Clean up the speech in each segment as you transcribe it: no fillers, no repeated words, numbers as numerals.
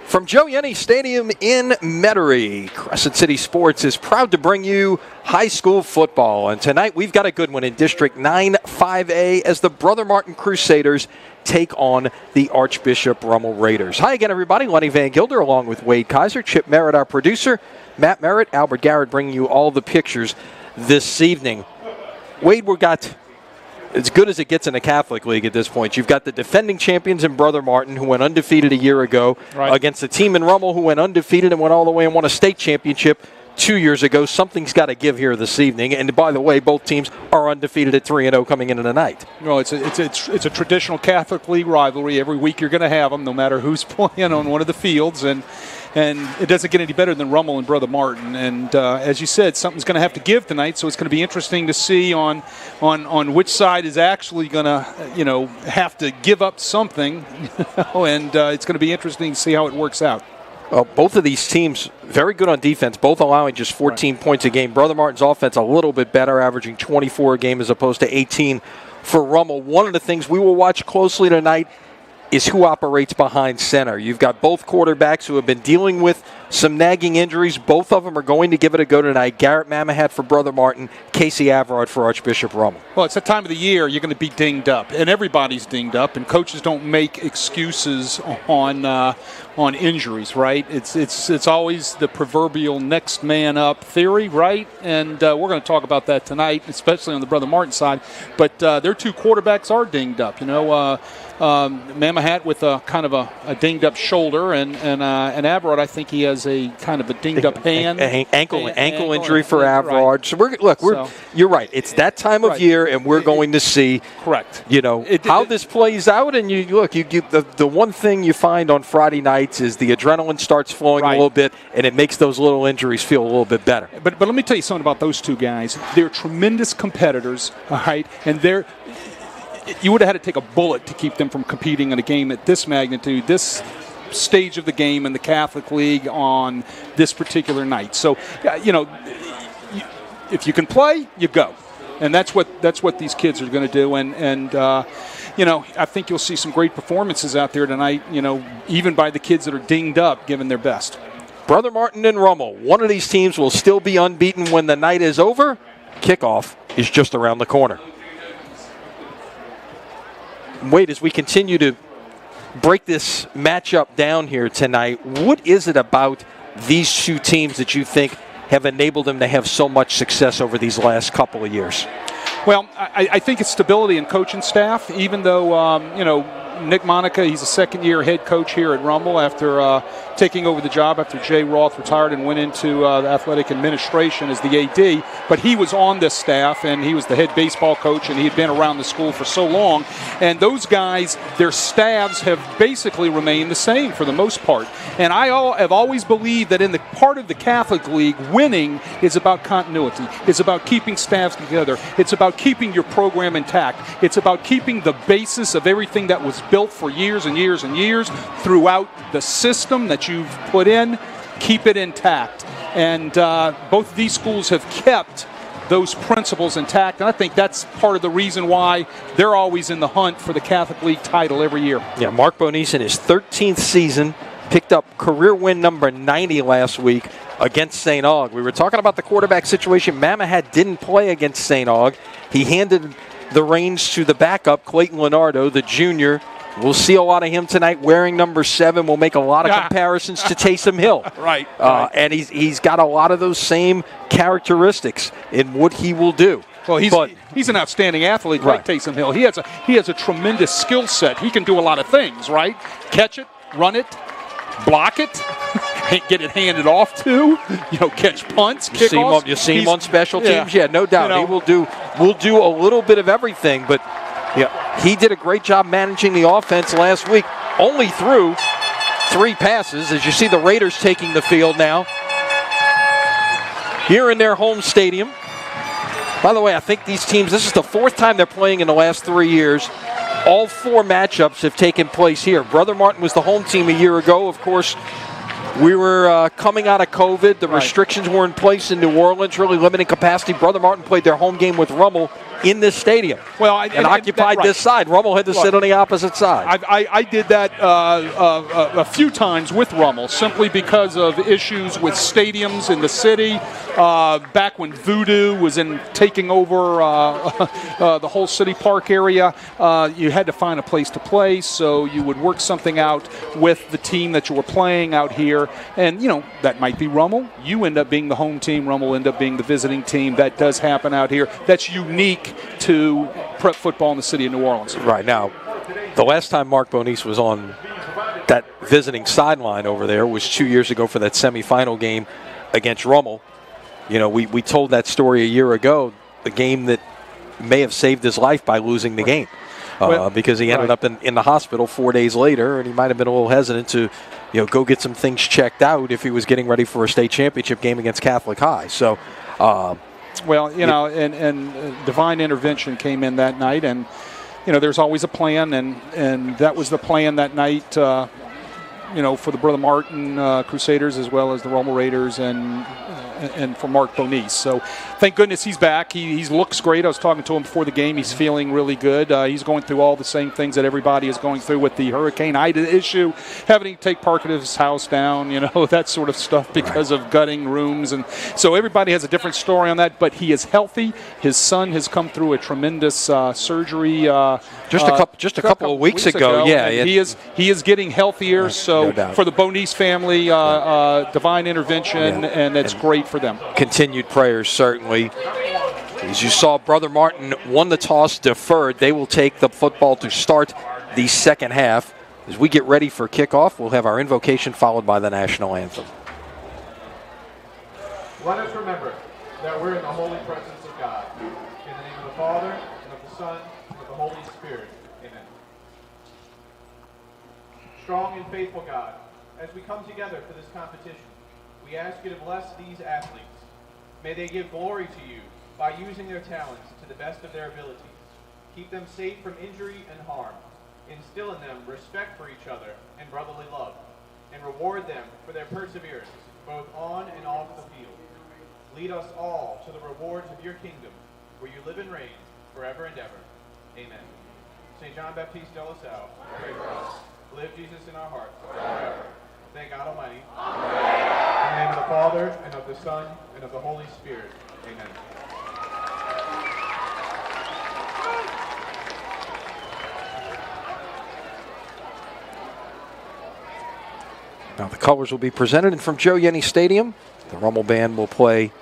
From Joe Yenny Stadium in Metairie, Crescent City Sports is proud to bring you high school football. And tonight we've got a good one in District 9 5A as the Brother Martin Crusaders take on the Archbishop Rummel Raiders. Hi again, everybody. Lenny Van Gilder along with Wade Kaiser, Chip Merritt, our producer, Matt Merritt, Albert Garrett bringing you all the pictures this evening. Wade, we got as good as it gets in the Catholic League at this point. You've got the defending champions in Brother Martin, who went undefeated a year ago, against the team in Rummel, who went undefeated and went all the way and won a state championship 2 years ago. Something's got to give here this evening. And by the way, both teams are undefeated at 3-0 coming into the night. Well, it's a traditional Catholic League rivalry. Every week you're going to have them, no matter who's playing on one of the fields. And it doesn't get any better than Rummel and Brother Martin. And as you said, something's going to have to give tonight, so it's going to be interesting to see on which side is actually going to, have to give up something. And it's going to be interesting to see how it works out. Well, both of these teams very good on defense, both allowing just 14 points a game. Brother Martin's offense a little bit better, averaging 24 a game as opposed to 18 for Rummel. One of the things we will watch closely tonight is who operates behind center. You've got both quarterbacks who have been dealing with some nagging injuries. Both of them are going to give it a go tonight. Garrett Mamahat for Brother Martin, Casey Averard for Archbishop Rummel. Well, it's that time of the year you're going to be dinged up, and everybody's dinged up, and coaches don't make excuses on injuries, right? It's always the proverbial next man up theory, right? And we're going to talk about that tonight, especially on the Brother Martin side. But their two quarterbacks are dinged up. Mamahat with a kind of a dinged up shoulder, and Averard, I think he has a kind of a dinged up hand, ankle injury for Averard. Right. So you're right. It's that time of year, and we're going to see. Correct. How this plays out, and the one thing you find on Friday nights is the adrenaline starts flowing a little bit, and it makes those little injuries feel a little bit better. But let me tell you something about those two guys. They're tremendous competitors, all right, and you would have had to take a bullet to keep them from competing in a game at this magnitude, this stage of the game in the Catholic League on this particular night. So, if you can play, you go. And that's what these kids are going to do. And I think you'll see some great performances out there tonight, even by the kids that are dinged up, giving their best. Brother Martin and Rummel, one of these teams will still be unbeaten when the night is over. Kickoff is just around the corner. Wade, as we continue to break this matchup down here tonight, what is it about these two teams that you think have enabled them to have so much success over these last couple of years? Well, I think it's stability in coaching staff, even though, Nick Monica, he's a second-year head coach here at Rummel after taking over the job after Jay Roth retired and went into the athletic administration as the AD. But he was on this staff, and he was the head baseball coach, and he had been around the school for so long. And those guys, their staffs have basically remained the same for the most part. And I have always believed that in the part of the Catholic League, winning is about continuity. It's about keeping staffs together. It's about keeping your program intact. It's about keeping the basis of everything that was built for years and years and years throughout the system that you've put in, keep it intact. And both of these schools have kept those principles intact, and I think that's part of the reason why they're always in the hunt for the Catholic League title every year. Yeah, Mark Bonise in his 13th season picked up career win number 90 last week against St. Aug. We were talking about the quarterback situation. Mamahat didn't play against St. Aug. He handed the reins to the backup, Clayton Leonardo, the junior. We'll see a lot of him tonight wearing number 7. We'll make a lot of comparisons to Taysom Hill. Right. And he's got a lot of those same characteristics in what he will do. Well, he's an outstanding athlete, like Taysom Hill. He has a tremendous skill set. He can do a lot of things, right? Catch it, run it, block it, get it handed off to, catch punts, kickoffs. You see him on special teams? Yeah, no doubt. He will do a little bit of everything, but he did a great job managing the offense last week. Only threw 3 passes, as you see the Raiders taking the field now here in their home stadium. By the way, I think these teams, this is the 4th time they're playing in the last 3 years. All 4 matchups have taken place here. Brother Martin was the home team a year ago. Of course, we were coming out of COVID. The restrictions were in place in New Orleans, really limiting capacity. Brother Martin played their home game with Rummel in this stadium. Well, and occupied this side. Rummel had to sit on the opposite side. I did that a few times with Rummel, simply because of issues with stadiums in the city. Back when Voodoo was taking over the whole City Park area, you had to find a place to play, so you would work something out with the team that you were playing out here. And, that might be Rummel. You end up being the home team. Rummel end up being the visiting team. That does happen out here. That's unique to prep football in the city of New Orleans. Right. Now, the last time Mark Bonis was on that visiting sideline over there was 2 years ago for that semifinal game against Rummel. We told that story a year ago, the game that may have saved his life by losing the game. Because he ended up in the hospital 4 days later, and he might have been a little hesitant to, go get some things checked out if he was getting ready for a state championship game against Catholic High. So, and divine intervention came in that night, and there's always a plan, and that was the plan that night. For the Brother Martin Crusaders as well as the Rummel Raiders and for Mark Bonis. So thank goodness he's back. He looks great. I was talking to him before the game. He's feeling really good. He's going through all the same things that everybody is going through with the Hurricane Ida issue, having to take part of his house down, that sort of stuff because of gutting rooms. And so everybody has a different story on that, but he is healthy. His son has come through a tremendous surgery just a couple of weeks ago. Yeah, he is getting healthier. So no for the Bonis family, divine intervention, and it's great for them. Continued prayers, certainly. As you saw, Brother Martin won the toss, deferred. They will take the football to start the second half. As we get ready for kickoff, we'll have our invocation followed by the national anthem. Let us remember that we're in the holy presence of God. In the name of the Father, and of the Son, and of the Holy Spirit. Amen. Strong and faithful God, as we come together for this competition, we ask you to bless these athletes. May they give glory to you by using their talents to the best of their abilities. Keep them safe from injury and harm. Instill in them respect for each other and brotherly love. And reward them for their perseverance, both on and off the field. Lead us all to the rewards of your kingdom, where you live and reign forever and ever. Amen. St. John Baptiste de La Salle, pray for us. Live Jesus in our hearts forever. Thank God Almighty. Amen. In the name of the Father, and of the Son, and of the Holy Spirit. Amen. Now the colors will be presented, and from Joe Yenny Stadium, the Rummel Band will play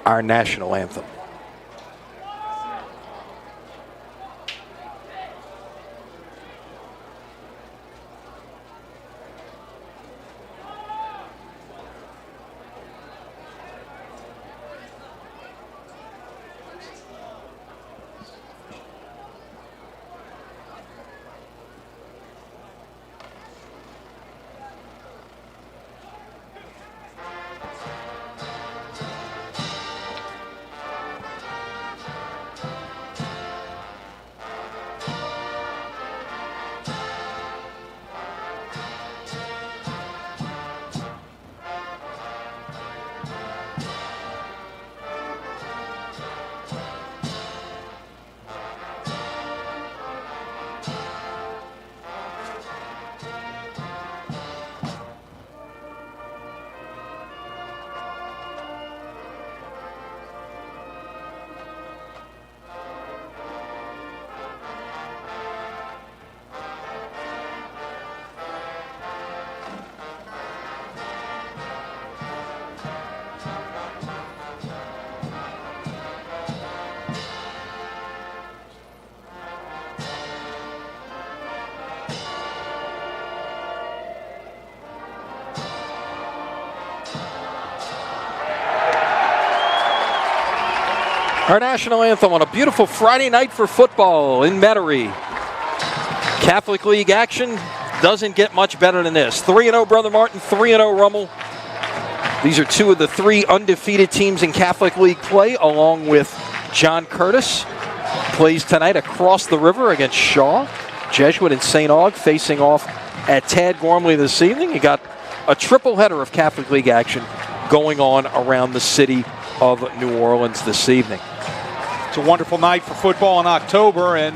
our national anthem. Our national anthem on a beautiful Friday night for football in Metairie. Catholic League action doesn't get much better than this. 3-0 Brother Martin, 3-0 Rummel. These are two of the three undefeated teams in Catholic League play, along with John Curtis. Plays tonight across the river against Shaw. Jesuit and St. Aug facing off at Tad Gormley this evening. You got a triple header of Catholic League action going on around the city of New Orleans this evening. It's a wonderful night for football in October, and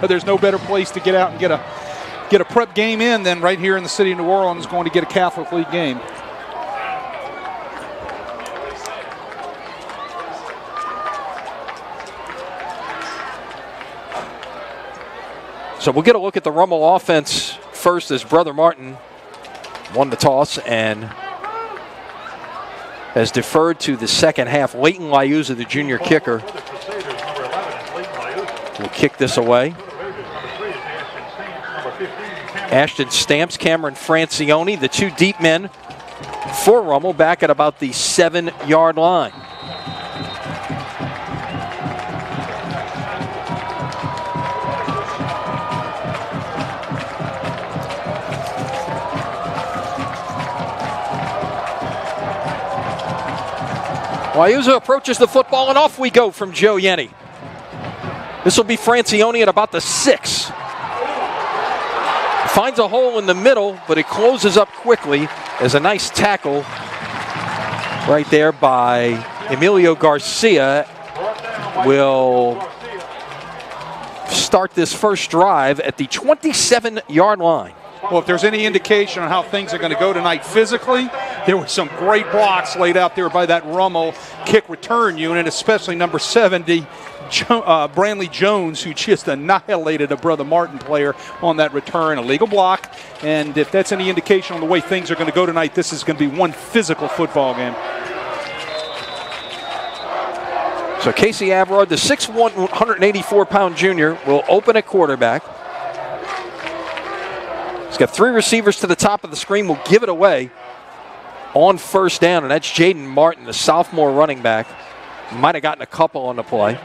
there's no better place to get out and get a prep game in than right here in the city of New Orleans, going to get a Catholic League game. So we'll get a look at the Rummel offense first, as Brother Martin won the toss and has deferred to the second half. Leighton Liuza, the junior kicker, will kick this away. Ashton Stamps, Cameron Francione, the two deep men for Rummel, back at about the 7-yard line. Liuza approaches the football, and off we go from Joe Yenny. This will be Francione at about the 6. Finds a hole in the middle, but it closes up quickly as a nice tackle right there by Emilio Garcia will start this first drive at the 27-yard line. Well, if there's any indication on how things are going to go tonight physically, there were some great blocks laid out there by that Rummel kick return unit, especially number 70, Brantley Jones, who just annihilated a Brother Martin player on that return. A legal block, and if that's any indication on the way things are going to go tonight, this is going to be one physical football game. So Casey Averard, the 6'1", 184-pound junior, will open at quarterback. He's got 3 receivers to the top of the screen. Will give it away on first down, and that's Jaden Martin, the sophomore running back. Might have gotten a couple on the play.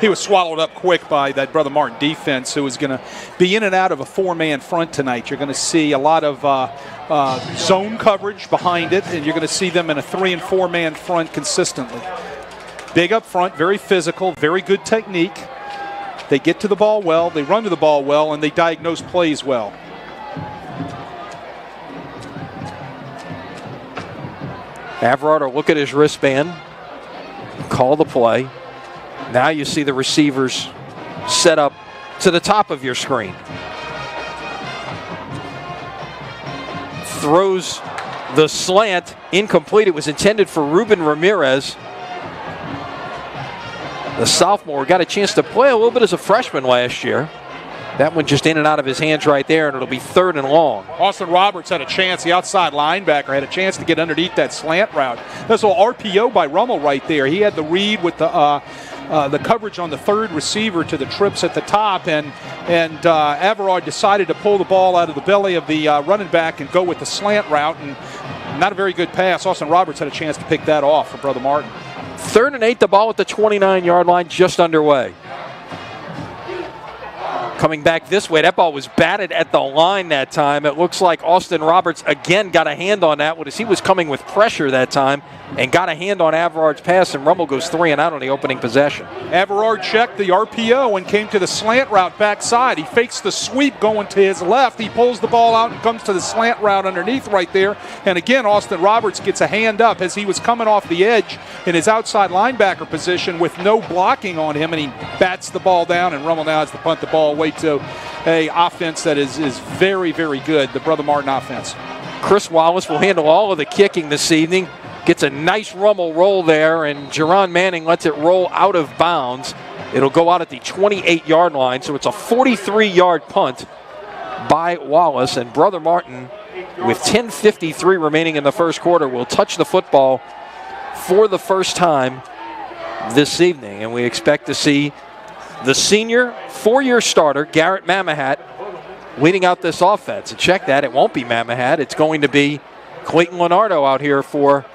He was swallowed up quick by that Brother Martin defense, who is going to be in and out of a 4-man front tonight. You're going to see a lot of zone coverage behind it, and you're going to see them in a 3- and 4-man front consistently. Big up front, very physical, very good technique. They get to the ball well, they run to the ball well, and they diagnose plays well. Averard will look at his wristband, call the play. Now you see the receivers set up to the top of your screen. Throws the slant, incomplete. It was intended for Ruben Ramirez. The sophomore got a chance to play a little bit as a freshman last year. That one just in and out of his hands right there, and it'll be 3rd and long. Austin Roberts had a chance, the outside linebacker had a chance to get underneath that slant route. That's a little RPO by Rummel right there. He had the read with the coverage on the 3rd receiver to the trips at the top, and Averard decided to pull the ball out of the belly of the running back and go with the slant route, and not a very good pass. Austin Roberts had a chance to pick that off for Brother Martin. 3rd and 8, the ball at the 29-yard line, just underway. Coming back this way, that ball was batted at the line that time. It looks like Austin Roberts again got a hand on that one as he was coming with pressure that time and got a hand on Averard's pass, and Rummel goes 3 and out on the opening possession. Averard checked the RPO and came to the slant route backside. He fakes the sweep going to his left. He pulls the ball out and comes to the slant route underneath right there. And again, Austin Roberts gets a hand up as he was coming off the edge in his outside linebacker position with no blocking on him, and he bats the ball down, and Rummel now has to punt the ball away to a offense that is very, very good, the Brother Martin offense. Chris Wallace will handle all of the kicking this evening. Gets a nice Rummel roll there, and Jerron Manning lets it roll out of bounds. It'll go out at the 28-yard line, so it's a 43-yard punt by Wallace. And Brother Martin, with 10:53 remaining in the first quarter, will touch the football for the first time this evening. And we expect to see the senior 4-year starter, Garrett Mamahat, leading out this offense. And check that, it won't be Mamahat. It's going to be Clayton Leonardo out here for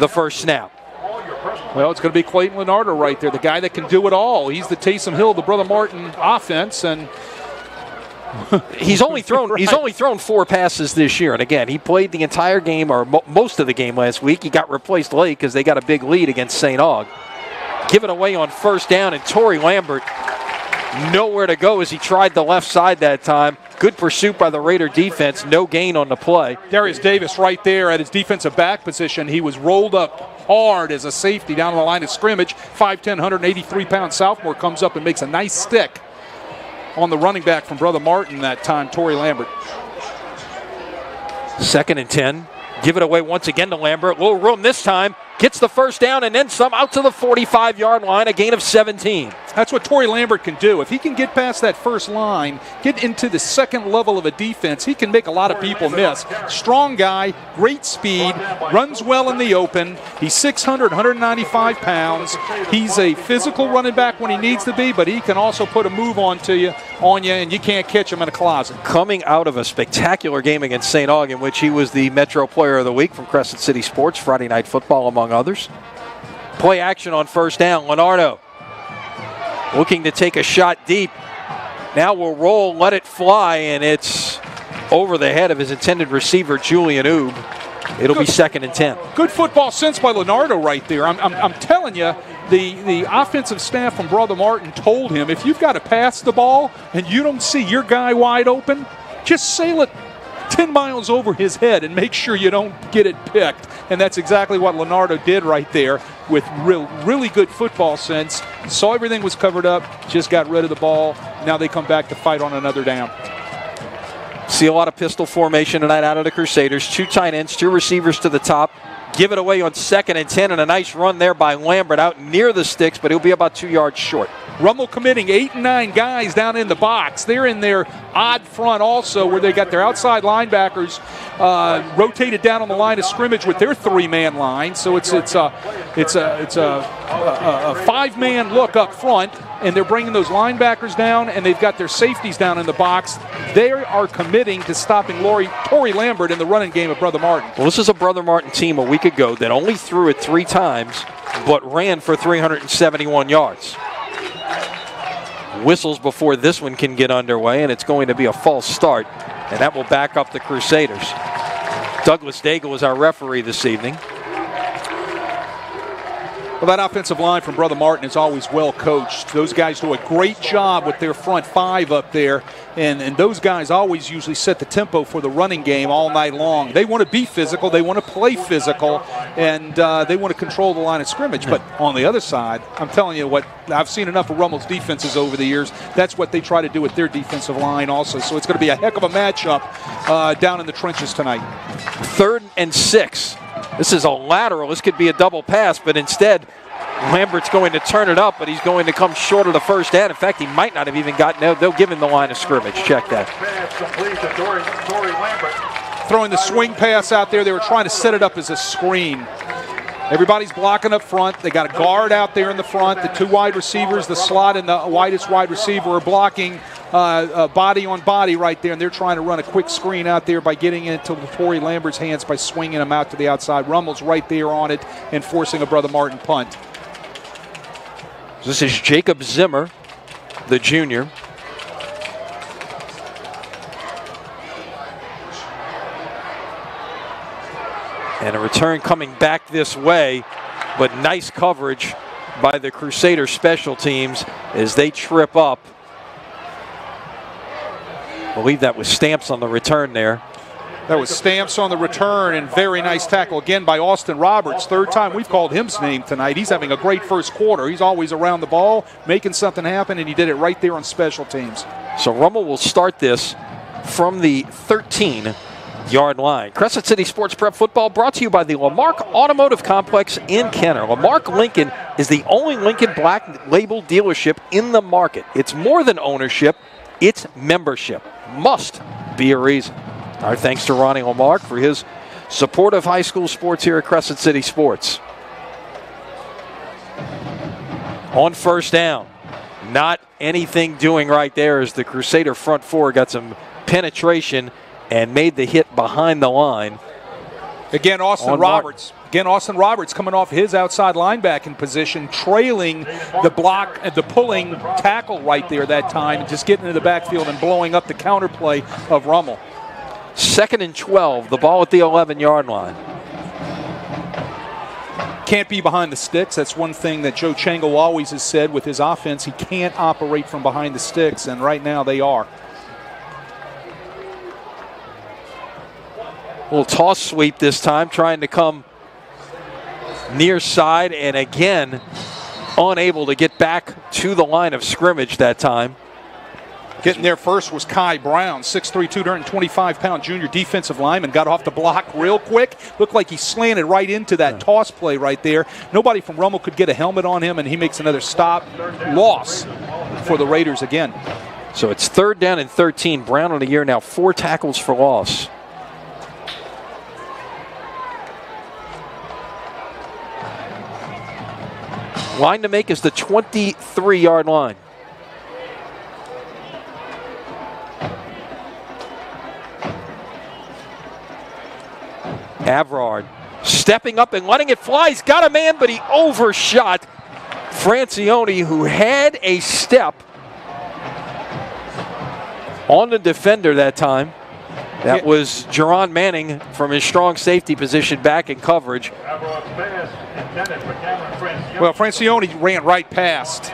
the first snap. Well, it's going to be Clayton Leonardo right there, the guy that can do it all. He's the Taysom Hill, the Brother Martin offense, and he's only thrown 4 passes this year. And again, he played the entire game, or most of the game last week. He got replaced late because they got a big lead against St. Aug. Given away on first down, and Torrey Lambert nowhere to go as he tried the left side that time. Good pursuit by the Raider defense. No gain on the play. Darius Davis right there at his defensive back position. He was rolled up hard as a safety down the line of scrimmage. 5'10", 183-pound sophomore comes up and makes a nice stick on the running back from Brother Martin that time, Torrey Lambert. 2nd and 10. Give it away once again to Lambert. Little room this time. Gets the first down and then some out to the 45-yard line, a gain of 17. That's what Torrey Lambert can do. If he can get past that first line, get into the second level of a defense, he can make a lot of people miss. Strong guy, great speed, runs well in the open. He's 600, 195 pounds. He's a physical running back when he needs to be, but he can also put a move on you, and you can't catch him in a closet. Coming out of a spectacular game against St. Aug, in which he was the Metro Player of the Week from Crescent City Sports, Friday Night Football, among others. Play action on first down. Leonardo looking to take a shot deep. Now will roll, let it fly, and it's over the head of his intended receiver, Julian Oob. It'll be 2nd and 10. Good football sense by Leonardo right there. I'm telling you, the offensive staff from Brother Martin told him, if you've got to pass the ball and you don't see your guy wide open, just sail it 10 miles over his head and make sure you don't get it picked. And that's exactly what Leonardo did right there with really good football sense. Saw everything was covered up, just got rid of the ball. Now they come back to fight on another down. See a lot of pistol formation tonight out of the Crusaders. 2 tight ends, 2 receivers to the top. Give it away on 2nd and 10, and a nice run there by Lambert out near the sticks, but he'll be about 2 yards short. Rummel committing 8 and 9 guys down in the box. They're in their odd front also, where they got their outside linebackers rotated down on the line of scrimmage with their 3-man line. So it's a 5-man look up front, and they're bringing those linebackers down, and they've got their safeties down in the box. They are committing to stopping Torrey Lambert in the running game of Brother Martin. Well, this is a Brother Martin team a week ago that only threw it 3 times, but ran for 371 yards. Whistles before this one can get underway, and it's going to be a false start, and that will back up the Crusaders. Douglas Daigle is our referee this evening. Well, that offensive line from Brother Martin is always well coached. Those guys do a great job with their front 5 up there, and those guys always usually set the tempo for the running game all night long. They want to be physical, they want to play physical, and they want to control the line of scrimmage. But on the other side, I'm telling you what, I've seen enough of Rummel's defenses over the years. That's what they try to do with their defensive line also. So it's going to be a heck of a matchup down in the trenches tonight. 3rd and 6. This is a lateral. This could be a double pass, but instead, Lambert's going to turn it up, but he's going to come short of the first down. In fact, he might not have even gotten out. They'll give him the line of scrimmage. Check that. Throwing the swing pass out there. They were trying to set it up as a screen. Everybody's blocking up front. They got a guard out there in the front. The 2 wide receivers, the slot and the widest wide receiver are blocking body on body right there, and they're trying to run a quick screen out there by getting it into Torrey Lambert's hands by swinging him out to the outside. Rummel's right there on it and forcing a Brother Martin punt. This is Jacob Zimmer, the junior. And a return coming back this way, but nice coverage by the Crusader special teams as they trip up. I believe that was Stamps on the return there. That was Stamps on the return, and very nice tackle again by Austin Roberts. 3rd time we've called him name tonight. He's having a great first quarter. He's always around the ball, making something happen, and he did it right there on special teams. So Rummel will start this from the 13-yard line. Crescent City Sports Prep Football brought to you by the Lamarck Automotive Complex in Kenner. Lamarck Lincoln is the only Lincoln Black Label dealership in the market. It's more than ownership, it's membership. Must be a reason. Our thanks to Ronnie Lamarck for his support of high school sports here at Crescent City Sports. On first down, not anything doing right there as the Crusader front 4 got some penetration and made the hit behind the line. Again, Austin Roberts. Again, Austin Roberts coming off his outside linebacking position, trailing the pulling tackle right there that time, and just getting into the backfield and blowing up the counterplay of Rummel. 2nd and 12, the ball at the 11-yard line. Can't be behind the sticks. That's one thing that Joe Changle always has said with his offense. He can't operate from behind the sticks, and right now they are. Little toss sweep this time, trying to come near side, and again, unable to get back to the line of scrimmage that time. Getting there first was Kai Brown, 6'3", 225-pound junior defensive lineman. Got off the block real quick. Looked like he slanted right into that toss play right there. Nobody from Rummel could get a helmet on him, and he makes another stop. Loss for the Raiders again. So it's 3rd down and 13. Brown on the year now, 4 tackles for loss. Line to make is the 23-yard line. Avrard stepping up and letting it fly. He's got a man, but he overshot Francione, who had a step on the defender that time. That was Jerron Manning from his strong safety position back in coverage. Well, Francione ran right past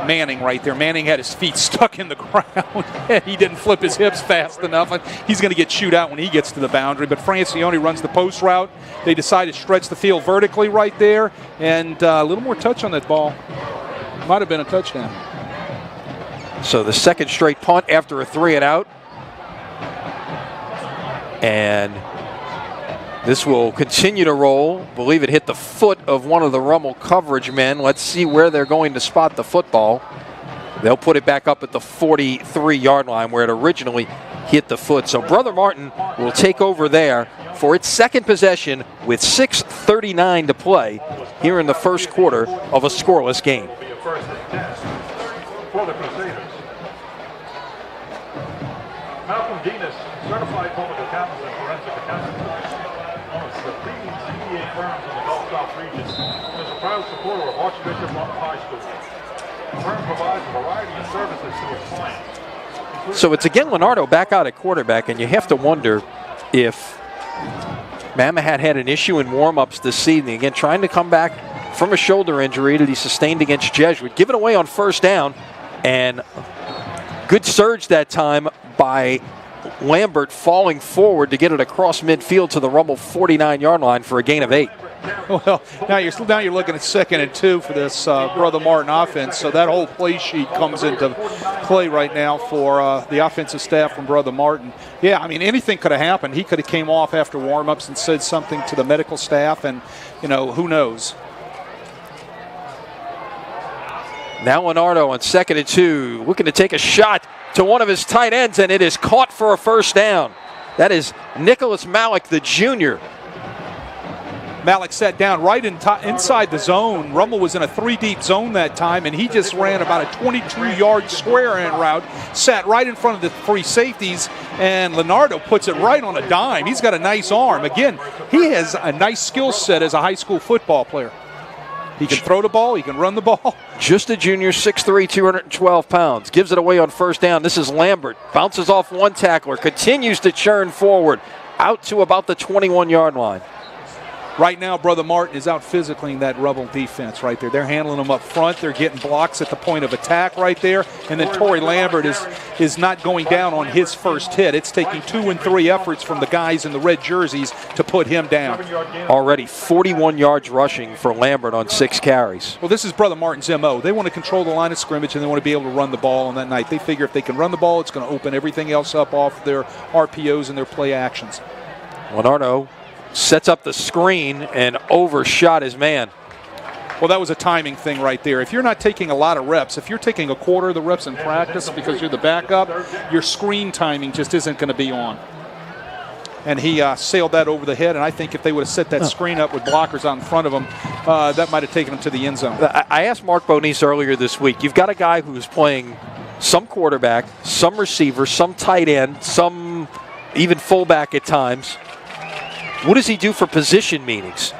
Manning right there. Manning had his feet stuck in the ground. He didn't flip his hips fast enough. He's going to get chewed out when he gets to the boundary. But Francione runs the post route. They decide to stretch the field vertically right there. And a little more touch on that ball. Might have been a touchdown. So the second straight punt after a 3-and-out. And this will continue to roll. Believe it hit the foot of one of the Rummel coverage men. Let's see where they're going to spot the football. They'll put it back up at the 43-yard line where it originally hit the foot. So Brother Martin will take over there for its second possession with 6:39 to play here in the first quarter of a scoreless game. Malcolm Dinas, certified public accountant and forensic accountant, one of the leading CPA firms in the Gulf South region, is a proud supporter of Archbishop Rummel High School. The firm provides a variety of services to its clients. So it's again Leonardo back out at quarterback, and you have to wonder if Mama had an issue in warm-ups this season. Again, trying to come back from a shoulder injury that he sustained against Jesuit. Give it away on first down, and good surge that time by Lambert, falling forward to get it across midfield to the Rummel 49-yard line for a gain of 8. Well, now you're looking at 2nd and 2 for this Brother Martin offense. So that whole play sheet comes into play right now for the offensive staff from Brother Martin. Yeah, I mean, anything could have happened. He could have came off after warm-ups and said something to the medical staff, and, you know, who knows. Now Leonardo on 2nd and 2, looking to take a shot to one of his tight ends, and it is caught for a first down. That is Nicholas Malik, the junior. Malik sat down right inside the zone. Rummel was in a 3-deep zone that time, and he just ran about a 22-yard square end route, sat right in front of the 3 safeties, and Leonardo puts it right on a dime. He's got a nice arm. Again, he has a nice skill set as a high school football player. He can throw the ball. He can run the ball. Just a junior, 6'3", 212 pounds. Gives it away on first down. This is Lambert. Bounces off one tackler. Continues to churn forward. Out to about the 21-yard line. Right now, Brother Martin is out physicaling that Rummel defense right there. They're handling them up front. They're getting blocks at the point of attack right there. And then Torrey Lambert is not going down on his first hit. It's taking 2 and 3 efforts from the guys in the red jerseys to put him down. Already 41 yards rushing for Lambert on 6 carries. Well, this is Brother Martin's MO. They want to control the line of scrimmage, and they want to be able to run the ball on that night. They figure if they can run the ball, it's going to open everything else up off their RPOs and their play actions. Leonardo sets up the screen and overshot his man. Well, that was a timing thing right there. If you're not taking a lot of reps, if you're taking a quarter of the reps in practice because you're the backup, your screen timing just isn't going to be on. And he sailed that over the head, and I think if they would have set that screen up with blockers out in front of him, that might have taken him to the end zone. I asked Mark Bonise earlier this week, you've got a guy who's playing some quarterback, some receiver, some tight end, some even fullback at times. What does he do for position meetings?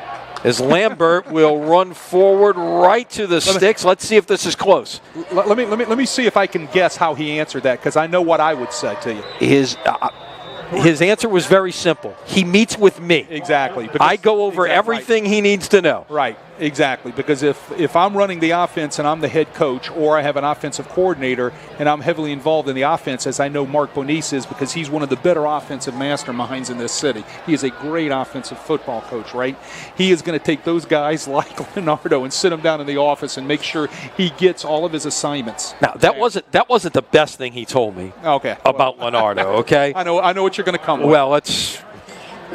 As Lambert will run forward right to the sticks. Let's see if this is close. Let me see if I can guess how he answered that, because I know what I would say to you. His answer was very simple. He meets with me. Exactly. I go over everything he needs to know. Right. Exactly, because if I'm running the offense and I'm the head coach, or I have an offensive coordinator and I'm heavily involved in the offense, as I know Mark Bonice is, because he's one of the better offensive masterminds in this city. He is a great offensive football coach, right? He is going to take those guys like Leonardo and sit them down in the office and make sure he gets all of his assignments. Now, that wasn't the best thing he told me about Leonardo, okay? I know what you're going to come with. Well, let's...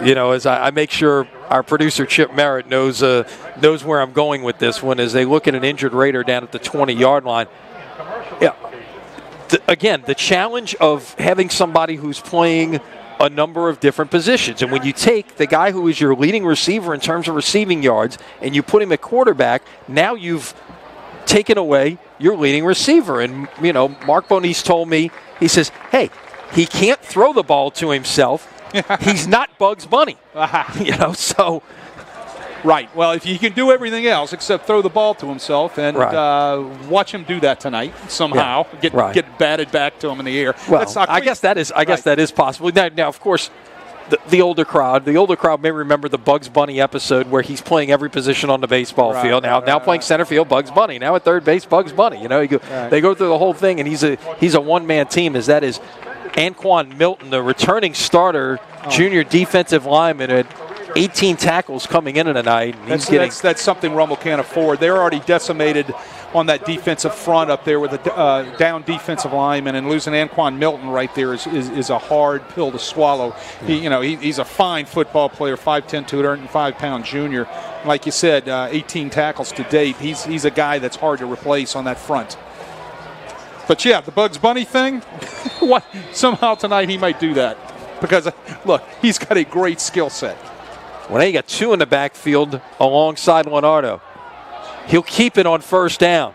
as I make sure our producer Chip Merritt knows where I'm going with this one, as they look at an injured Raider down at the 20-yard line. Yeah. Again, the challenge of having somebody who's playing a number of different positions. And when you take the guy who is your leading receiver in terms of receiving yards and you put him at quarterback, now you've taken away your leading receiver. And, Mark Bonice told me, he says, hey, he can't throw the ball to himself. He's not Bugs Bunny, so. Right. Well, if he can do everything else except throw the ball to himself, and watch him do that tonight somehow, get batted back to him in the air. Well, I guess that is possible. Now, of course, the older crowd may remember the Bugs Bunny episode where he's playing every position on the baseball field. Now playing center field, Bugs Bunny. Now at third base, Bugs Bunny. They go through the whole thing, and he's a one-man team. As that is Anquan Milton, the returning starter, junior defensive lineman, at 18 tackles coming in tonight. That's something Rummel can't afford. They're already decimated on that defensive front up there with a down defensive lineman, and losing Anquan Milton right there is a hard pill to swallow. He's a fine football player, 5'10", 205-pound junior. Like you said, 18 tackles to date. He's a guy that's hard to replace on that front. But yeah, the Bugs Bunny thing, somehow tonight he might do that. Because, look, he's got a great skill set. Well, now you got two in the backfield alongside Leonardo. He'll keep it on first down.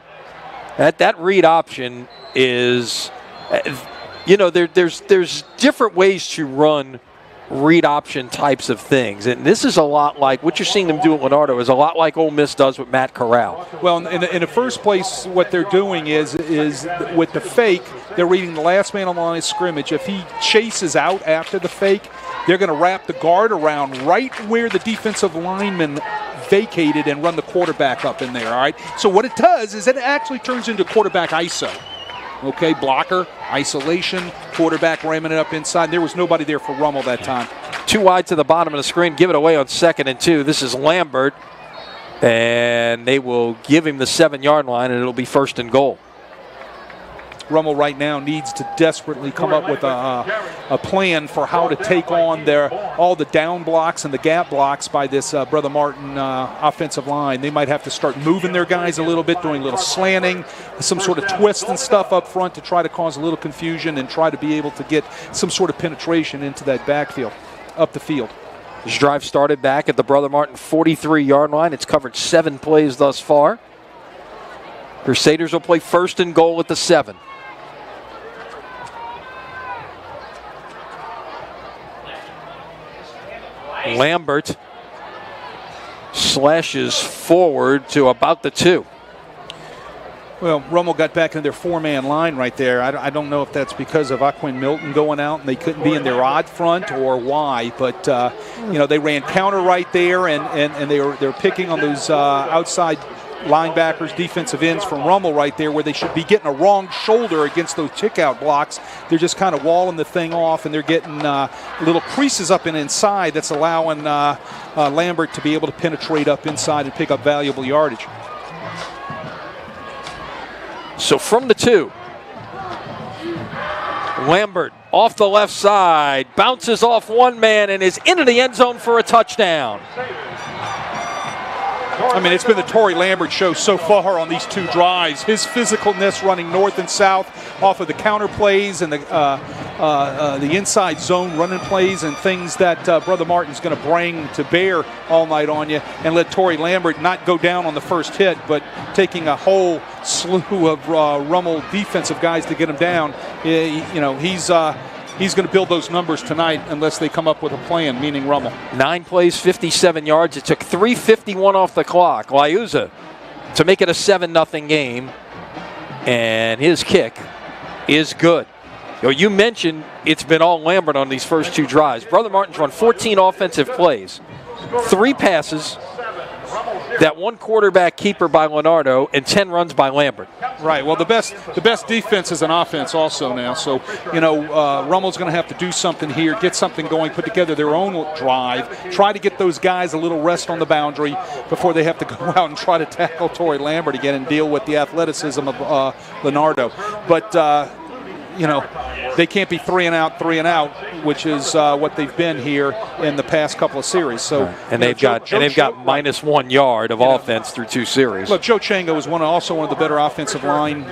That read option is, there's different ways to run read option types of things. And this is a lot like what you're seeing them do at Leonardo is a lot like Ole Miss does with Matt Corral. Well, in the first place, what they're doing is with the fake, they're reading the last man on the line of scrimmage. If he chases out after the fake, they're going to wrap the guard around right where the defensive lineman vacated and run the quarterback up in there, all right? So what it does is it actually turns into quarterback ISO. Okay, blocker, isolation, quarterback ramming it up inside. There was nobody there for Rummel that time. Too wide to the bottom of the screen, give it away on 2nd and 2. This is Lambert, and they will give him the 7-yard line, and it'll be 1st and goal. Rummel right now needs to desperately come up with a plan for how to take on all the down blocks and the gap blocks by this Brother Martin offensive line. They might have to start moving their guys a little bit, doing a little slanting, some sort of twist and stuff up front to try to cause a little confusion and try to be able to get some sort of penetration into that backfield, up the field. This drive started back at the Brother Martin 43-yard line. It's covered 7 plays thus far. Crusaders will play 1st and goal at the 7. Lambert slashes forward to about the 2. Well, Rummel got back into their 4-man line right there. I don't know if that's because of Anquan Milton going out and they couldn't be in their odd front or why, but they ran counter right there, and they're picking on those outside linebackers, defensive ends from Rummel right there, where they should be getting a wrong shoulder against those kick-out blocks. They're just kind of walling the thing off, and they're getting little creases up and inside that's allowing Lambert to be able to penetrate up inside and pick up valuable yardage. So from the 2, Lambert off the left side, bounces off one man and is into the end zone for a touchdown. I mean, it's been the Tory Lambert show so far on these 2 drives. His physicalness running north and south off of the counter plays and the inside zone running plays and things that Brother Martin's going to bring to bear all night on you, and let Tory Lambert not go down on the first hit, but taking a whole slew of Rummel defensive guys to get him down. He's going to build those numbers tonight unless they come up with a plan, meaning Rummel. 9 plays, 57 yards. It took 3:51 off the clock. Liuza to make it a 7-0 game, and his kick is good. You mentioned it's been all Lambert on these first 2 drives. Brother Martin's run 14 offensive plays, 3 passes, that one quarterback keeper by Leonardo and 10 runs by Lambert. Right. Well, the best defense is an offense also now. So, Rummel's going to have to do something here, get something going, put together their own drive, try to get those guys a little rest on the boundary before they have to go out and try to tackle Torrey Lambert again and deal with the athleticism of Leonardo. But, they can't be three and out, which is what they've been here in the past couple of series. So, and they've got minus 1 yard of offense through 2 series. Look, Joe Chango is also one of the better offensive line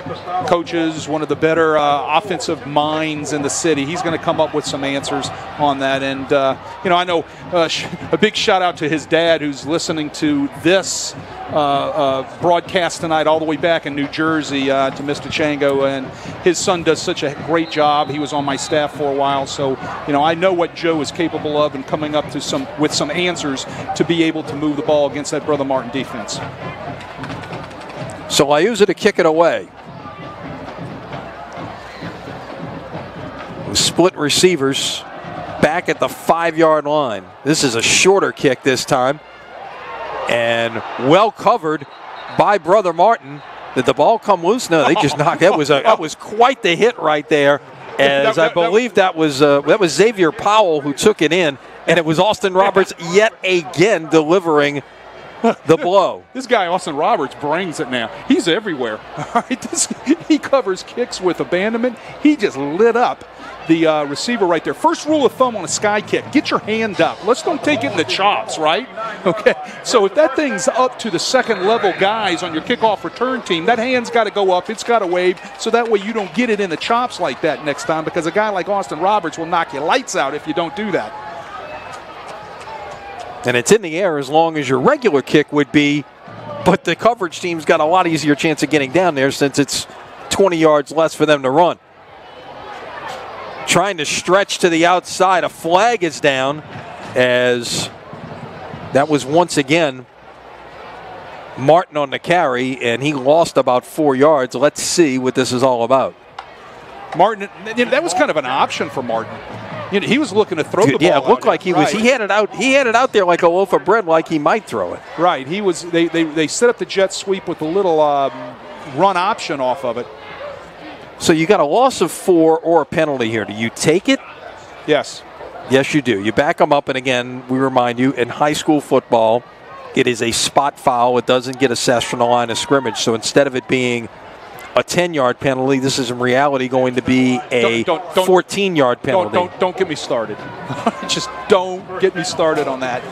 coaches, one of the better offensive minds in the city. He's going to come up with some answers on that. And I know a big shout out to his dad who's listening to this broadcast tonight all the way back in New Jersey to Mr. Chango, and his son does such a great job. He was on my staff for a while, so I know what Joe is capable of and coming up to with some answers to be able to move the ball against that Brother Martin defense. So Liuzza to kick it away. Split receivers back at the 5-yard line. This is a shorter kick this time, and well covered by Brother Martin. Did the ball come loose? No, they just knocked. That was quite the hit right there. As I believe that was Xavier Powell who took it in, and it was Austin Roberts yet again delivering the blow. This guy Austin Roberts brings it now. He's everywhere. All right, he covers kicks with abandonment. He just lit up the receiver right there. First rule of thumb on a sky kick, get your hand up. Let's don't take it in the chops, right? Okay, so if that thing's up to the second level guys on your kickoff return team, that hand's got to go up, it's got to wave, so that way you don't get it in the chops like that next time, because a guy like Austin Roberts will knock your lights out if you don't do that. And it's in the air as long as your regular kick would be, but the coverage team's got a lot easier chance of getting down there since it's 20 yards less for them to run. Trying to stretch to the outside. A flag is down, as that was once again Martin on the carry, and he lost about 4 yards. Let's see what this is all about. Martin, that was kind of an option for Martin. He was looking to throw the ball. Yeah, it looked like he was. Right. He had it out there like a loaf of bread, like he might throw it. Right. He was. They set up the jet sweep with a little run option off of it. So you got a loss of 4 or a penalty here. Do you take it? Yes. Yes, you do. You back them up, and again, we remind you, in high school football, it is a spot foul. It doesn't get assessed from the line of scrimmage. So instead of it being a 10-yard penalty, this is in reality going to be a 14-yard penalty. Don't get me started. Just don't get me started on that.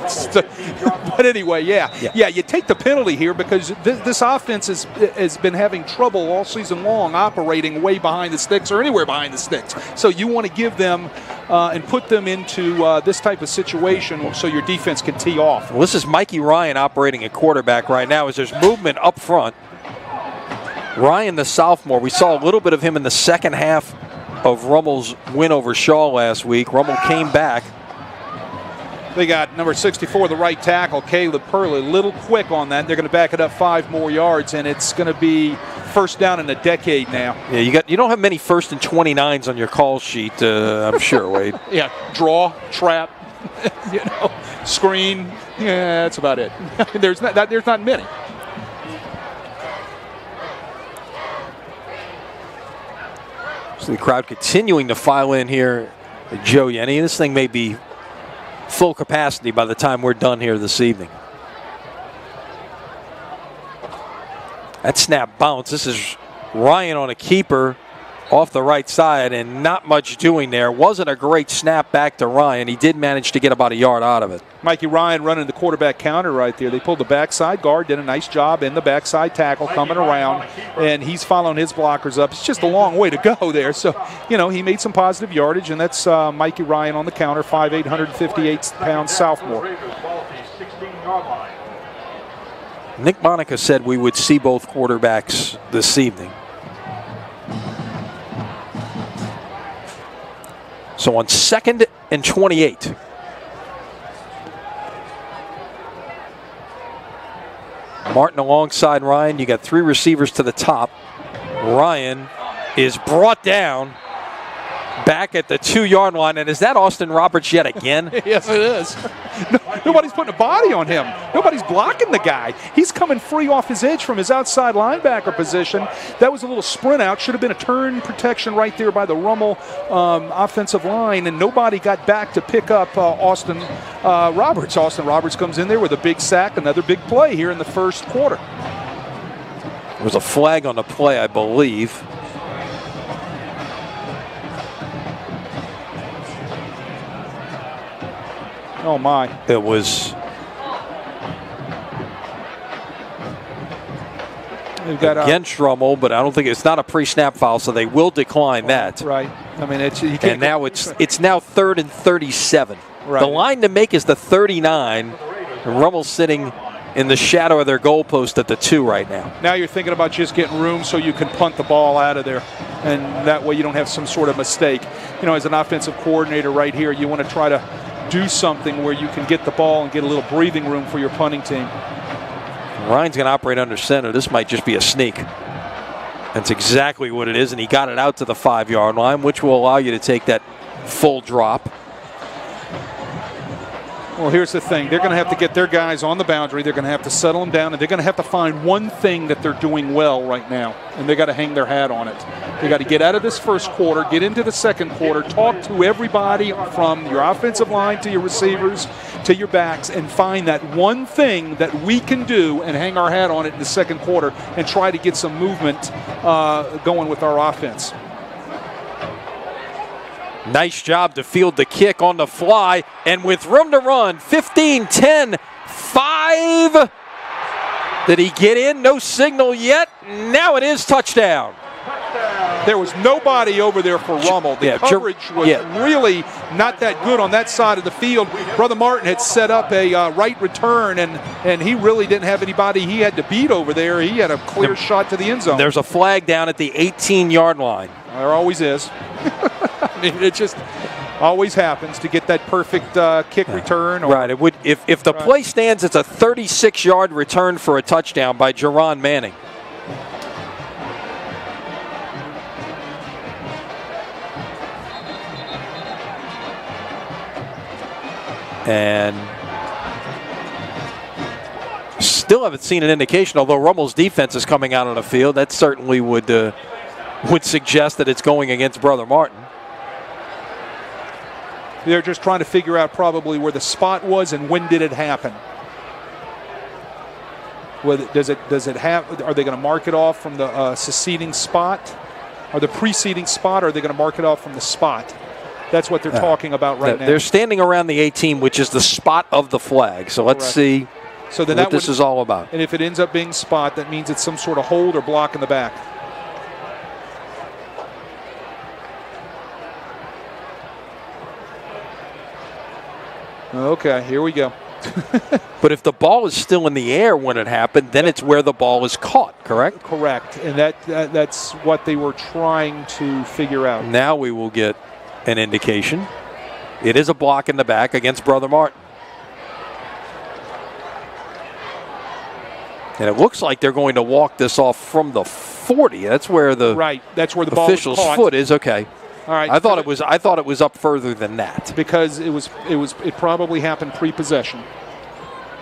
But anyway, yeah, you take the penalty here because this offense has been having trouble all season long operating way behind the sticks or anywhere behind the sticks. So you want to give them and put them into this type of situation so your defense can tee off. Well, this is Mikey Ryan operating at quarterback right now as there's movement up front. Ryan, the sophomore, we saw a little bit of him in the second half of Rummel's win over Shaw last week. Rummel came back. They got number 64, the right tackle, Caleb Purley, a little quick on that. They're going to back it up 5 more yards, and it's going to be first down in a decade now. Yeah, you don't have many 1st and 29s on your call sheet, I'm sure, Wade. Yeah, draw, trap, screen. Yeah, that's about it. There's not many. So the crowd continuing to file in here at Joe Yenny. This thing may be full capacity by the time we're done here this evening. That snap bounce. This is Ryan on a keeper off the right side, and not much doing there. Wasn't a great snap back to Ryan. He did manage to get about a yard out of it. Mikey Ryan running the quarterback counter right there. They pulled the backside guard, did a nice job in the backside tackle coming around, and he's following his blockers up. It's just a long way to go there. So, he made some positive yardage, and that's Mikey Ryan on the counter, 5'8", 158-pound sophomore. Nick Monica said we would see both quarterbacks this evening. So on 2nd and 28. Martin alongside Ryan. You got 3 receivers to the top. Ryan is brought down back at the 2-yard line. And is that Austin Roberts yet again? Yes, it is. Nobody's putting a body on him. Nobody's blocking the guy. He's coming free off his edge from his outside linebacker position. That was a little sprint out. Should have been a turn protection right there by the Rummel offensive line, and nobody got back to pick up Austin Roberts. Austin Roberts comes in there with a big sack, another big play here in the first quarter. There was a flag on the play, I believe. Oh, my. It was against Rummel, but I don't think it's not a pre-snap foul, so they will decline that. Right. I mean, and now it's now 3rd and 37. Right. The line to make is the 39, and Rummel's sitting in the shadow of their goalpost at the 2 right now. Now you're thinking about just getting room so you can punt the ball out of there, and that way you don't have some sort of mistake. You know, as an offensive coordinator right here, you want to try to do something where you can get the ball and get a little breathing room for your punting team. Ryan's going to operate under center. This might just be a sneak. That's exactly what it is, and he got it out to the 5-yard line, which will allow you to take that full drop. Well, here's the thing. They're going to have to get their guys on the boundary. They're going to have to settle them down, and they're going to have to find one thing that they're doing well right now, and they got to hang their hat on it. They got to get out of this first quarter, get into the second quarter, talk to everybody from your offensive line to your receivers to your backs, and find that one thing that we can do and hang our hat on it in the second quarter and try to get some movement going with our offense. Nice job to field the kick on the fly, and with room to run, 15, 10, 5. Did he get in? No signal yet. Now it is touchdown. There was nobody over there for Rummel. The coverage was really not that good on that side of the field. Brother Martin had set up a right return, and he really didn't have anybody he had to beat over there. He had a clear shot to the end zone. There's a flag down at the 18-yard line. There always is. I mean, it just always happens to get that perfect kick return. Right. It would if the play stands, it's a 36-yard return for a touchdown by Jerron Manning. And still haven't seen an indication, although Rummel's defense is coming out on the field. That certainly would suggest that it's going against Brother Martin. They're just trying to figure out probably where the spot was and when did it happen. Does it have? Are they going to mark it off from the succeeding spot, or the preceding spot, or are they going to mark it off from the spot? That's what they're talking about right now. They're standing around the 18, which is the spot of the flag. So let's see what this is all about. And if it ends up being spot, that means it's some sort of hold or block in the back. Okay, here we go. But if the ball is still in the air when it happened, then it's where the ball is caught, correct? Correct, and that's what they were trying to figure out. Now we will get an indication. It is a block in the back against Brother Martin. And it looks like they're going to walk this off from the 40. That's where the ball official's was caught. foot is. Okay. All right. I thought it was up further than that. Because it probably happened pre-possession.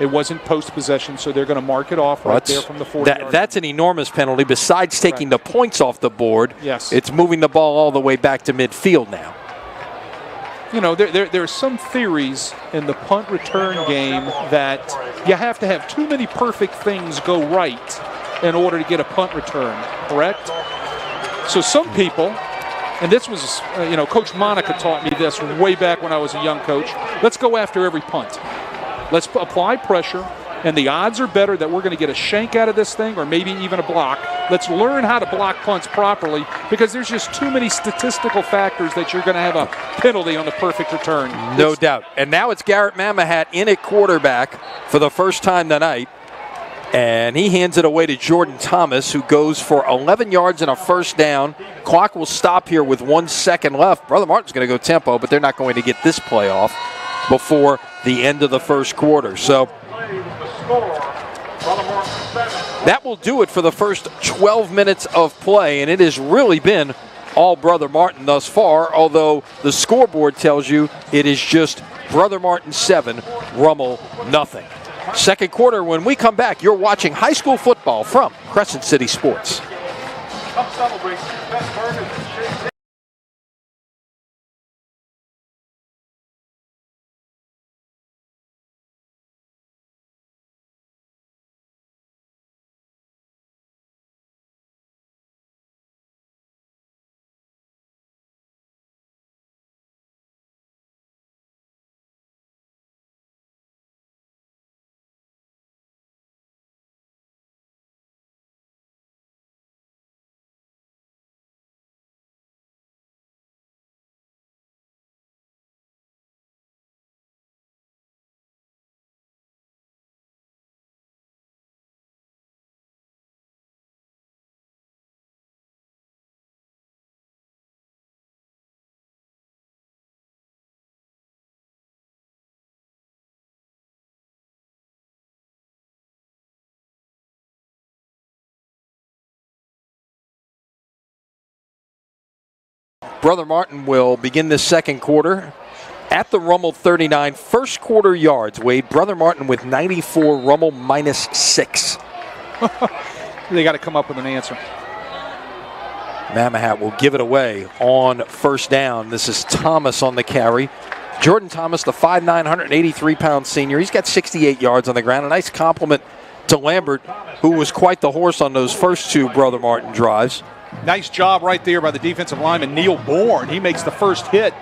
It wasn't post-possession, so they're going to mark it off right there from the 40-yard. That's an enormous penalty. Besides taking the points off the board, yes, it's moving the ball all the way back to midfield now. You know, there are some theories in the punt return game that you have to have too many perfect things go right in order to get a punt return, correct? So some people, and this was, Coach Monica taught me this way back when I was a young coach, let's go after every punt. Let's apply pressure, and the odds are better that we're going to get a shank out of this thing or maybe even a block. Let's learn how to block punts properly because there's just too many statistical factors that you're going to have a penalty on the perfect return. No doubt. And now it's Garrett Mamahat in at quarterback for the first time tonight. And he hands it away to Jordan Thomas, who goes for 11 yards and a first down. Clock will stop here with 1 second left. Brother Martin's going to go tempo, but they're not going to get this play off before the end of the first quarter. So that will do it for the first 12 minutes of play, and it has really been all Brother Martin thus far, although the scoreboard tells you it is just Brother Martin 7, Rummel nothing. Second quarter, when we come back, you're watching high school football from Crescent City Sports. Come celebrate best burgers and shakes. Brother Martin will begin this second quarter at the Rummel 39. First quarter yards, Wade. Brother Martin with 94, Rummel -6. They got to come up with an answer. Mamahat will give it away on first down. This is Thomas on the carry. Jordan Thomas, the 5'9", 183-pound senior. He's got 68 yards on the ground. A nice compliment to Lambert, who was quite the horse on those first two Brother Martin drives. Nice job right there by the defensive lineman, Neil Bourne. He makes the first hit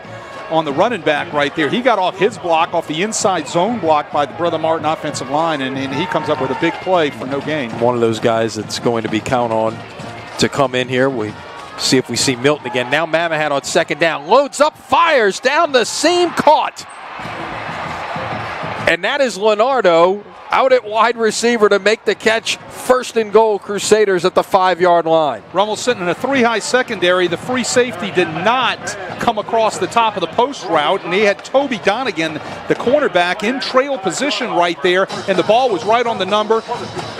on the running back right there. He got off his block, off the inside zone block by the Brother Martin offensive line, and he comes up with a big play for no gain. One of those guys that's going to be count on to come in here. We see if we see Milton again. Now Mamahat on second down. Loads up, fires down the seam, caught. And that is Leonardo out at wide receiver to make the catch. First and goal, Crusaders at the 5-yard line. Rummel sitting in a 3-high secondary. The free safety did not come across the top of the post route, and he had Toby Donegan, the cornerback, in trail position right there, and the ball was right on the number.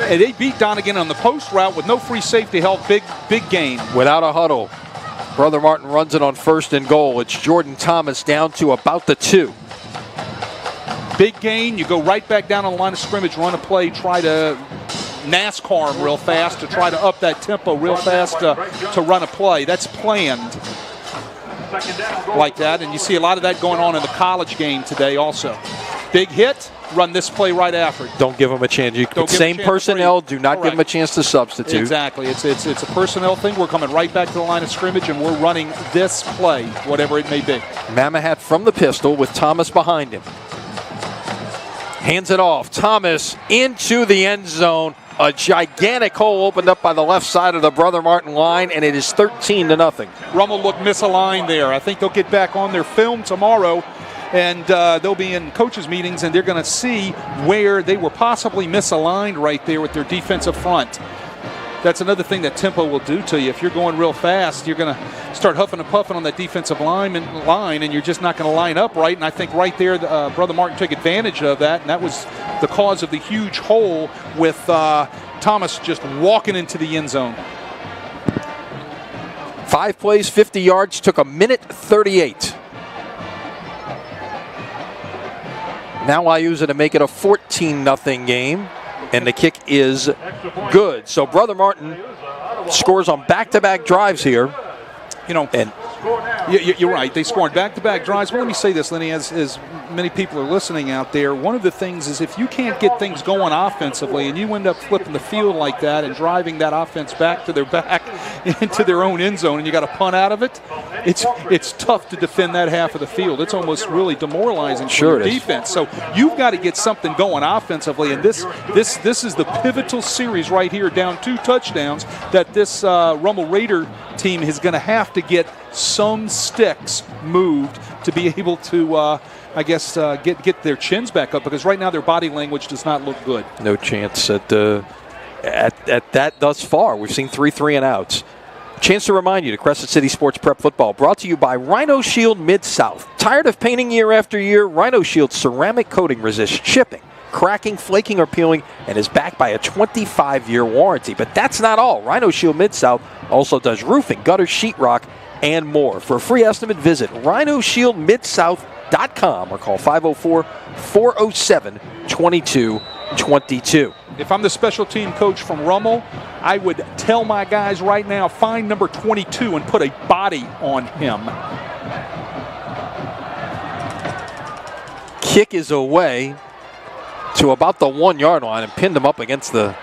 And they beat Donegan on the post route with no free safety help. Big gain. Without a huddle, Brother Martin runs it on first and goal. It's Jordan Thomas down to about the 2. Big gain. You go right back down on the line of scrimmage, run a play, try to NASCAR him real fast, to try to up that tempo real fast to run a play. That's planned like that, and you see a lot of that going on in the college game today also. Big hit, run this play right after it. Don't give them a chance. Same personnel, do not give them a chance to substitute. Exactly. It's a personnel thing. We're coming right back to the line of scrimmage, and we're running this play, whatever it may be. Mamahat from the pistol with Thomas behind him. Hands it off. Thomas into the end zone. A gigantic hole opened up by the left side of the Brother Martin line, and it is 13-0. Rummel looked misaligned there. I think they'll get back on their film tomorrow, and they'll be in coaches' meetings, and they're going to see where they were possibly misaligned right there with their defensive front. That's another thing that tempo will do to you. If you're going real fast, you're going to start huffing and puffing on that defensive line, and you're just not going to line up right. And I think right there, Brother Martin took advantage of that, and that was the cause of the huge hole with Thomas just walking into the end zone. 5 plays, 50 yards, took 1:38. Now I use it to make it a 14-0 game. And the kick is good. So Brother Martin scores on back-to-back drives here. You know, and you're right. They scored back-to-back drives. Well, let me say this, Lenny, as many people are listening out there, one of the things is if you can't get things going offensively and you end up flipping the field like that and driving that offense back to their back into their own end zone and you got to punt out of it, it's tough to defend that half of the field. It's almost really demoralizing for your defense. So you've got to get something going offensively, and this is the pivotal series right here, down 2 touchdowns, that this Rummel Raider team is going to have to get some sticks moved to be able to, get their chins back up, because right now their body language does not look good. No chance at that thus far. We've seen 3 3-and-outs. Chance to remind you to Crescent City Sports Prep Football, brought to you by Rhino Shield Mid-South. Tired of painting year after year? Rhino Shield ceramic coating resists chipping, cracking, flaking, or peeling, and is backed by a 25-year warranty. But that's not all. Rhino Shield Mid-South also does roofing, gutter, sheetrock, and more. For a free estimate, visit rhinoshieldmidsouth.com or call 504-407-2222. If I'm the special team coach from Rummel, I would tell my guys right now, find number 22 and put a body on him. Kick is away to about the 1 yard line and pinned him up against the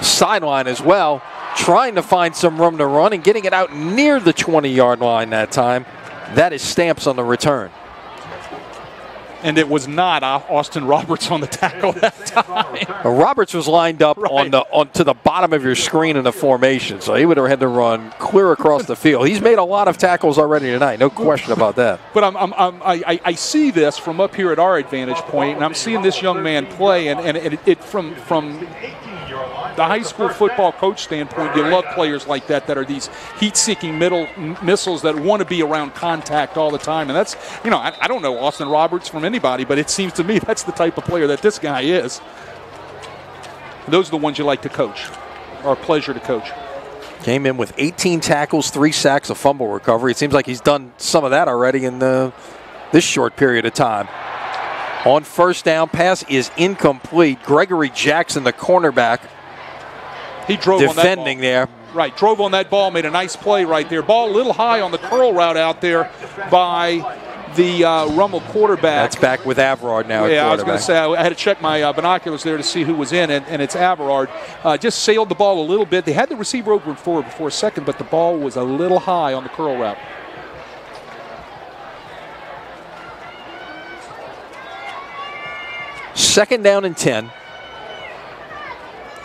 sideline as well, trying to find some room to run and getting it out near the 20-yard line that time. That is Stamps on the return. And it was not Austin Roberts on the tackle that time. Roberts was lined up Right. to the bottom of your screen in the formation, so he would have had to run clear across the field. He's made a lot of tackles already tonight, no question about that. But I see this from up here at our advantage point, and I'm seeing this young man play, and it from the high school football coach standpoint, you love players like that are these heat-seeking missiles that want to be around contact all the time. And that's, I don't know Austin Roberts from anybody, but it seems to me that's the type of player that this guy is. Those are the ones you like to coach, or a pleasure to coach. Came in with 18 tackles, 3 sacks, a fumble recovery. It seems like he's done some of that already in this short period of time. On first down, pass is incomplete. Gregory Jackson, the cornerback, he drove defending on that ball. there. Right, drove on that ball, made a nice play right there. Ball a little high on the curl route out there by the Rummel quarterback. That's back with Averard now. Yeah, I was going to say, I had to check my binoculars there to see who was in, and it's Averard. Just sailed the ball a little bit. They had the receiver open forward before a second, but the ball was a little high on the curl route. Second down and 10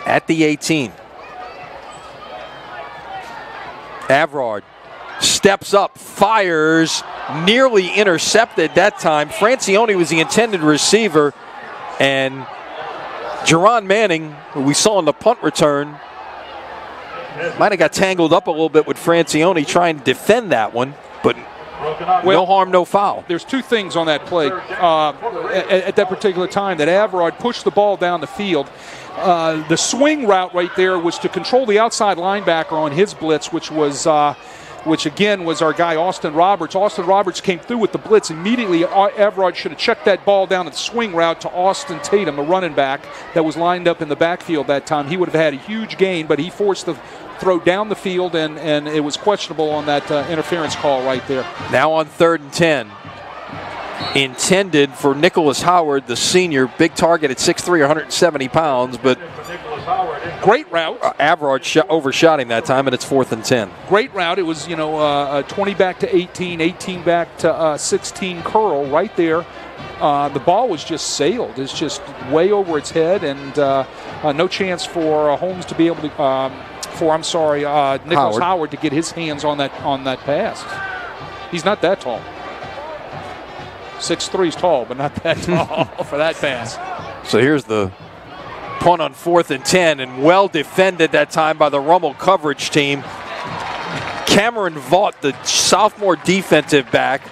at the 18. Averard steps up, fires, nearly intercepted that time. Francione was the intended receiver, and Jerron Manning, who we saw in the punt return, might have got tangled up a little bit with Francione trying to defend that one, but no harm, no foul. There's two things on that play at that particular time that Averard pushed the ball down the field. The swing route right there was to control the outside linebacker on his blitz, which again was our guy Austin Roberts. Austin Roberts came through with the blitz immediately. Averard should have checked that ball down at the swing route to Austin Tatum, a running back that was lined up in the backfield that time. He would have had a huge gain, but he forced the throw down the field, and it was questionable on that interference call right there. Now on 3rd and 10. Intended for Nicholas Howard, the senior, big target at 6'3", 170 pounds, but great route. Averard overshot him that time, and it's 4th and 10. Great route. It was, 20 back to 18, 18 back to 16 curl right there. The ball was just sailed. It's just way over its head, and no chance for Holmes to be able to, Nicholas Howard to get his hands on that pass. He's not that tall. 6'3" is tall, but not that tall for that pass. So here's the punt on 4th and 10, and well defended that time by the Rummel coverage team. Cameron Vaught, the sophomore defensive back,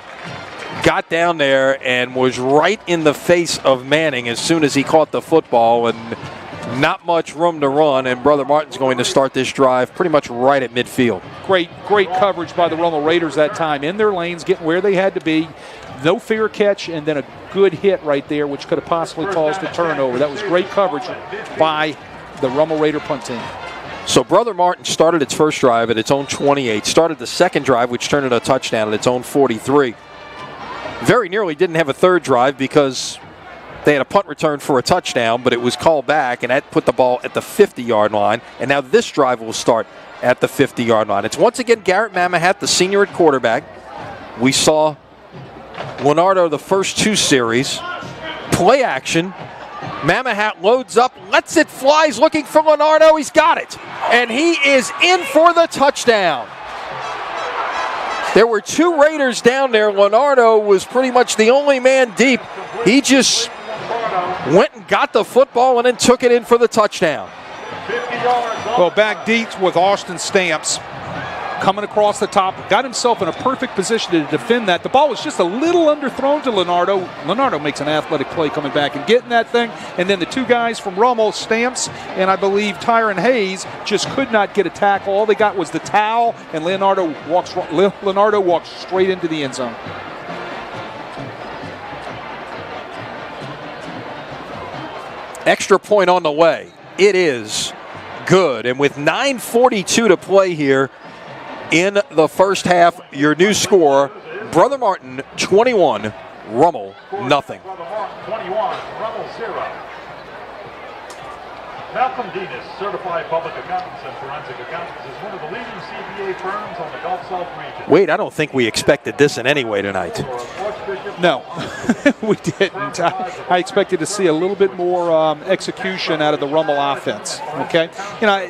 got down there and was right in the face of Manning as soon as he caught the football, and not much room to run, and Brother Martin's going to start this drive pretty much right at midfield. Great coverage by the Rummel Raiders that time. In their lanes, getting where they had to be. No fair catch, and then a good hit right there, which could have possibly caused a turnover. That was great coverage by the Rummel Raider punt team. So Brother Martin started its first drive at its own 28, started the second drive, which turned into a touchdown at its own 43. Very nearly didn't have a third drive because they had a punt return for a touchdown, but it was called back, and that put the ball at the 50-yard line. And now this drive will start at the 50-yard line. It's once again Garrett Mamahat, the senior at quarterback. We saw Leonardo the first 2 series. Play action. Mamahat loads up, lets it fly. He's looking for Leonardo. He's got it. And he is in for the touchdown. There were 2 Raiders down there. Leonardo was pretty much the only man deep. He just went and got the football and then took it in for the touchdown. Well, back deep with Austin Stamps. coming across the top, got himself in a perfect position to defend that. The ball was just a little underthrown to Leonardo. Leonardo makes an athletic play coming back and getting that thing. And then the two guys from Rummel, Stamps, and I believe Tyron Hayes, just could not get a tackle. All they got was the towel, and Leonardo walks straight into the end zone. Extra point on the way. It is good. And with 9:42 to play here in the first half, your new score, Brother Martin 21, Rummel nothing. Brother Martin 21, Rummel 0. Malcolm Denis, certified public accountants and forensic accountants, is one of the leading CPA firms on the Gulf South region. Wait, I don't think we expected this in any way tonight. No, we didn't. I expected to see a little bit more execution out of the Rummel offense. Okay, you know,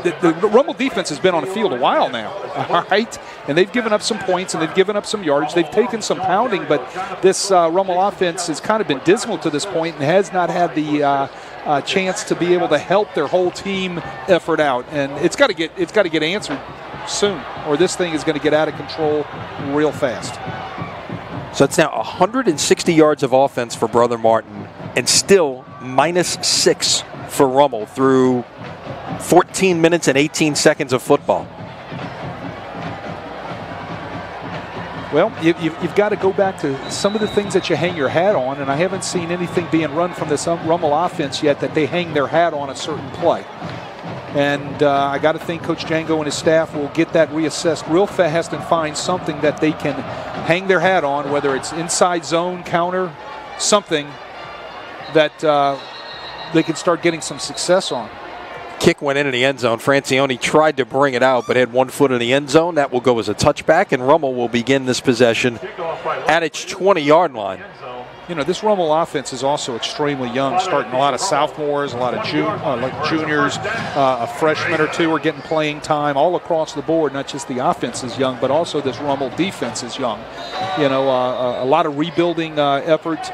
the Rummel defense has been on the field a while now, all right? And they've given up some points and they've given up some yardage. They've taken some pounding, but this Rummel offense has kind of been dismal to this point and has not had the chance to be able to help their whole team effort out. And it's got to get answered soon, or this thing is going to get out of control real fast. So it's now 160 yards of offense for Brother Martin and still -6 for Rummel through 14 minutes and 18 seconds of football. Well, you've got to go back to some of the things that you hang your hat on, and I haven't seen anything being run from this Rummel offense yet that they hang their hat on a certain play. And I got to think Coach Django and his staff will get that reassessed real fast and find something that they can hang their hat on, whether it's inside zone, counter, something that they can start getting some success on. Kick went into the end zone. Francione tried to bring it out, but had 1 foot in the end zone. That will go as a touchback, and Rummel will begin this possession at its 20-yard line. You know, this Rummel offense is also extremely young, starting a lot of sophomores, a lot of juniors, a freshman or two are getting playing time all across the board. Not just the offense is young, but also this Rummel defense is young. You know, a lot of rebuilding effort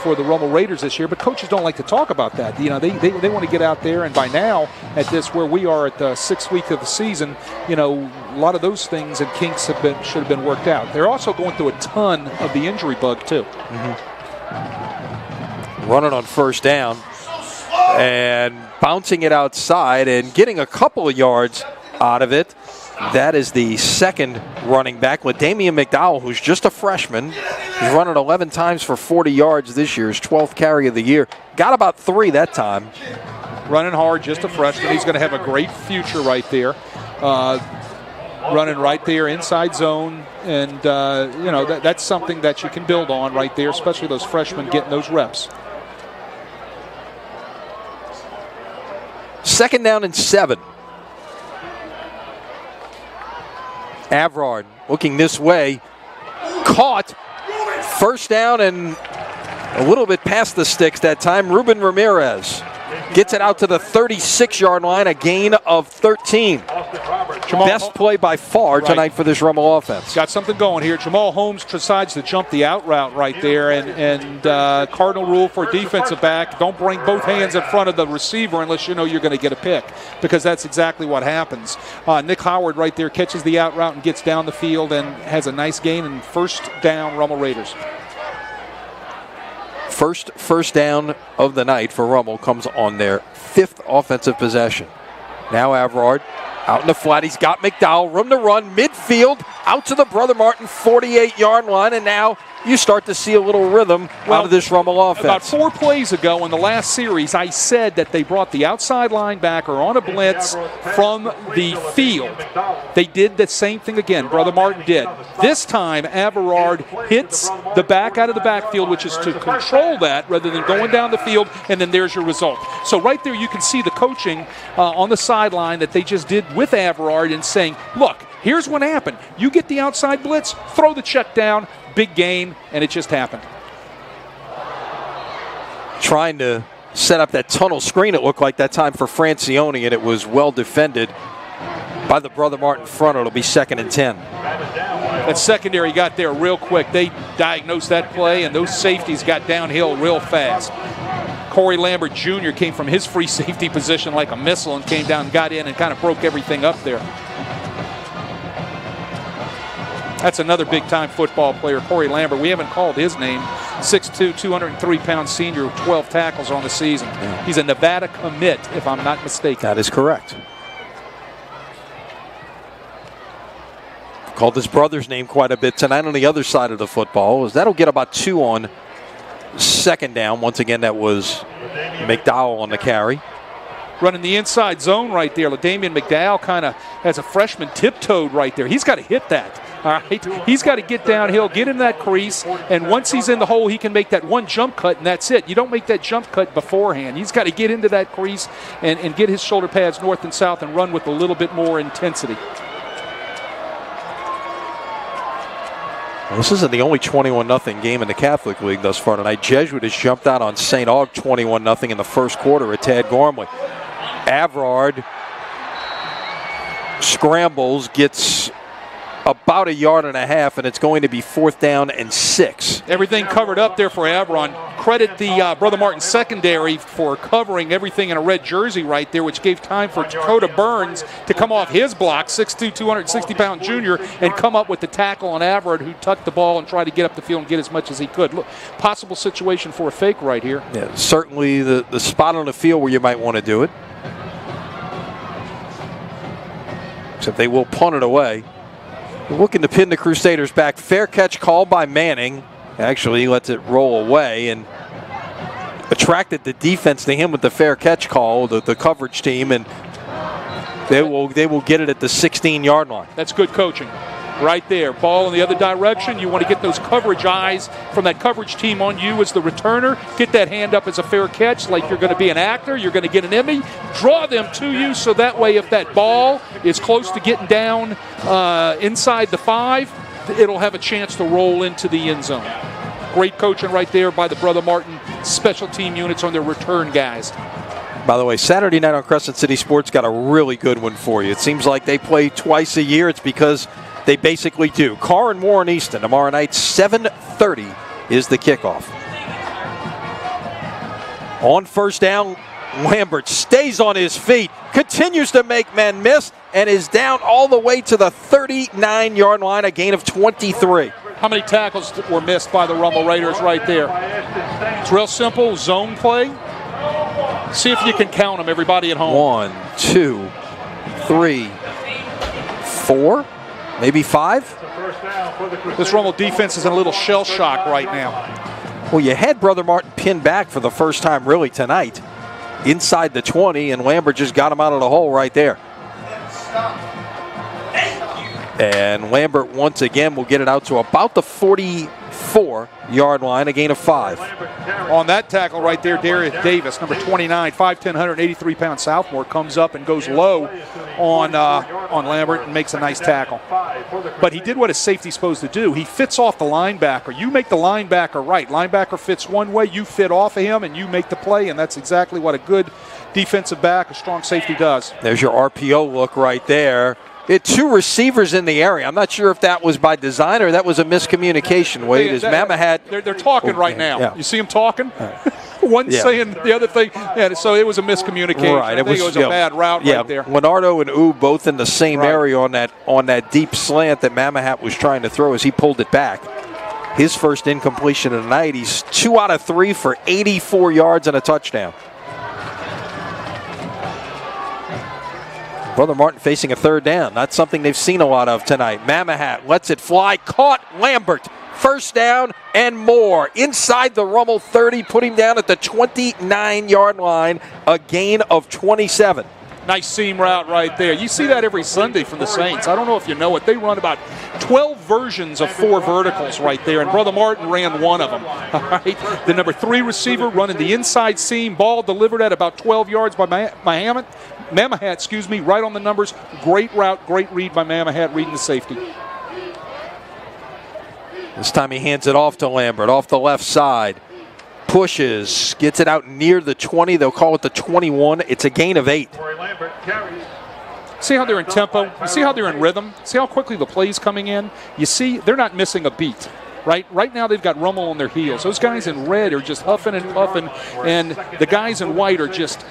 for the Rummel Raiders this year, but coaches don't like to talk about that. You know, they want to get out there, and by now, at this where we are at the 6th week of the season, you know, a lot of those things and kinks should have been worked out. They're also going through a ton of the injury bug too. Running on first down and bouncing it outside and getting a couple of yards out of it. That is the second running back with Damian McDowell, who's just a freshman. He's running 11 times for 40 yards this year, his 12th carry of the year. Got about 3 that time. Running hard, just a freshman. He's going to have a great future right there. Running right there inside zone, and you know, that's something that you can build on right there, especially those freshmen getting those reps. 2nd down and 7. Avrard looking this way, caught. First down and a little bit past the sticks that time. Ruben Ramirez gets it out to the 36-yard line, a gain of 13. Best play by far tonight for this Rummel offense. Got something going here. Jamal Holmes decides to jump the out route right there, and cardinal rule for defensive back, don't bring both hands in front of the receiver unless you know you're going to get a pick, because that's exactly what happens. Nick Howard right there catches the out route and gets down the field and has a nice gain, and first down Rummel Raiders. First down of the night for Rummel comes on their 5th offensive possession. Now Avrard out in the flat. He's got McDowell. Room to run. Midfield. Out to the Brother Martin 48-yard line. And now you start to see a little rhythm out of this Rummel offense. About 4 plays ago in the last series, I said that they brought the outside linebacker on a blitz from the field. They did the same thing again. Brother Martin did. This time, Avrard hits the back out of the backfield, which is to control that rather than going down the field, and then there's your result. So right there you can see the coaching on the sideline that they just did with Avrard and saying, look, here's what happened. You get the outside blitz, throw the check down, big gain, and it just happened. Trying to set up that tunnel screen, it looked like that time for Francione, and it was well defended by the Brother Martin front. It'll be 2nd and 10. That secondary got there real quick. They diagnosed that play, and those safeties got downhill real fast. Corey Lambert Jr. came from his free safety position like a missile and came down and got in and kind of broke everything up there. That's another big-time football player, Corey Lambert. We haven't called his name. 6'2", 203-pound senior with 12 tackles on the season. Yeah. He's a Nevada commit, if I'm not mistaken. That is correct. Called his brother's name quite a bit tonight on the other side of the football. That'll get about 2 on second down. Once again, that was McDowell on the carry. Running the inside zone right there. LaDamian McDowell kind of, as a freshman, tiptoed right there. He's got to hit that. All right, he's got to get downhill, get in that crease, and once he's in the hole, he can make that one jump cut, and that's it. You don't make that jump cut beforehand. He's got to get into that crease and get his shoulder pads north and south and run with a little bit more intensity. Well, this isn't the only 21-0 game in the Catholic League thus far tonight. Jesuit has jumped out on St. Aug 21-0 in the first quarter at Tad Gormley. Avrard scrambles, gets about 1.5 yards, and it's going to be 4th down and 6. Everything covered up there for Avron. Credit the Brother Martin secondary for covering everything in a red jersey right there, which gave time for Dakota Burns to come off his block, 6'2", 260-pound junior, and come up with the tackle on Avrard, who tucked the ball and tried to get up the field and get as much as he could. Look, possible situation for a fake right here. Yeah, certainly the spot on the field where you might want to do it. Except they will punt it away. Looking to pin the Crusaders back. Fair catch called by Manning. Actually, he lets it roll away and attracted the defense to him with the fair catch call, the coverage team, and they will get it at the 16-yard line. That's good coaching. Right there. Ball in the other direction. You want to get those coverage eyes from that coverage team on you as the returner. Get that hand up as a fair catch like you're going to be an actor. You're going to get an Emmy. Draw them to you so that way if that ball is close to getting down inside the 5, it'll have a chance to roll into the end zone. Great coaching right there by the Brother Martin special team units on their return guys. By the way, Saturday night on Crescent City Sports got a really good one for you. It seems like they play twice a year. It's because they basically do. Carr and Warren Easton tomorrow night, 7:30 is the kickoff. On first down, Lambert stays on his feet, continues to make men miss, and is down all the way to the 39-yard line, a gain of 23. How many tackles were missed by the Rummel Raiders right there? It's real simple, zone play. See if you can count them, everybody at home. 1, 2, 3, 4. Maybe 5? This Rummel defense is in a little shell shock right now. Well, you had Brother Martin pinned back for the first time really tonight inside the 20, and Lambert just got him out of the hole right there. And Lambert once again will get it out to about the 44-yard line, a gain of 5. On that tackle right there, Darius Davis, number 29, 5'10", 183-pound sophomore, comes up and goes low on Lambert and makes a nice tackle. But he did what a safety's supposed to do. He fits off the linebacker. You make the linebacker right. Linebacker fits one way, you fit off of him, and you make the play, and that's exactly what a good defensive back, a strong safety does. There's your RPO look right there. It 2 receivers in the area. I'm not sure if that was by design or that was a miscommunication. Wade, is Mamahat. They're talking right now. Yeah. You see them talking? Right. One saying the other thing. Yeah, so it was a miscommunication. Right. I think it was a bad route right there. Leonardo and U both in the same area on that deep slant that Mamahat was trying to throw as he pulled it back. His first incompletion of the night. He's 2 out of 3 for 84 yards and a touchdown. Brother Martin facing a 3rd down. Not something they've seen a lot of tonight. Mamahat lets it fly. Caught Lambert. First down and more. Inside the Rummel 30. Put him down at the 29-yard line. A gain of 27. Nice seam route right there. You see that every Sunday from the Saints. I don't know if you know it. They run about 12 versions of 4 verticals right there, and Brother Martin ran one of them. All right. The number 3 receiver running the inside seam. Ball delivered at about 12 yards by Mamahat, right on the numbers. Great route, great read by Mamahat, reading the safety. This time he hands it off to Lambert, off the left side. Pushes, gets it out near the 20. They'll call it the 21. It's a gain of 8. See how they're in tempo? You see how they're in rhythm? See how quickly the play's coming in? You see, they're not missing a beat. right? Right now they've got Rummel on their heels. Those guys in red are just huffing and puffing, and the guys in white are just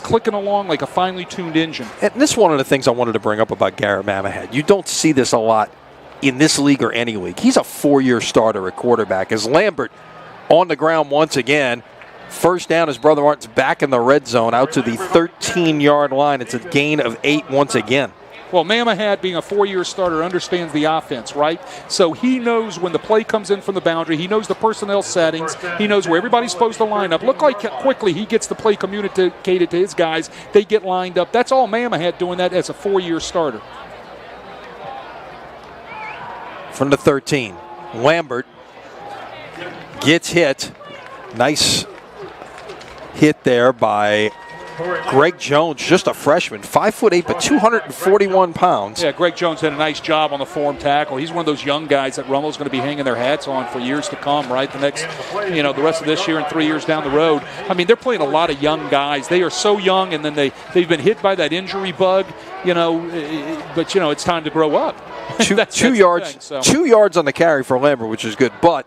clicking along like a finely tuned engine. And this is one of the things I wanted to bring up about Garrett Mamahat. You don't see this a lot in this league or any league. He's a 4-year starter at quarterback. As Lambert on the ground once again, first down as Brother Martin's back in the red zone out to the 13-yard line. It's a gain of 8 once again. Well, Mamahat, being a 4-year starter, understands the offense, right? So he knows when the play comes in from the boundary. He knows the personnel settings. He knows where everybody's supposed to line up. Look like quickly he gets the play communicated to his guys. They get lined up. That's all Mamahat doing that as a 4-year starter. From the 13, Lambert gets hit. Nice hit there by Greg Jones, just a freshman, 5'8", but 241 pounds. Yeah, Greg Jones did a nice job on the form tackle. He's one of those young guys that Rummel's going to be hanging their hats on for years to come, right? The next, the rest of this year and 3 years down the road. I mean, they're playing a lot of young guys. They are so young, and then they've been hit by that injury bug, but it's time to grow up. Two yards on the carry for Lambert, which is good, but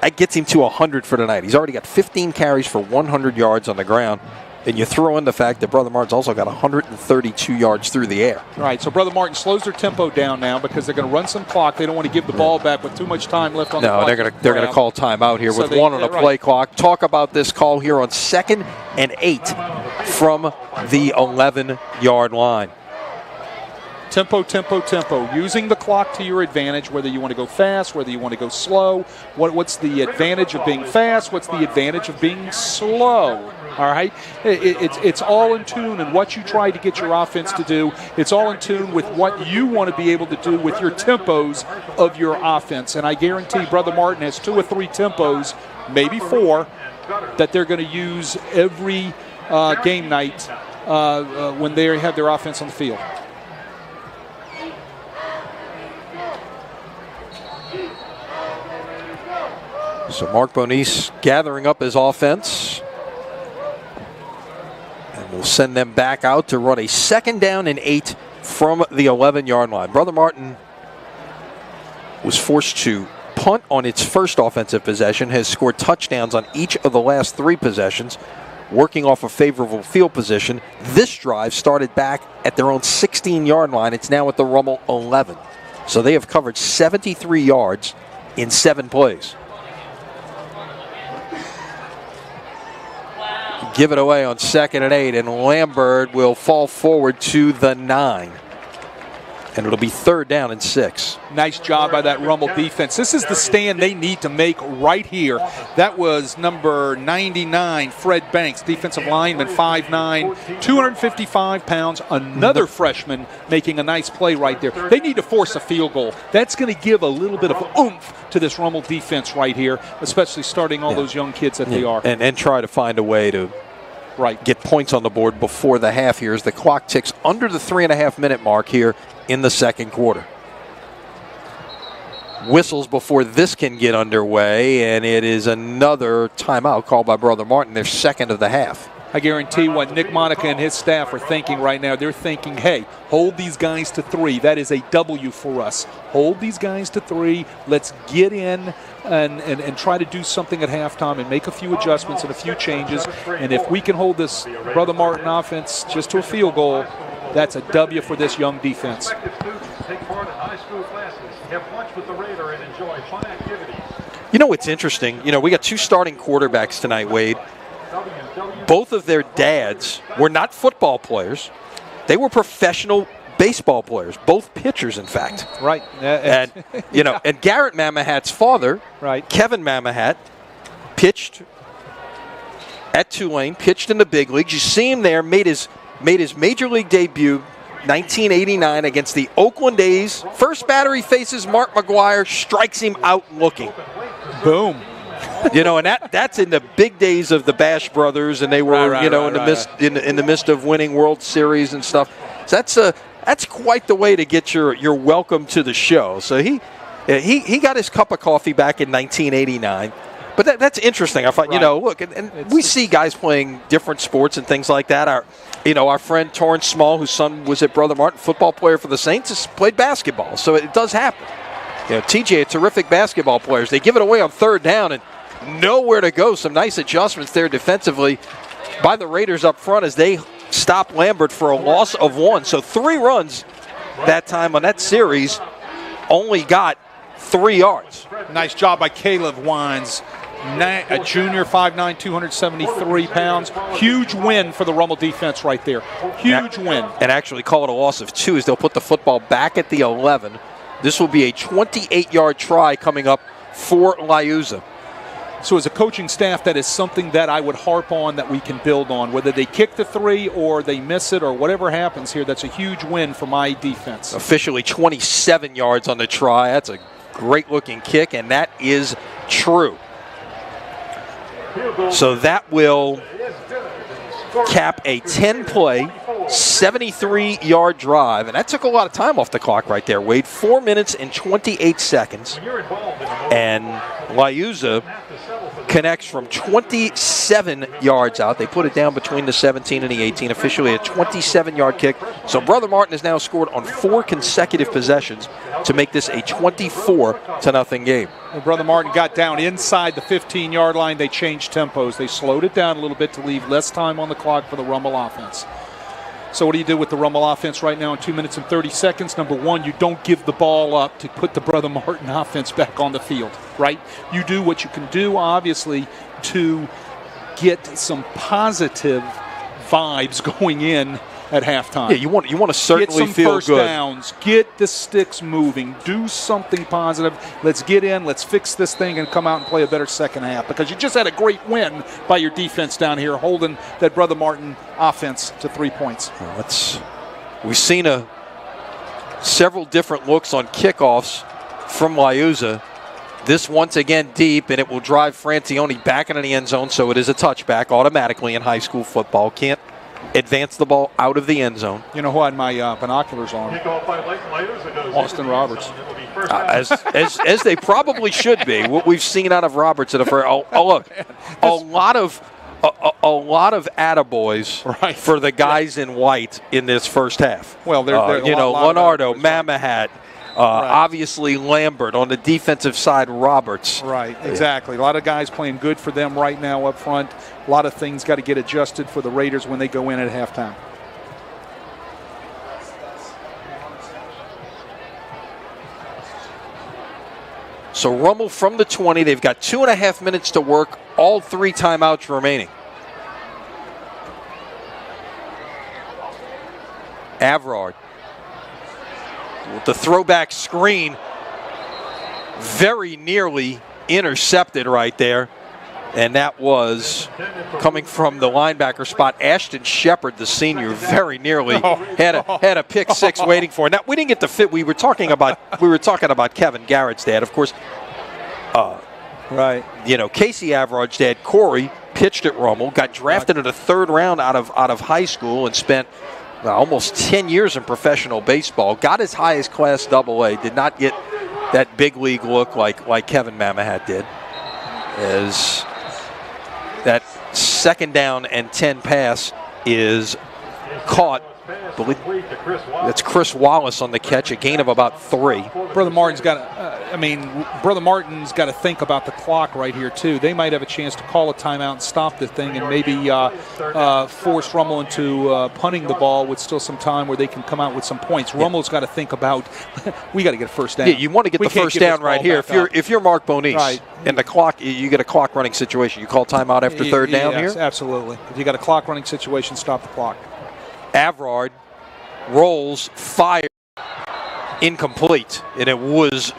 that gets him to 100 for tonight. He's already got 15 carries for 100 yards on the ground. And you throw in the fact that Brother Martin's also got 132 yards through the air. Right, so Brother Martin slows their tempo down now because they're going to run some clock. They don't want to give the ball back with too much time left on the clock. No, they're going to call timeout here with one on the play clock. Talk about this call here on 2nd and 8 from the 11-yard line. Tempo. Using the clock to your advantage, whether you want to go fast, whether you want to go slow. What's the advantage of being fast? What's the advantage of being slow? All right? It's all in tune in what you try to get your offense to do. It's all in tune with what you want to be able to do with your tempos of your offense. And I guarantee Brother Martin has 2 or 3 tempos, maybe 4, that they're going to use every game night when they have their offense on the field. So Mark Bonis gathering up his offense. And we'll send them back out to run a 2nd down and 8 from the 11-yard line. Brother Martin was forced to punt on its first offensive possession, has scored touchdowns on each of the last 3 possessions, working off a favorable field position. This drive started back at their own 16-yard line. It's now at the Rummel 11. So they have covered 73 yards in 7 plays. Give it away on 2nd and 8, and Lambert will fall forward to the 9. And it'll be 3rd down and 6. Nice job by that Rummel defense. This is the stand they need to make right here. That was number 99, Fred Banks, defensive lineman, 5'9", 255 pounds. Another freshman making a nice play right there. They need to force a field goal. That's going to give a little bit of oomph to this Rummel defense right here, especially starting all those young kids that they are. And try to find a way to get points on the board before the half here as the clock ticks under the 3.5-minute mark here in the 2nd quarter. Whistles before this can get underway, and it is another timeout called by Brother Martin, their 2nd of the half. I guarantee what Nick Monica and his staff are thinking right now. They're thinking, hey, hold these guys to 3. That is a W for us. Hold these guys to 3. Let's get in and try to do something at halftime and make a few adjustments and a few changes. And if we can hold this Brother Martin offense just to a field goal, that's a W for this young defense. Take part in high school classes, have lunch with the Raider, and enjoy fun activities. You know what's interesting? We got 2 starting quarterbacks tonight, Wade. Both of their dads were not football players. They were professional baseball players, both pitchers, in fact. Right. And and Garrett Mamahat's father, Kevin Mamahat, pitched at Tulane, pitched in the big leagues. You see him there, made his major league debut 1989 against the Oakland A's. First batter he faces Mark McGuire, strikes him out looking. Boom. And that's in the big days of the Bash Brothers, and they were in the midst of winning World Series and stuff. So that's quite the way to get your welcome to the show. So he got his cup of coffee back in 1989. But that's interesting. I thought, look, and we see guys playing different sports and things like that. Our friend Torrance Small, whose son was at Brother Martin, football player for the Saints, has played basketball. So it does happen. TJ, a terrific basketball players. They give it away on third down and nowhere to go. Some nice adjustments there defensively by the Raiders up front as they stop Lambert for a loss of 1. So 3 runs that time on that series, only got 3 yards. Nice job by Caleb Wines, a junior, 5'9", 273 pounds. Huge win for the Rummel defense right there. Huge win. And actually call it a loss of 2 as they'll put the football back at the 11. This will be a 28-yard try coming up for Liuza. So as a coaching staff, that is something that I would harp on that we can build on. Whether they kick the 3 or they miss it or whatever happens here, that's a huge win for my defense. Officially 27 yards on the try. That's a great-looking kick, and that is true. So that will cap a 10-play, 73-yard drive, and that took a lot of time off the clock right there, Wade. 4 minutes and 28 seconds. And Liuza connects from 27 yards out. They put it down between the 17 and the 18, officially a 27-yard kick. So Brother Martin has now scored on 4 consecutive possessions to make this a 24-0 game. When Brother Martin got down inside the 15-yard line, they changed tempos. They slowed it down a little bit to leave less time on the clock for the Rummel offense. So what do you do with the Rummel offense right now in 2 minutes and 30 seconds? Number one, you don't give the ball up to put the Brother Martin offense back on the field, right? You do what you can do, obviously, to get some positive vibes going in at halftime. Yeah, you want to certainly feel good. Get some first downs. Get the sticks moving. Do something positive. Let's get in. Let's fix this thing and come out and play a better second half, because you just had a great win by your defense down here, holding that Brother Martin offense to 3 points. We've seen several different looks on kickoffs from Liuza. This once again deep, and it will drive Francione back into the end zone, so it is a touchback automatically in high school football. Can't advance the ball out of the end zone. You know who had my binoculars on? Austin Roberts. As they probably should be. What we've seen out of Roberts in a lot of attaboys for the guys in white in this first half. Well, Leonardo, Mamahat. Obviously Lambert. On the defensive side, Roberts. Right, exactly. A lot of guys playing good for them right now up front. A lot of things got to get adjusted for the Raiders when they go in at halftime. So Rummel from the 20. They've got 2.5 minutes to work. All 3 timeouts remaining. Avrard with the throwback screen, very nearly intercepted right there. And that was coming from the linebacker spot. Ashton Shepard, the senior, very nearly had a pick 6 waiting for. Now we didn't get the fit. We were talking about Kevin Garrett's dad, of course. Casey Avrard's dad, Corey, pitched at Rummel, got drafted in the 3rd round out of high school, and spent almost 10 years in professional baseball. Got as high as Class AA. Did not get that big league look like Kevin Mamahat did. As that 2nd down and 10 pass is caught. That's Chris Wallace on the catch, a gain of about 3. Brother Martin's got to think about the clock right here too. They might have a chance to call a timeout and stop the thing, and maybe force Rummel into punting the ball with still some time where they can come out with some points. Rummel's got to think about we got to get a first down. Yeah, you want to get the first down right here. If you're Mark Bonice and the clock, you get a clock running situation. You call timeout after 3rd down here. Absolutely. If you got a clock running situation, stop the clock. Avrard rolls, fire, incomplete, and it was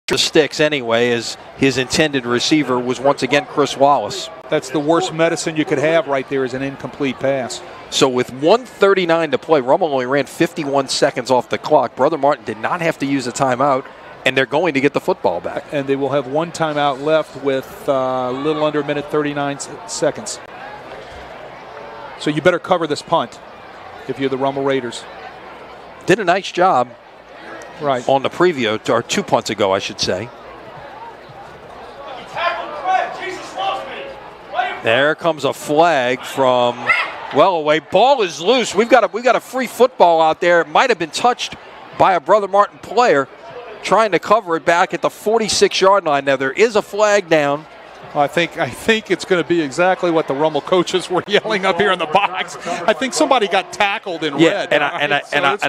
the sticks anyway, as his intended receiver was once again Chris Wallace. That's the worst medicine you could have right there, is an incomplete pass. So with 1:39 to play, Rummel only ran 51 seconds off the clock. Brother Martin did not have to use a timeout, and they're going to get the football back. And they will have 1 timeout left with a little under a minute 39 seconds. So you better cover this punt if you're the Rummel Raiders. Did a nice job on the preview, or 2 punts ago, I should say. There comes a flag from well away. Ball is loose. We've got a free football out there. It might have been touched by a Brother Martin player. trying to cover it back at the 46-yard line. Now, there is a flag down. I think it's going to be exactly what the Rummel coaches were yelling up here in the box. I think somebody got tackled in red. And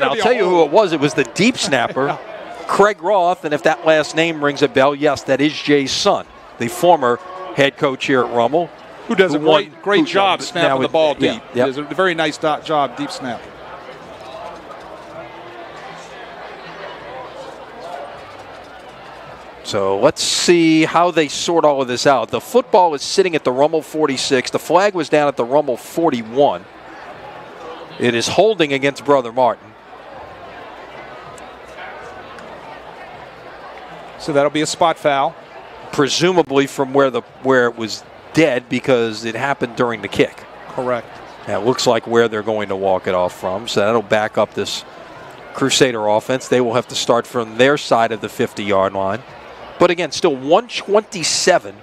I'll tell you who it was. It was the deep snapper, Craig Roth. And if that last name rings a bell, yes, that is Jay's son, the former head coach here at Rummel. Who does a great job snapping the ball deep. Yeah, He does a very nice job deep snap. So let's see how they sort all of this out. The football is sitting at the Rummel 46. The flag was down at the Rummel 41. It is holding against Brother Martin. So that'll be a spot foul. Presumably from where it was dead because it happened during the kick. Correct. Now it looks like where they're going to walk it off from. So that'll back up this Crusader offense. They will have to start from their side of the 50-yard line. But again, still 1:27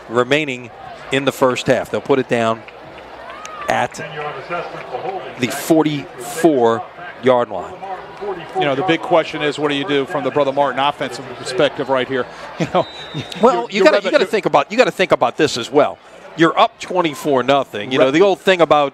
remaining in the first half. They'll put it down at the 44-yard line. You know, the big question is, what do you do from the Brother Martin offensive perspective right here? You know, well, you got to think about this as well. You're up 24-0. You know, the old thing about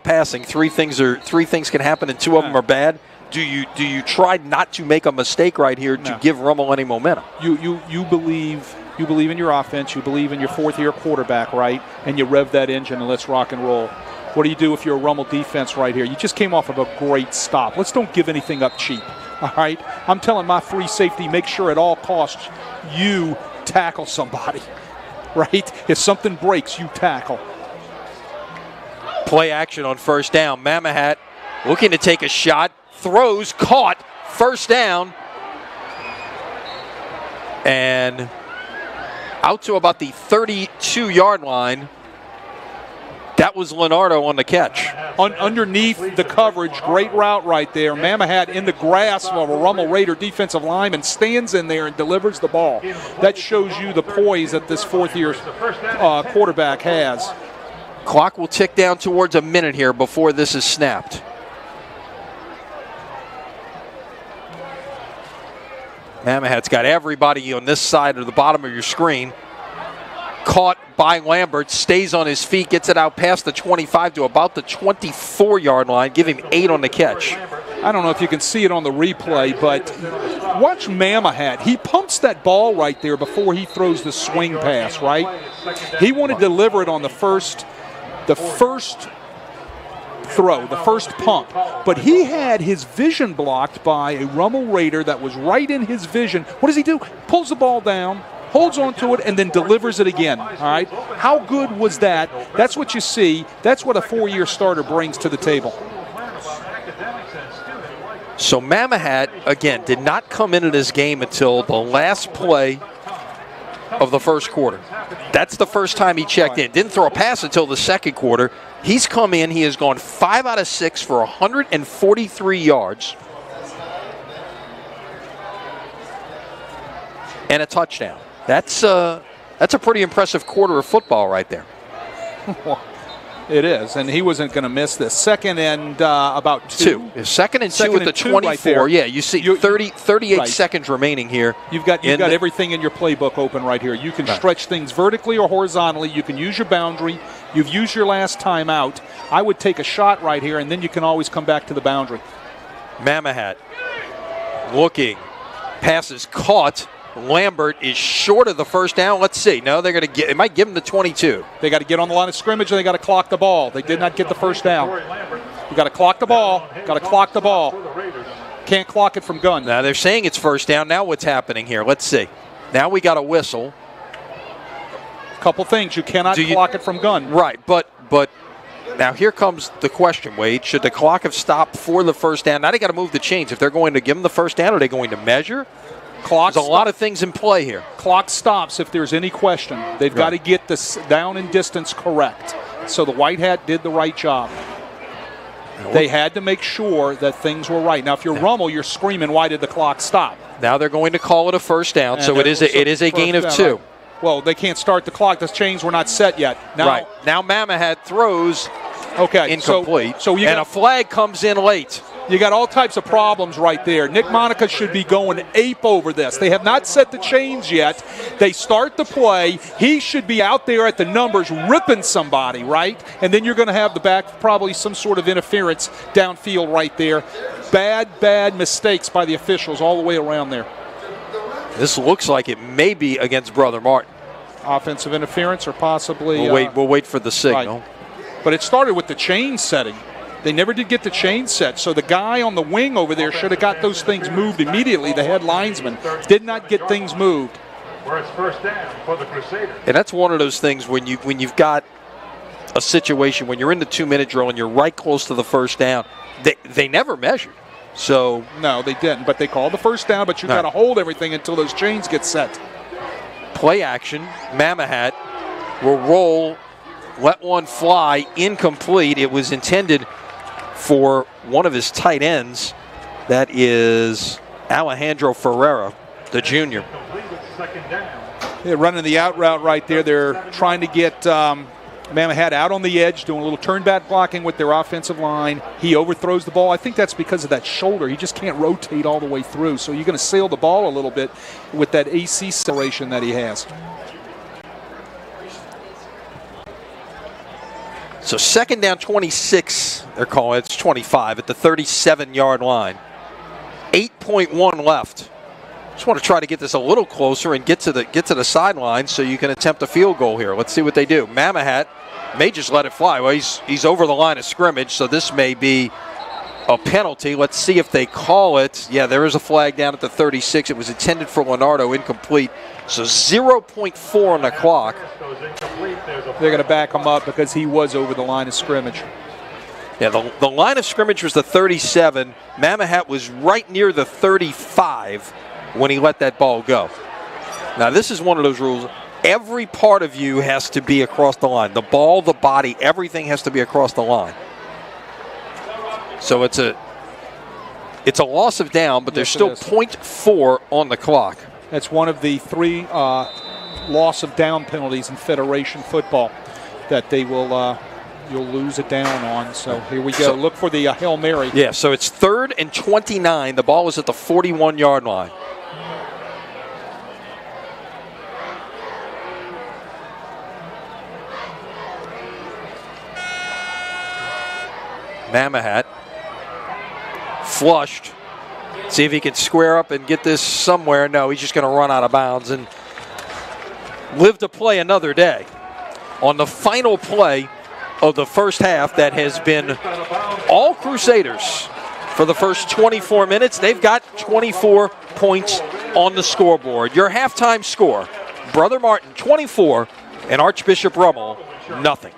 passing, three things can happen and two of them are bad. Do you try not to make a mistake right here to give Rummel any momentum? You believe in your offense, you believe in your fourth-year quarterback, right? And you rev that engine and let's rock and roll. What do you do if you're a Rummel defense right here? You just came off of a great stop. Let's don't give anything up cheap, all right? I'm telling my free safety, make sure at all costs you tackle somebody, right? If something breaks, you tackle. Play action on first down. Mamahat looking to take a shot. Throws, caught, first down, and out to about the 32-yard line. That was Leonardo on the catch. Underneath the coverage, great route right there. Mamahat in the grasp of a Rummel Raider defensive lineman stands in there and delivers the ball. That shows you the poise that this fourth-year quarterback has. Clock will tick down towards a minute here before this is snapped. Mamahat's got everybody on this side of the bottom of your screen. Caught by Lambert, stays on his feet, gets it out past the 25 to about the 24-yard line, give him 8 on the catch. I don't know if you can see it on the replay, but watch Mamahat. He pumps that ball right there before he throws the swing pass, right? He wanted to deliver it on the first throw, the first pump, but he had his vision blocked by a Rummel Raider that was right in his vision. What does he do? Pulls the ball down, holds onto it, and then delivers it again, all right? How good was that? That's what you see. That's what a four-year starter brings to the table. So Mamahat, again, did not come into this game until the last play of the first quarter. That's the first time he checked in. Didn't throw a pass until the second quarter. He's come in. He has gone 5 out of 6 for 143 yards and a touchdown. That's a pretty impressive quarter of football right there. It is, and he wasn't going to miss this. Second and about 2. Second and 2 at the 24. Right, yeah, you see 38 seconds remaining here. You've got everything in your playbook open right here. You can stretch things vertically or horizontally. You can use your boundary. You've used your last time out. I would take a shot right here, and then you can always come back to the boundary. Mamahat looking. Pass is caught. Lambert is short of the first down. Let's see. No, they're going to it might give him the 22. They got to get on the line of scrimmage and they got to clock the ball. They did not get the first down. You got to clock the ball. Got to clock the ball. Can't clock it from gun. Now they're saying it's first down. Now what's happening here? Let's see. Now we got a whistle. Couple things. You cannot clock it from gun. Right, but now here comes the question, Wade. Should the clock have stopped for the first down? Now they got to move the chains. If they're going to give them the first down, are they going to measure? There's a lot of things in play here. Clock stops if there's any question. They've got to get this down and distance correct. So the white hat did the right job. They had to make sure that things were right. Now, if you're Rummel, you're screaming, why did the clock stop? Now they're going to call it a first down, and so it is a gain of 2. Right. Well, they can't start the clock. The chains were not set yet. Now Mamahat throws incomplete, and a flag comes in late. You got all types of problems right there. Nick Monica should be going ape over this. They have not set the chains yet. They start the play. He should be out there at the numbers ripping somebody, right? And then you're going to have the back, probably some sort of interference downfield right there. Bad mistakes by the officials all the way around there. This looks like it may be against Brother Martin. Offensive interference or possibly... We'll wait for the signal. Right. But it started with the chain setting. They never did get the chain set, so the guy on the wing over there should have got those things moved immediately. The head linesman did not get things moved. Where it's first down for the Crusaders. And that's one of those things when you've got a situation when you're in the 2-minute drill and you're right close to the first down. They never measured. So no, they didn't. But they called the first down. But you got to hold everything until those chains get set. Play action. Mamahat will roll. Let one fly. Incomplete. It was intended for one of his tight ends. That is Alejandro Ferreira, the junior. They're running the out route right there. They're trying to get Mamahat out on the edge, doing a little turn back blocking with their offensive line. He overthrows the ball. I think that's because of that shoulder. He just can't rotate all the way through. So you're going to sail the ball a little bit with that AC acceleration that he has. So second down 26, they're calling it. It's 25 at the 37-yard line. 8.1 left. Just want to try to get this a little closer and get to the sideline so you can attempt a field goal here. Let's see what they do. Mamahat may just let it fly. Well, he's over the line of scrimmage, so this may be a penalty. Let's see if they call it. Yeah, there is a flag down at the 36. It was intended for Leonardo, incomplete. So 0.4 on the clock. They're going to back him up because he was over the line of scrimmage. Yeah, the line of scrimmage was the 37. Mamahat was right near the 35 when he let that ball go. Now, this is one of those rules. Every part of you has to be across the line. The ball, the body, everything has to be across the line. So it's a loss of down, but there's still 0.4 on the clock. That's one of the 3 loss of down penalties in Federation football that they will you'll lose it down on. So here we go. So, look for the Hail Mary. Yeah, so it's 3rd and 29. The ball is at the 41-yard line. Mamahat flushed. See if he can square up and get this somewhere. No, he's just going to run out of bounds and live to play another day. On the final play of the first half, that has been all Crusaders for the first 24 minutes. They've got 24 points on the scoreboard. Your halftime score, Brother Martin 24 and Archbishop Rummel nothing.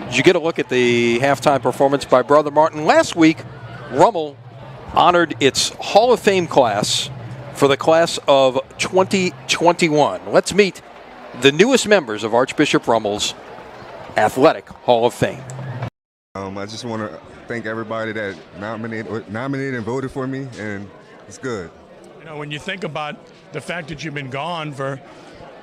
Did you get a look at the halftime performance by Brother Martin? Last week, Rummel honored its Hall of Fame class for the class of 2021. Let's meet the newest members of Archbishop Rummel's Athletic Hall of Fame. I just want to thank everybody that nominated and voted for me, and it's good. You know, when you think about the fact that you've been gone for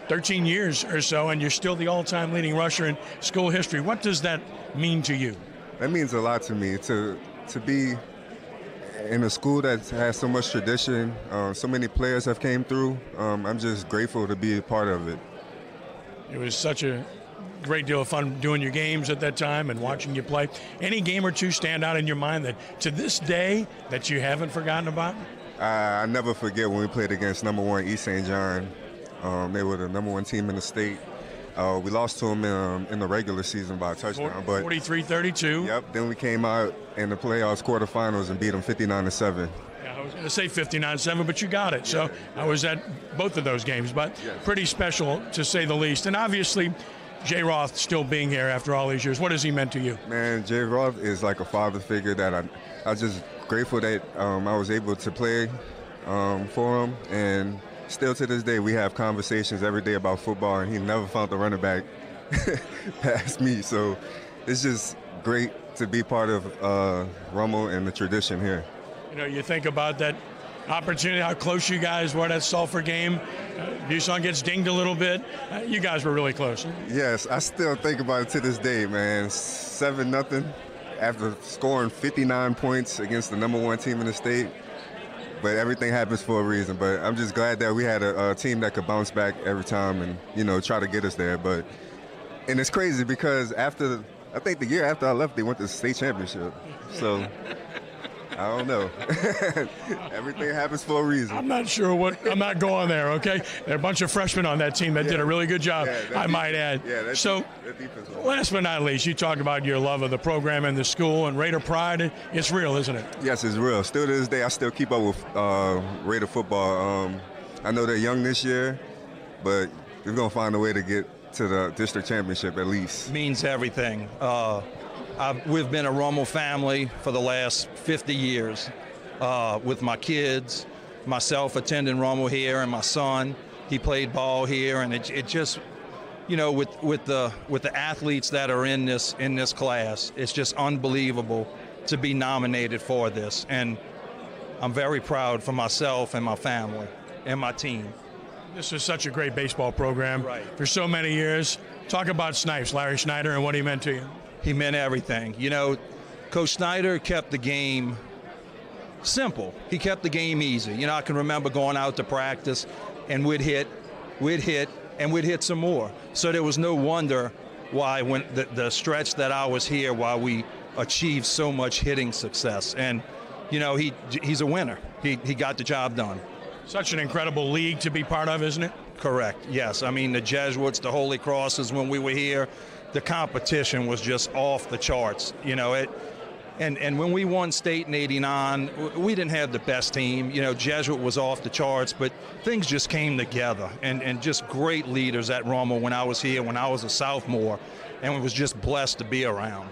13 years or so, and you're still the all-time leading rusher in school history, what does that mean to you? That means a lot to me, to be in a school that has so much tradition. So many players have came through. I'm just grateful to be a part of it. It was such a great deal of fun doing your games at that time and watching you play. Any game or two stand out in your mind that to this day that you haven't forgotten about? I never forget when we played against number 1 East St. John. They were the number 1 team in the state. We lost to them in the regular season by a touchdown. But 43-32. Yep. Then we came out in the playoffs quarterfinals and beat them 59-7. Yeah, I was going to say 59-7, but you got it. So I was at both of those games, but pretty special to say the least. And obviously, Jay Roth still being here after all these years. What has he meant to you? Man, Jay Roth is like a father figure that I'm just grateful that I was able to play for him. And still to this day, we have conversations every day about football, and he never found the running back past me. So it's just great to be part of Rummel and the tradition here. You know, you think about that opportunity, how close you guys were at that Sulphur game. Buson gets dinged a little bit. You guys were really close. Yes, I still think about it to this day, man. 7-0 after scoring 59 points against the number 1 team in the state. But everything happens for a reason. But I'm just glad that we had a team that could bounce back every time and, you know, try to get us there. And it's crazy because I think the year after I left, they went to the state championship. So I don't know. Everything happens for a reason. I'm not sure I'm not going there, okay? There are a bunch of freshmen on that team that did a really good job, I might add. So, last but not least, you talked about your love of the program and the school and Raider pride. It's real, isn't it? Yes, it's real. Still to this day, I still keep up with Raider football. I know they're young this year, but we're going to find a way to get to the district championship at least. Means everything. We've been a Rummel family for the last 50 years with my kids, myself attending Rummel here, and my son. He played ball here, and it just, you know, with the athletes that are in this class, it's just unbelievable to be nominated for this. And I'm very proud for myself and my family and my team. This is such a great baseball program for so many years. Talk about Snipes, Larry Schneider, and what he meant to you. He meant everything. You know, Coach Snyder kept the game simple. He kept the game easy. You know, I can remember going out to practice and we'd hit, and we'd hit some more. So there was no wonder why when the stretch that I was here, why we achieved so much hitting success. And, you know, he's a winner. He got the job done. Such an incredible league to be part of, isn't it? Correct, yes. I mean, the Jesuits, the Holy Crosses, when we were here, the competition was just off the charts, you know. And when we won state in '89, we didn't have the best team. You know, Jesuit was off the charts, but things just came together. And just great leaders at Rummel when I was here, when I was a sophomore, and was just blessed to be around.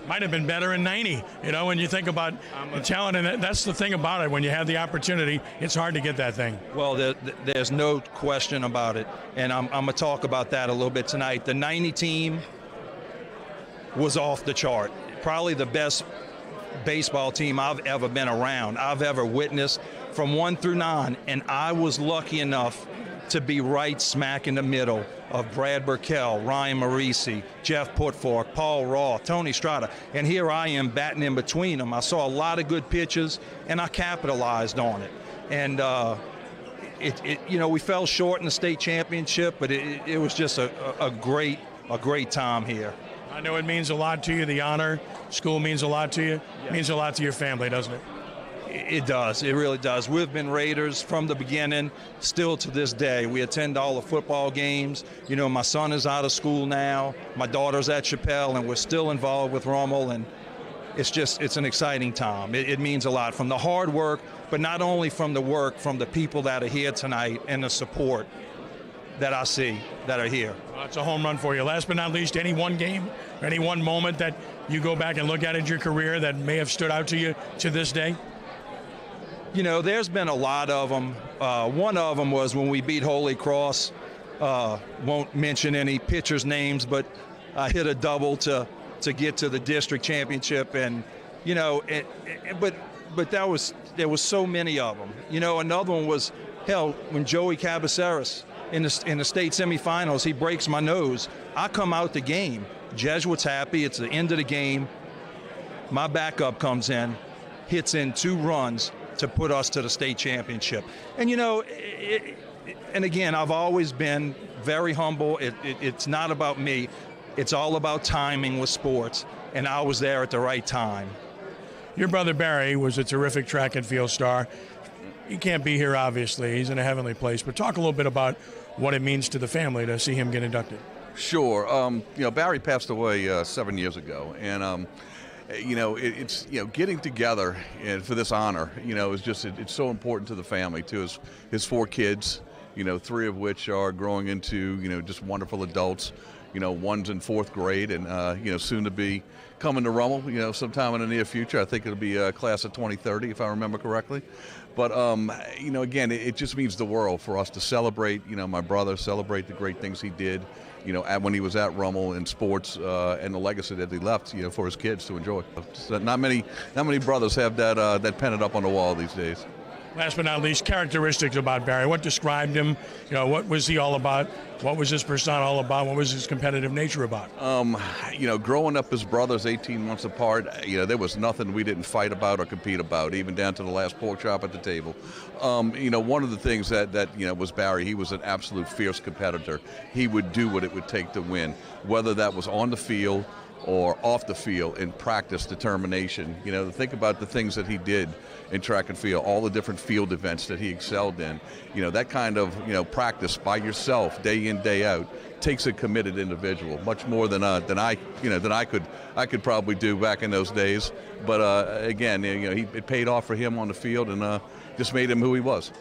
Might have been better in '90, you know, when you think about the talent. And that's the thing about it. When you have the opportunity, it's hard to get that thing. Well, there's no question about it. And I'm going to talk about that a little bit tonight. The '90 team was off the chart. Probably the best baseball team I've ever been around, I've ever witnessed, from 1 through 9. And I was lucky enough to be right smack in the middle of Brad Burkell, Ryan Marisi, Jeff Putfork, Paul Roth, Tony Strada. And here I am batting in between them. I saw a lot of good pitches, and I capitalized on it. And you know, we fell short in the state championship, but it was just a great time here. I know it means a lot to you, the honor. School means a lot to you. It means a lot to your family, doesn't it? It does. It really does. We've been Raiders from the beginning, still to this day. We attend all the football games. You know, my son is out of school now. My daughter's at Chappelle, and we're still involved with Rummel. And it's an exciting time. It means a lot from the hard work, but not only from the work, from the people that are here tonight and the support. that I see that are here. Well, it's a home run for you. Last but not least, any one game, any one moment that you go back and look at in your career that may have stood out to you to this day? You know, there's been a lot of them. One of them was when we beat Holy Cross. Won't mention any pitchers' names, but I hit a double to get to the district championship, and you know, but there was so many of them. You know, another one was when Joey Cabaceres in the state semifinals, he breaks my nose. I come out the game. Jesuits happy. It's the end of the game. My backup comes in, hits in 2 runs to put us to the state championship. And you know, and again, I've always been very humble. It's not about me. It's all about timing with sports, and I was there at the right time. Your brother Barry was a terrific track and field star. He can't be here, obviously. He's in a heavenly place. But talk a little bit about what it means to the family to see him get inducted. Sure. You know, Barry passed away 7 years ago, and you know, it's you know, getting together for this honor, you know, is just it's so important to the family, to his 4 kids, you know, 3 of which are growing into, you know, just wonderful adults. You know, one's in 4th grade, and you know, soon to be coming to Rummel, you know, sometime in the near future. I think it'll be a class of 2030, if I remember correctly. But you know, again, it just means the world for us to celebrate, you know, my brother, celebrate the great things he did, you know, when he was at Rummel in sports, and the legacy that he left, you know, for his kids to enjoy. So not many brothers have that pennant up on the wall these days. Last but not least, characteristics about Barry. What described him? You know, what was he all about? What was his persona all about? What was his competitive nature about? You know, growing up as brothers 18 months apart, you know, there was nothing we didn't fight about or compete about, even down to the last pork chop at the table. You know, one of the things that you know, was Barry, he was an absolute fierce competitor. He would do what it would take to win, whether that was on the field or off the field, in practice, determination. You know, think about the things that he did in track and field, all the different field events that he excelled in. You know, that kind of, you know, practice by yourself, day in, day out, takes a committed individual, much more than I could probably do back in those days. But again, you know, it paid off for him on the field, and just made him who he was.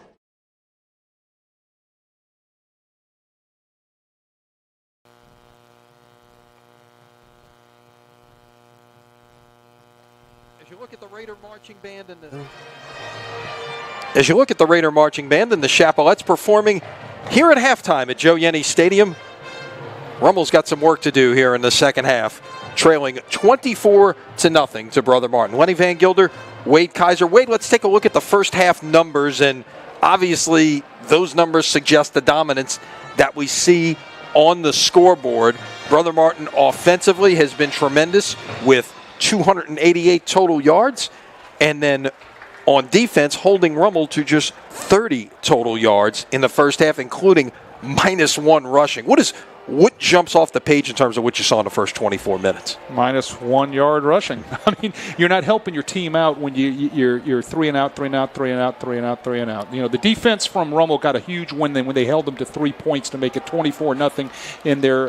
As you look at the Raider marching band and the Chapelettes performing here at halftime at Joe Yenny Stadium, Rummel's got some work to do here in the second half, trailing 24-0 to Brother Martin. Lenny Van Gilder, Wade Kaiser. Wade, let's take a look at the first half numbers, and obviously those numbers suggest the dominance that we see on the scoreboard. Brother Martin offensively has been tremendous with 288 total yards, and then on defense holding Rummel to just 30 total yards in the first half, including -1 rushing. What jumps off the page in terms of what you saw in the first 24 minutes? -1 yard rushing. I mean, you're not helping your team out when you're 3 and out, 3 and out, 3 and out, 3 and out, 3 and out. You know, the defense from Rummel got a huge win when they held them to 3 points to make it 24-0 in their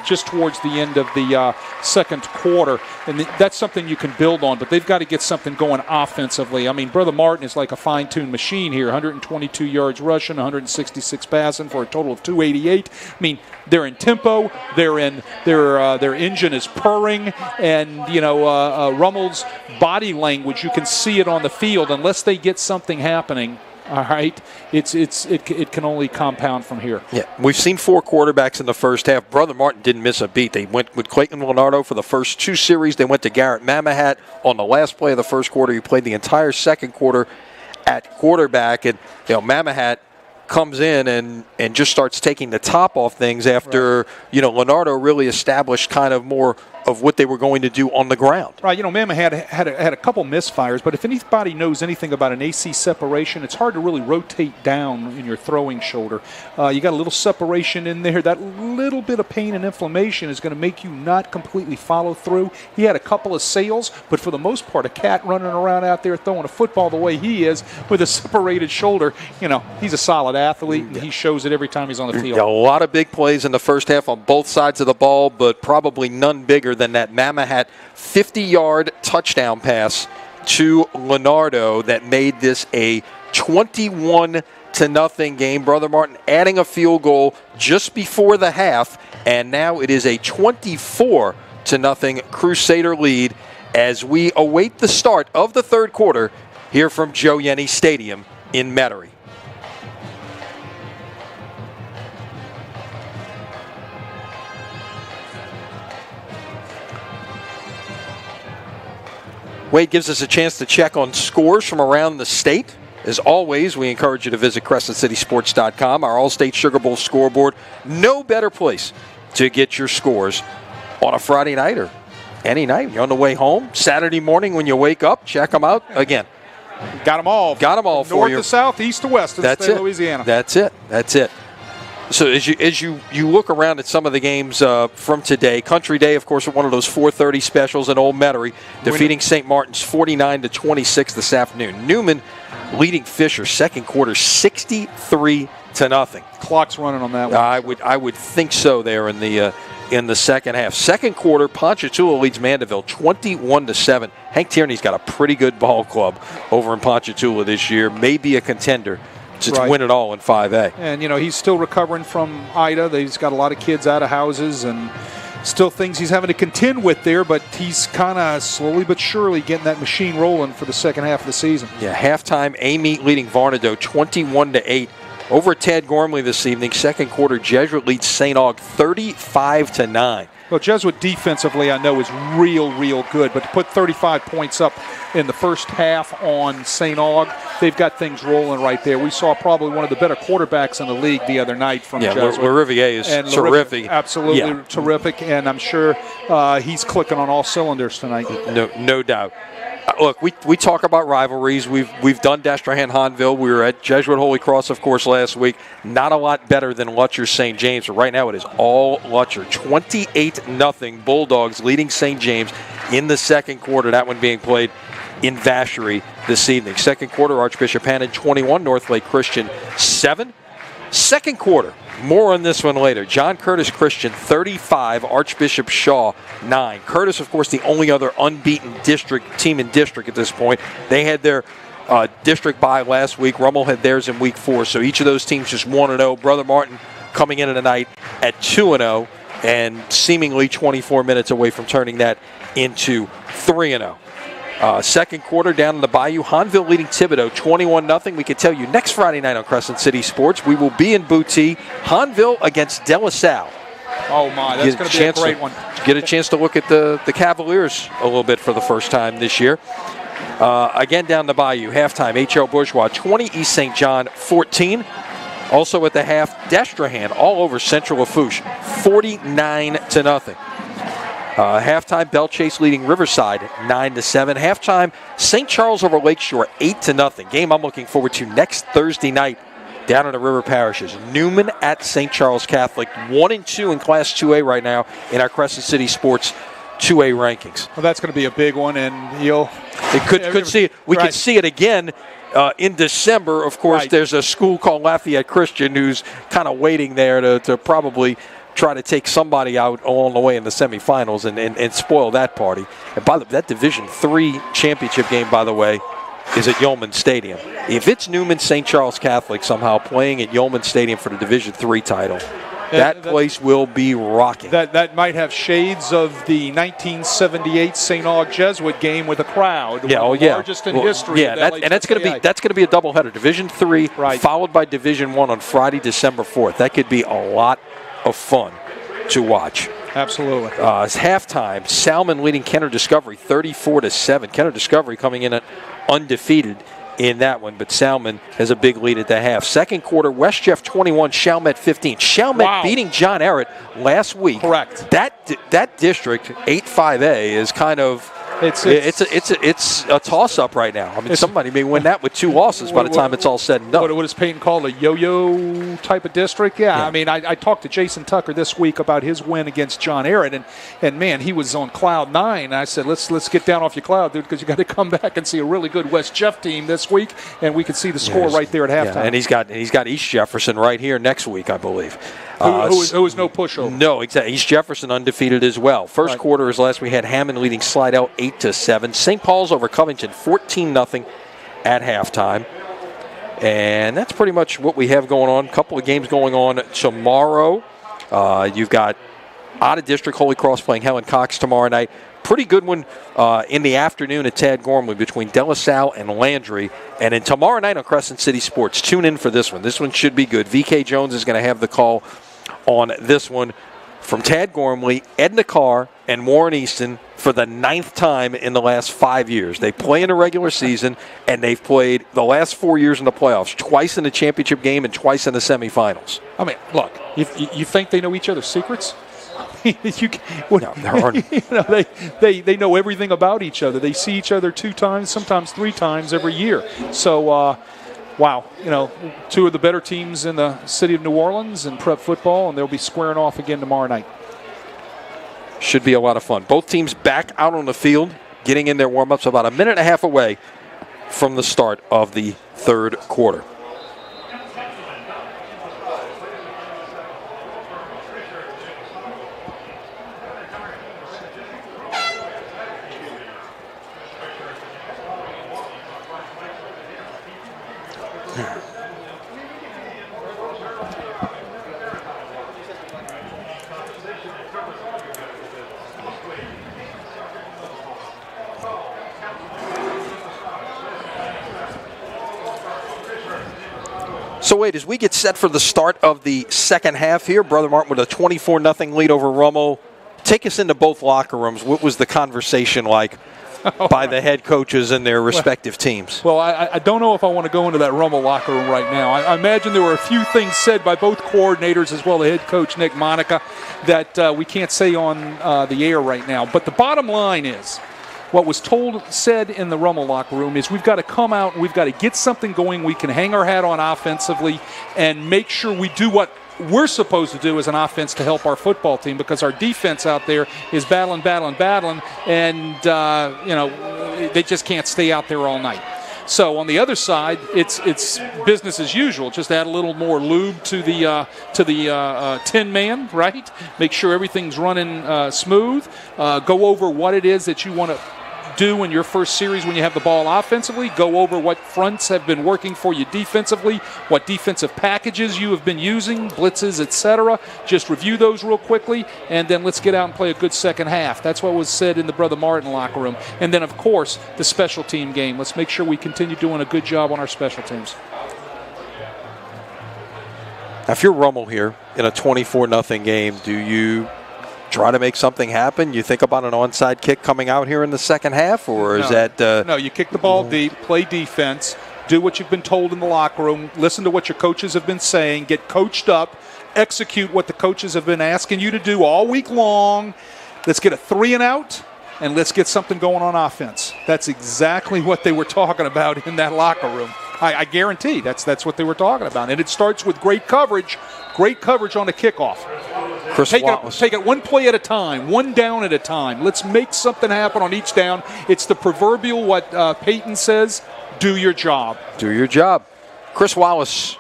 just towards the end of the second quarter. And that's something you can build on, but they've got to get something going offensively. I mean, Brother Martin is like a fine-tuned machine here. 122 yards rushing, 166 passing for a total of 288. I mean, they're in tempo. Their engine is purring, and you know Rummel's body language. You can see it on the field. Unless they get something happening, all right, it can only compound from here. Yeah, we've seen 4 quarterbacks in the first half. Brother Martin didn't miss a beat. They went with Clayton Leonardo for the first 2 series. They went to Garrett Mamahat on the last play of the first quarter. He played the entire second quarter at quarterback, and you know Mamahat comes in and just starts taking the top off things after, you know, Leonardo really established kind of more of what they were going to do on the ground. Right, you know, Mama had a couple misfires, but if anybody knows anything about an AC separation, it's hard to really rotate down in your throwing shoulder. You got a little separation in there. That little bit of pain and inflammation is going to make you not completely follow through. He had a couple of sails, but for the most part, a cat running around out there throwing a football the way he is with a separated shoulder, you know, he's a solid athlete, and he shows it every time he's on the field. A lot of big plays in the first half on both sides of the ball, but probably none bigger than that Mamahat 50-yard touchdown pass to Leonardo that made this a 21-10 8-0 game. Brother Martin adding a field goal just before the half, and now it is a 24-0 Crusader lead as we await the start of the third quarter here from Joe Yenny Stadium in Metairie. Wade gives us a chance to check on scores from around the state. As always, we encourage you to visit CrescentCitySports.com, our All-State Sugar Bowl scoreboard. No better place to get your scores on a Friday night or any night. You're on the way home, Saturday morning when you wake up, check them out. Again, got them all. Got them all for you. North to south, east to west in the state of Louisiana. That's it. So as you look around at some of the games from today, Country Day, of course, one of those 4:30 specials in Old Metairie, defeating St. Martin's 49-26 this afternoon. Newman leading Fisher second quarter 63-0. Clock's running on that one. I would think so there in the second half. Second quarter, Ponchatoula leads Mandeville 21-7. Hank Tierney's got a pretty good ball club over in Ponchatoula this year. Maybe a contender to win it all in 5A. And, he's still recovering from Ida. He's got a lot of kids out of houses and still things he's having to contend with there, but he's kind of slowly but surely getting that machine rolling for the second half of the season. Yeah, halftime, Amite leading Varnado 21-8. Over at Tad Gormley this evening, second quarter, Jesuit leads St. Aug 35-9. Well, Jesuit defensively, I know, is real good, but to put 35 points up in the first half on St. Aug, they've got things rolling right there. We saw probably one of the better quarterbacks in the league the other night from Jesuit. Larivier is terrific. Absolutely terrific, and I'm sure he's clicking on all cylinders tonight. No doubt. Look, we talk about rivalries. We've done Destrehan-Hanville. We were at Jesuit Holy Cross, of course, last week. Not a lot better than Lutcher St. James. But right now it is all Lutcher. 28-0 Bulldogs leading St. James in the second quarter. That one being played in Vacherie this evening. Second quarter, Archbishop Hannon 21, Northlake Christian 7. Second quarter, more on this one later. John Curtis Christian 35, Archbishop Shaw 9. Curtis, of course, the only other unbeaten team in district at this point. They had their district bye last week. Rummel had theirs in week 4. So each of those teams just 1-0. Brother Martin coming in tonight at 2-0 and seemingly 24 minutes away from turning that into 3-0. Second quarter down in the Bayou, Hanville leading Thibodaux 21-0. We can tell you next Friday night on Crescent City Sports, we will be in Boutte, Hanville against De La Salle. Oh my, that's going to be a great one. Get a chance to look at the Cavaliers a little bit for the first time this year. Again down the Bayou, halftime, H.L. Bourgeois 20, East St. John 14. Also at the half, Destrehan all over Central Lafourche 49-0. Halftime, Belle Chase leading Riverside 9-7. Halftime, St. Charles over Lakeshore 8-0. Game I'm looking forward to next Thursday night down in the River Parishes. Newman at St. Charles Catholic, 1-2 in Class 2A right now in our Crescent City Sports 2A rankings. Well, that's going to be a big one, and could see it. We could see it again in December. Of course, there's a school called Lafayette Christian who's kind of waiting there to probably try to take somebody out along the way in the semifinals and spoil that party. And by that Division III championship game, by the way, is at Yeoman Stadium. If it's Newman St. Charles Catholic somehow playing at Yeoman Stadium for the Division III title, that place will be rocking. That might have shades of the 1978 St. Aug Jesuit game with a crowd. Largest in history. Yeah, that's going to be a doubleheader. Division III followed by Division I on Friday, December 4th. That could be a lot of fun to watch. Absolutely. It's halftime. Salmon leading Kenner Discovery 34-7. Kenner Discovery coming in at undefeated in that one, but Salmon has a big lead at the half. Second quarter, West Jeff 21, Chalmette 15. Chalmette beating John Ehret last week. Correct. That district 8-5A is kind of it's a toss-up right now. I mean, somebody may win that with 2 losses by the time it's all said and done. What is Peyton called a yo-yo type of district? Yeah. I mean, I talked to Jason Tucker this week about his win against John Ehret, and man, he was on cloud 9. I said, let's get down off your cloud, dude, because you got to come back and see a really good West Jeff team this week, and we could see the score right there at halftime. Yeah, and he's got East Jefferson right here next week, I believe. Who is no pushover. No, exactly. East Jefferson undefeated as well. First quarter is last. We had Hammond leading Slidell 8-7. St. Paul's over Covington 14-0 at halftime. And that's pretty much what we have going on. A couple of games going on tomorrow. You've got out-of-district Holy Cross playing Helen Cox tomorrow night. Pretty good one in the afternoon at Tad Gormley between De La Salle and Landry. And then tomorrow night on Crescent City Sports. Tune in for this one. This one should be good. VK Jones is going to have the call on this one. From Tad Gormley, Edna Carr, and Warren Easton for the 9th time in the last 5 years. They play in the regular season, and they've played the last 4 years in the playoffs, twice in the championship game and twice in the semifinals. I mean, look, you think they know each other's secrets? No, they know everything about each other. They see each other 2 times, sometimes 3 times every year. So, wow, two of the better teams in the city of New Orleans in prep football, and they'll be squaring off again tomorrow night. Should be a lot of fun. Both teams back out on the field, getting in their warm-ups about a minute and a half away from the start of the third quarter. So, Wade, as we get set for the start of the second half here, Brother Martin with a 24-0 lead over Rummel. Take us into both locker rooms. What was the conversation like by the head coaches and their respective teams? Well, I don't know if I want to go into that Rummel locker room right now. I imagine there were a few things said by both coordinators as well as the head coach, Nick Monica, that we can't say on the air right now. But the bottom line is, what was said in the Rummel locker room is we've got to come out and we've got to get something going. We can hang our hat on offensively and make sure we do what we're supposed to do as an offense to help our football team, because our defense out there is battling, and they just can't stay out there all night. So on the other side, it's business as usual. Just add a little more lube to the Tin Man, right? Make sure everything's running smooth. Go over what it is that you want to do in your first series when you have the ball offensively. Go over what fronts have been working for you defensively, what defensive packages you have been using, blitzes, etc. Just review those real quickly, and then let's get out and play a good second half. That's what was said in the Brother Martin locker room. And then, of course, the special team game. Let's make sure we continue doing a good job on our special teams. Now, if you're Rummel here in a 24-0 game, do you try to make something happen? You think about an onside kick coming out here in the second half, or is that... No, you kick the ball deep, play defense, do what you've been told in the locker room, listen to what your coaches have been saying, get coached up, execute what the coaches have been asking you to do all week long. Let's get a 3-and-out, and let's get something going on offense. That's exactly what they were talking about in that locker room. I guarantee that's what they were talking about. And it starts with great coverage on the kickoff. Take it one play at a time, one down at a time. Let's make something happen on each down. It's the proverbial what Peyton says, do your job. Do your job. Chris Wallace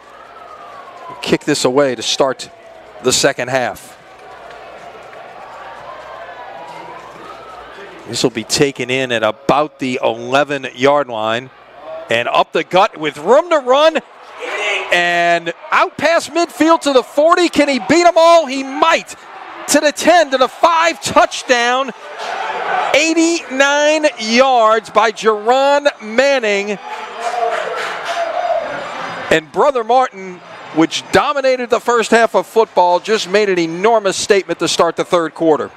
will kick this away to start the second half. This will be taken in at about the 11-yard line. And up the gut with room to run. And out past midfield to the 40. Can he beat them all? He might. To the 10, to the 5, touchdown. 89 yards by Jerron Manning. And Brother Martin, which dominated the first half of football, just made an enormous statement to start the third quarter.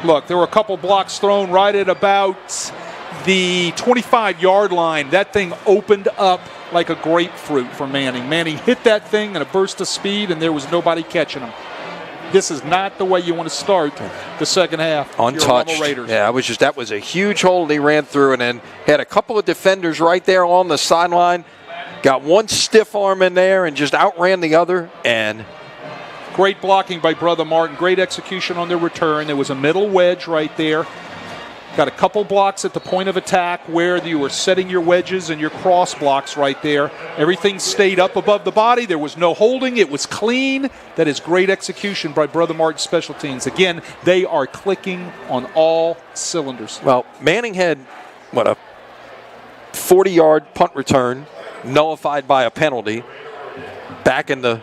Look, there were a couple blocks thrown right at about the 25-yard line. That thing opened up like a grapefruit for Manning. Manning hit that thing in a burst of speed, and there was nobody catching him. This is not the way you want to start the second half. Untouched. Yeah, that was a huge hole they ran through, and then had a couple of defenders right there along the sideline. Got one stiff arm in there and just outran the other. And great blocking by Brother Martin. Great execution on their return. There was a middle wedge right there. Got a couple blocks at the point of attack where you were setting your wedges and your cross blocks right there. Everything stayed up above the body. There was no holding. It was clean. That is great execution by Brother Martin's special teams. Again, they are clicking on all cylinders. Well, Manning had, a 40-yard punt return nullified by a penalty back in the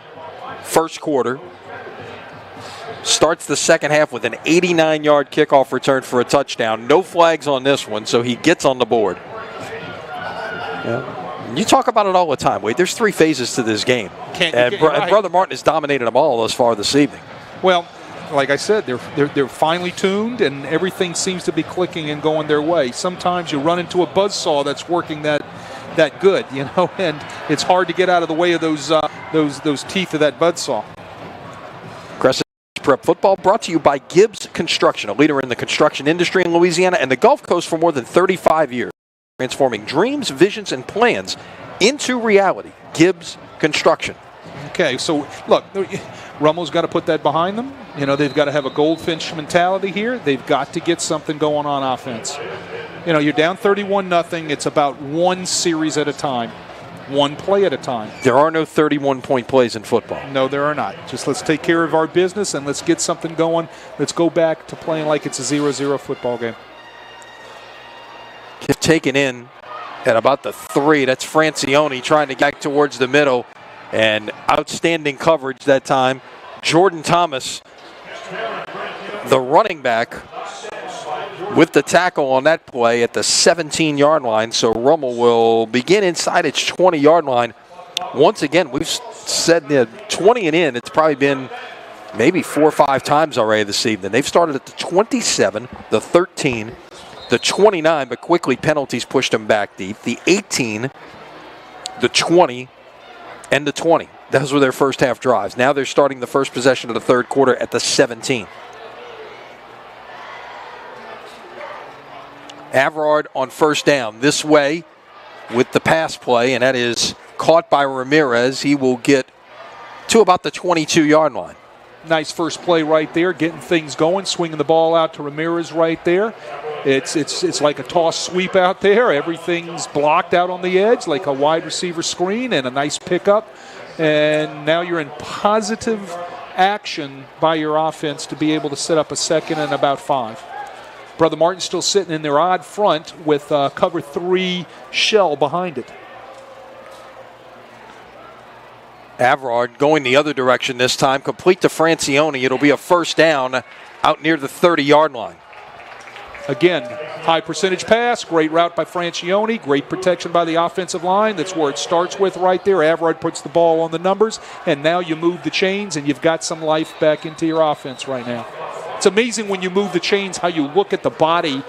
first quarter. Starts the second half with an 89-yard kickoff return for a touchdown. No flags on this one, so he gets on the board. Yeah. You talk about it all the time, Wade. There's 3 phases to this game. And Brother Martin has dominated them all thus far this evening. Well, like I said, they're finely tuned, and everything seems to be clicking and going their way. Sometimes you run into a buzzsaw that's working that good, and it's hard to get out of the way of those teeth of that buzzsaw. Crescent Prep Football brought to you by Gibbs Construction, a leader in the construction industry in Louisiana and the Gulf Coast for more than 35 years, transforming dreams, visions, and plans into reality. Gibbs Construction. Okay, so look, Rummel's got to put that behind them. They've got to have a goldfinch mentality here. They've got to get something going on offense. You're down 31-0. It's about one series at a time, one play at a time. There are no 31-point plays in football. No, there are not. Just let's take care of our business and let's get something going. Let's go back to playing like it's a 0-0 football game. Taken in at about the 3. That's Francione trying to get towards the middle. And outstanding coverage that time. Jordan Thomas, the running back, with the tackle on that play at the 17-yard line. So Rummel will begin inside its 20-yard line. Once again, we've said 20 and in. It's probably been maybe 4 or 5 times already this evening. They've started at the 27, the 13, the 29, but quickly penalties pushed them back deep. The 18, the 20, and the 20. Those were their first half drives. Now they're starting the first possession of the third quarter at the 17. Averard on first down this way with the pass play, and that is caught by Ramirez. He will get to about the 22-yard line. Nice first play right there, getting things going, swinging the ball out to Ramirez right there. It's like a toss sweep out there. Everything's blocked out on the edge like a wide receiver screen, and a nice pickup. And now you're in positive action by your offense to be able to set up a second and about 5. Brother Martin's still sitting in their odd front with cover 3 shell behind it. Averard going the other direction this time, complete to Francione. It'll be a first down out near the 30-yard line. Again, high percentage pass, great route by Francione, great protection by the offensive line. That's where it starts with right there. Averard puts the ball on the numbers, and now you move the chains, and you've got some life back into your offense right now. It's amazing when you move the chains how you look at the body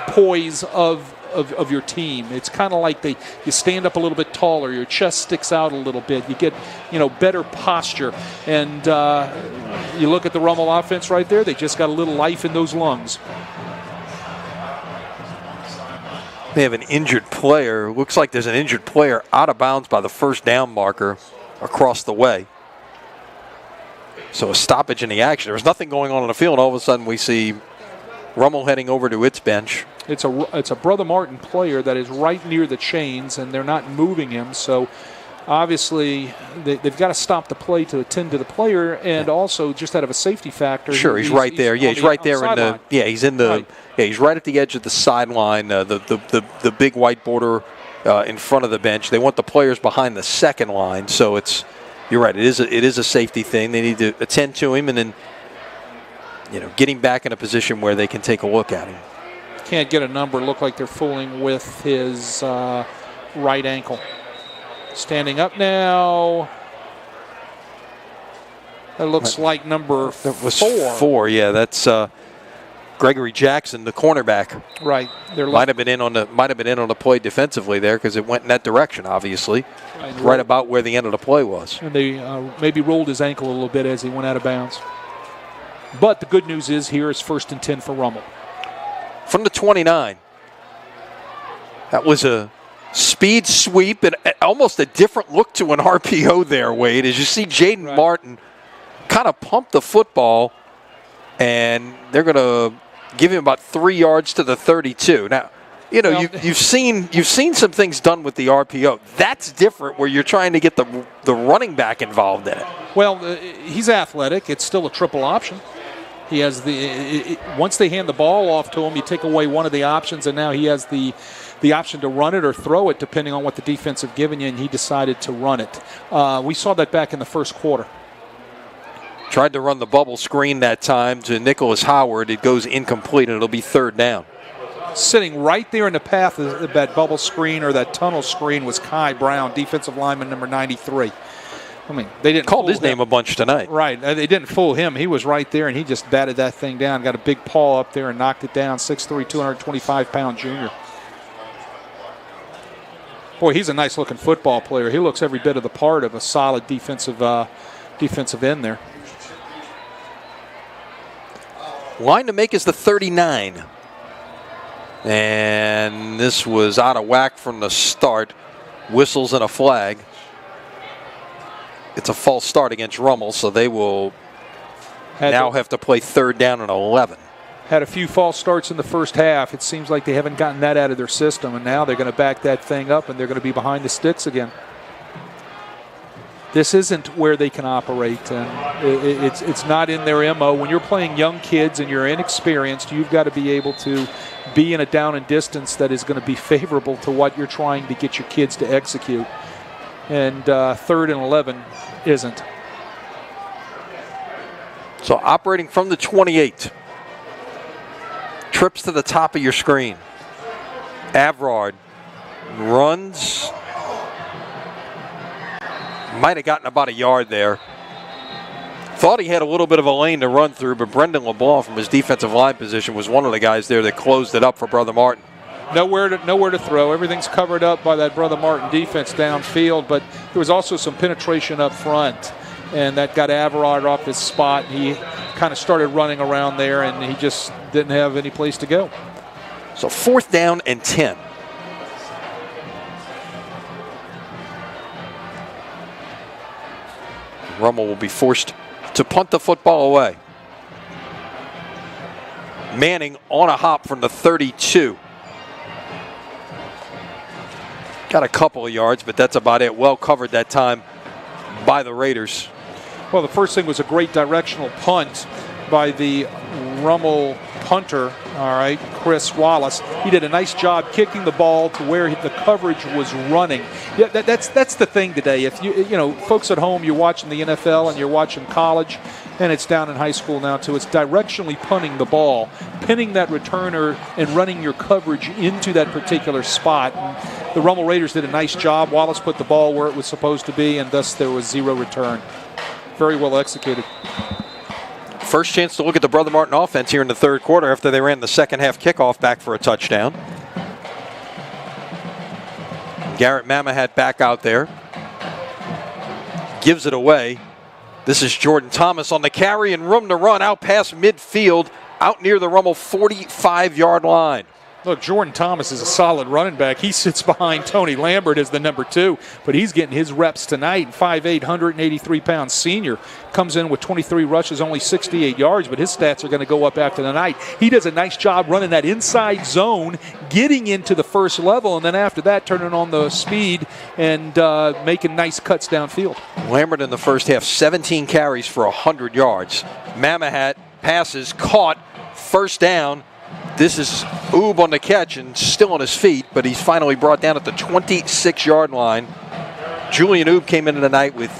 poise of your team. It's kind of like you stand up a little bit taller, your chest sticks out a little bit, you get better posture, and you look at the Rummel offense right there. They just got a little life in those lungs. They have an injured player. Looks like there's an injured player out of bounds by the first down marker across the way. So a stoppage in the action. There was nothing going on the field. All of a sudden we see Rummel heading over to its bench. It's a Brother Martin player that is right near the chains, and they're not moving him. So obviously they've got to stop the play to attend to the player, and also just out of a safety factor. Sure, he's right there. Yeah, he's right there in the. Yeah, he's in the. Right. Yeah, he's right at the edge of the sideline. The big white border in front of the bench. They want the players behind the second line. So it's. You're right. It is a safety thing. They need to attend to him, and then get him back in a position where they can take a look at him. Can't get a number. Look like they're fooling with his right ankle. Standing up now. That looks like number 4. That was 4. Yeah, that's Gregory Jackson, the cornerback. Right. Might have been in on the play defensively there because it went in that direction. Obviously, right about where the end of the play was. And they maybe rolled his ankle a little bit as he went out of bounds. But the good news is here is 1st and 10 for Rummel. From the 29. That was a speed sweep and almost a different look to an RPO there, Wade, as you see Jaden Martin kind of pump the football, and they're going to give him about 3 yards to the 32. Now, you've seen some things done with the RPO. That's different where you're trying to get the running back involved in it. Well, he's athletic. It's still a triple option. He has once they hand the ball off to him, you take away one of the options, and now he has the the option to run it or throw it, depending on what the defense have given you, and he decided to run it. We saw that back in the first quarter. Tried to run the bubble screen that time to Nicholas Howard. It goes incomplete, and it'll be third down. Sitting right there in the path of that bubble screen or that tunnel screen was Kai Brown, defensive lineman number 93. I mean, they didn't called his name a bunch tonight. Right. They didn't fool him. He was right there, and he just batted that thing down. Got a big paw up there and knocked it down. 6'3", 225-pound junior. Boy, he's a nice-looking football player. He looks every bit of the part of a solid defensive end there. Line to make is the 39. And this was out of whack from the start. Whistles and a flag. It's a false start against Rummel, so they will now have to play third down and 11. Had a few false starts in the first half. It seems like they haven't gotten that out of their system, and now they're going to back that thing up, and they're going to be behind the sticks again. This isn't where they can operate, and it's not in their MO. When you're playing young kids and you're inexperienced, you've got to be able to be in a down and distance that is going to be favorable to what you're trying to get your kids to execute. And third and 11 isn't. So operating from the 28. Trips to the top of your screen. Avrard runs. Might have gotten about a yard there. Thought he had a little bit of a lane to run through, but Brendan LeBlanc from his defensive line position was one of the guys there that closed it up for Brother Martin. Nowhere to throw. Everything's covered up by that Brother Martin defense downfield, but there was also some penetration up front, and that got Avrard off his spot. He kind of started running around there, and he just didn't have any place to go. So fourth down and 10. Rummel will be forced to punt the football away. Manning on a hop from the 32. Got a couple of yards, but that's about it. Well covered that time by the Raiders. Well, the first thing was a great directional punt by the Rummel punter, all right, Chris Wallace. He did a nice job kicking the ball to where the coverage was running. Yeah, that's the thing today. If you folks at home, you're watching the NFL and you're watching college, and it's down in high school now too. It's directionally punting the ball, pinning that returner and running your coverage into that particular spot. And the Rummel Raiders did a nice job. Wallace put the ball where it was supposed to be, and thus there was zero return. Very well executed. First chance to look at the Brother Martin offense here in the third quarter after they ran the second half kickoff back for a touchdown. Garrett Mamahat back out there. Gives it away. This is Jordan Thomas on the carry and room to run out past midfield, out near the Rummel 45-yard line. Look, Jordan Thomas is a solid running back. He sits behind Tony Lambert as the number 2, but he's getting his reps tonight. 5'8", 183-pound senior comes in with 23 rushes, only 68 yards, but his stats are going to go up after the night. He does a nice job running that inside zone, getting into the first level, and then after that, turning on the speed and making nice cuts downfield. Lambert in the first half, 17 carries for 100 yards. Mamahat passes, caught, first down. This is Oob on the catch and still on his feet, but he's finally brought down at the 26-yard line. Julian Oob came into the night with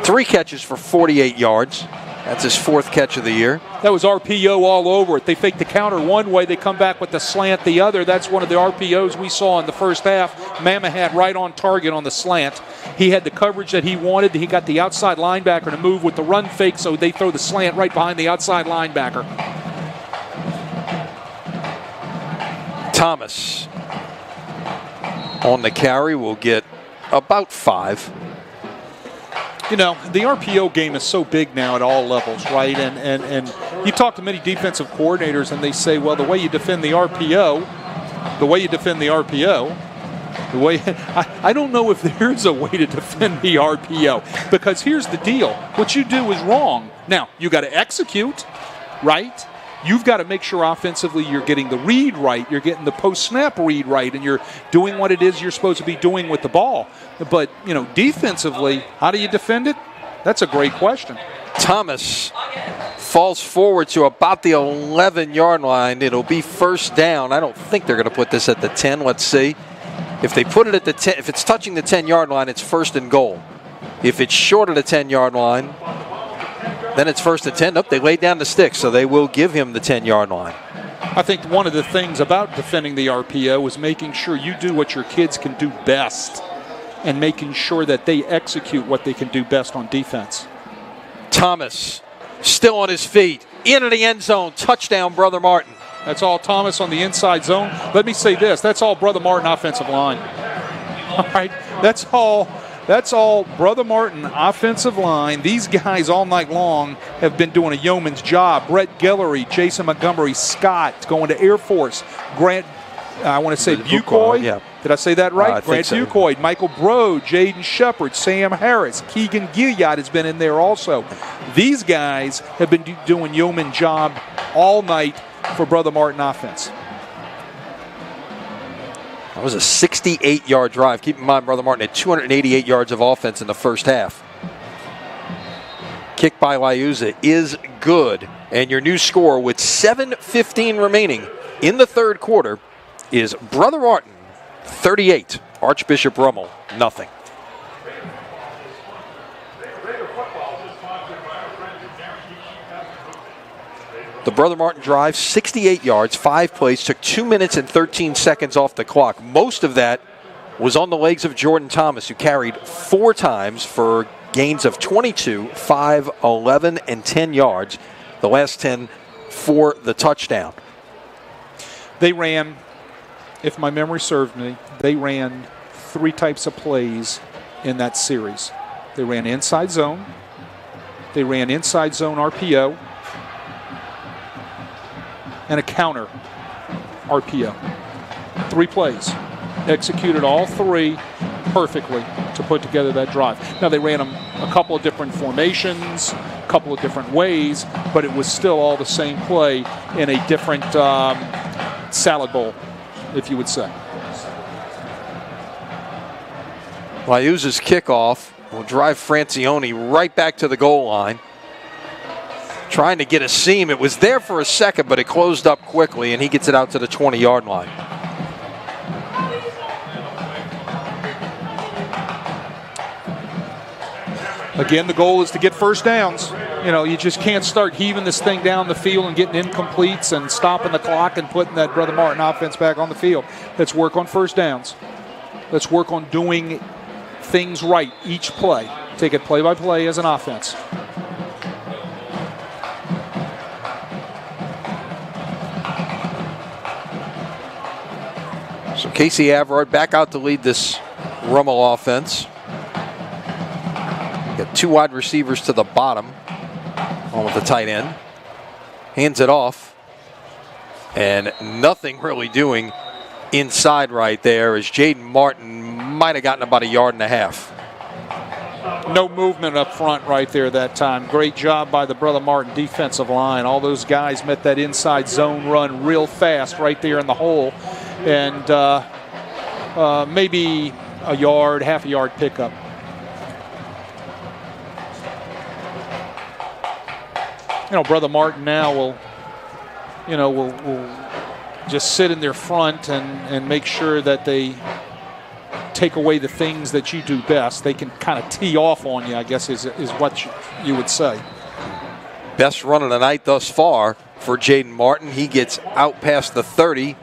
3 catches for 48 yards. That's his 4th catch of the year. That was RPO all over it. They fake the counter one way, they come back with the slant the other. That's one of the RPOs we saw in the first half. Mamahat right on target on the slant. He had the coverage that he wanted. He got the outside linebacker to move with the run fake, so they throw the slant right behind the outside linebacker. Thomas on the carry will get about 5. You know, the RPO game is so big now at all levels, right? And you talk to many defensive coordinators and they say, well, the way you defend the RPO, I don't know if there's a way to defend the RPO, because here's the deal. What you do is wrong. Now, you got to execute, right? You've got to make sure offensively you're getting the read right, you're getting the post-snap read right, and you're doing what it is you're supposed to be doing with the ball. But, defensively, how do you defend it? That's a great question. Thomas falls forward to about the 11-yard line. It'll be first down. I don't think they're going to put this at the 10. Let's see. If they put it at the 10, if it's touching the 10-yard line, it's first and goal. If it's short of the 10-yard line, then it's first and 10. Nope, they laid down the sticks, so they will give him the 10-yard line. I think one of the things about defending the RPO is making sure you do what your kids can do best and making sure that they execute what they can do best on defense. Thomas still on his feet, into the end zone, touchdown, Brother Martin. That's all Thomas on the inside zone. Let me say this, that's all Brother Martin offensive line. All right, that's all Brother Martin offensive line. These guys all night long have been doing a yeoman's job. Brett Guillory, Jason Montgomery, Scott going to Air Force, Grant, I want to say Bucoy. Yeah. Did I say that right? Grant so. Bucoy, Michael Bro, Jaden Shepard, Sam Harris, Keegan Gilliard has been in there also. These guys have been doing yeoman job all night for Brother Martin offense. That was a 68-yard drive. Keep in mind, Brother Martin had 288 yards of offense in the first half. Kick by Liuzza is good. And your new score with 7:15 remaining in the third quarter is Brother Martin 38, Archbishop Rummel nothing. The Brother Martin drive, 68 yards, 5 plays, took 2 minutes and 13 seconds off the clock. Most of that was on the legs of Jordan Thomas, who carried 4 times for gains of 22, 5, 11, and 10 yards. The last 10 for the touchdown. They ran, if my memory served me, they ran 3 types of plays in that series. They ran inside zone. They ran inside zone RPO. And a counter RPO. 3 plays. Executed all 3 perfectly to put together that drive. Now, they ran them a couple of different formations, a couple of different ways, but it was still all the same play in a different salad bowl, if you would say. Liuzza's kickoff will drive Francione right back to the goal line. Trying to get a seam. It was there for a second, but it closed up quickly, and he gets it out to the 20-yard line. Again, the goal is to get first downs. You know, you just can't start heaving this thing down the field and getting incompletes and stopping the clock and putting that Brother Martin offense back on the field. Let's work on first downs. Let's work on doing things right each play. Take it play by play as an offense. So Casey Averard back out to lead this Rummel offense. Got 2 wide receivers to the bottom, along with the tight end. Hands it off. And nothing really doing inside right there, as Jaden Martin might have gotten about 1.5 yards. No movement up front right there that time. Great job by the Brother Martin defensive line. All those guys met that inside zone run real fast right there in the hole. And maybe a yard, half a yard pickup. You know, Brother Martin now will just sit in their front and make sure that they take away the things that you do best. They can kind of tee off on you, I guess, is what you would say. Best run of the night thus far for Jaden Martin. He gets out past the 30.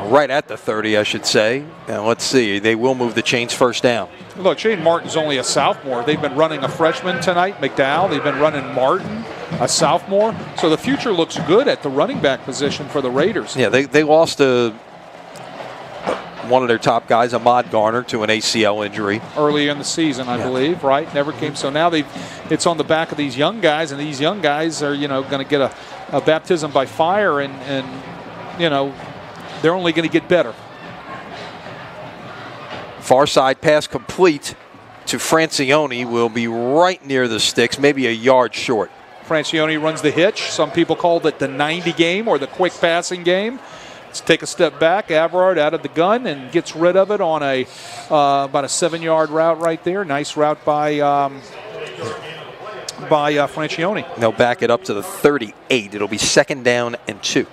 Right at the 30, I should say. And let's see, they will move the chains first down. Look, Jaden Martin's only a sophomore. They've been running a freshman tonight, McDowell. They've been running Martin, a sophomore. So the future looks good at the running back position for the Raiders. Yeah, they lost one of their top guys, Ahmad Garner, to an ACL injury. Early in the season, I believe, right? Never came. So now it's on the back of these young guys, and these young guys are, going to get a baptism by fire, and they're only going to get better. Far side pass complete to Francione will be right near the sticks, maybe 1 yard short. Francione runs the hitch. Some people call it the 90 game or the quick passing game. Let's take a step back. Averard out of the gun and gets rid of it on about a 7-yard route right there. Nice route by by Francione. They'll back it up to the 38. It'll be 2nd down and 2.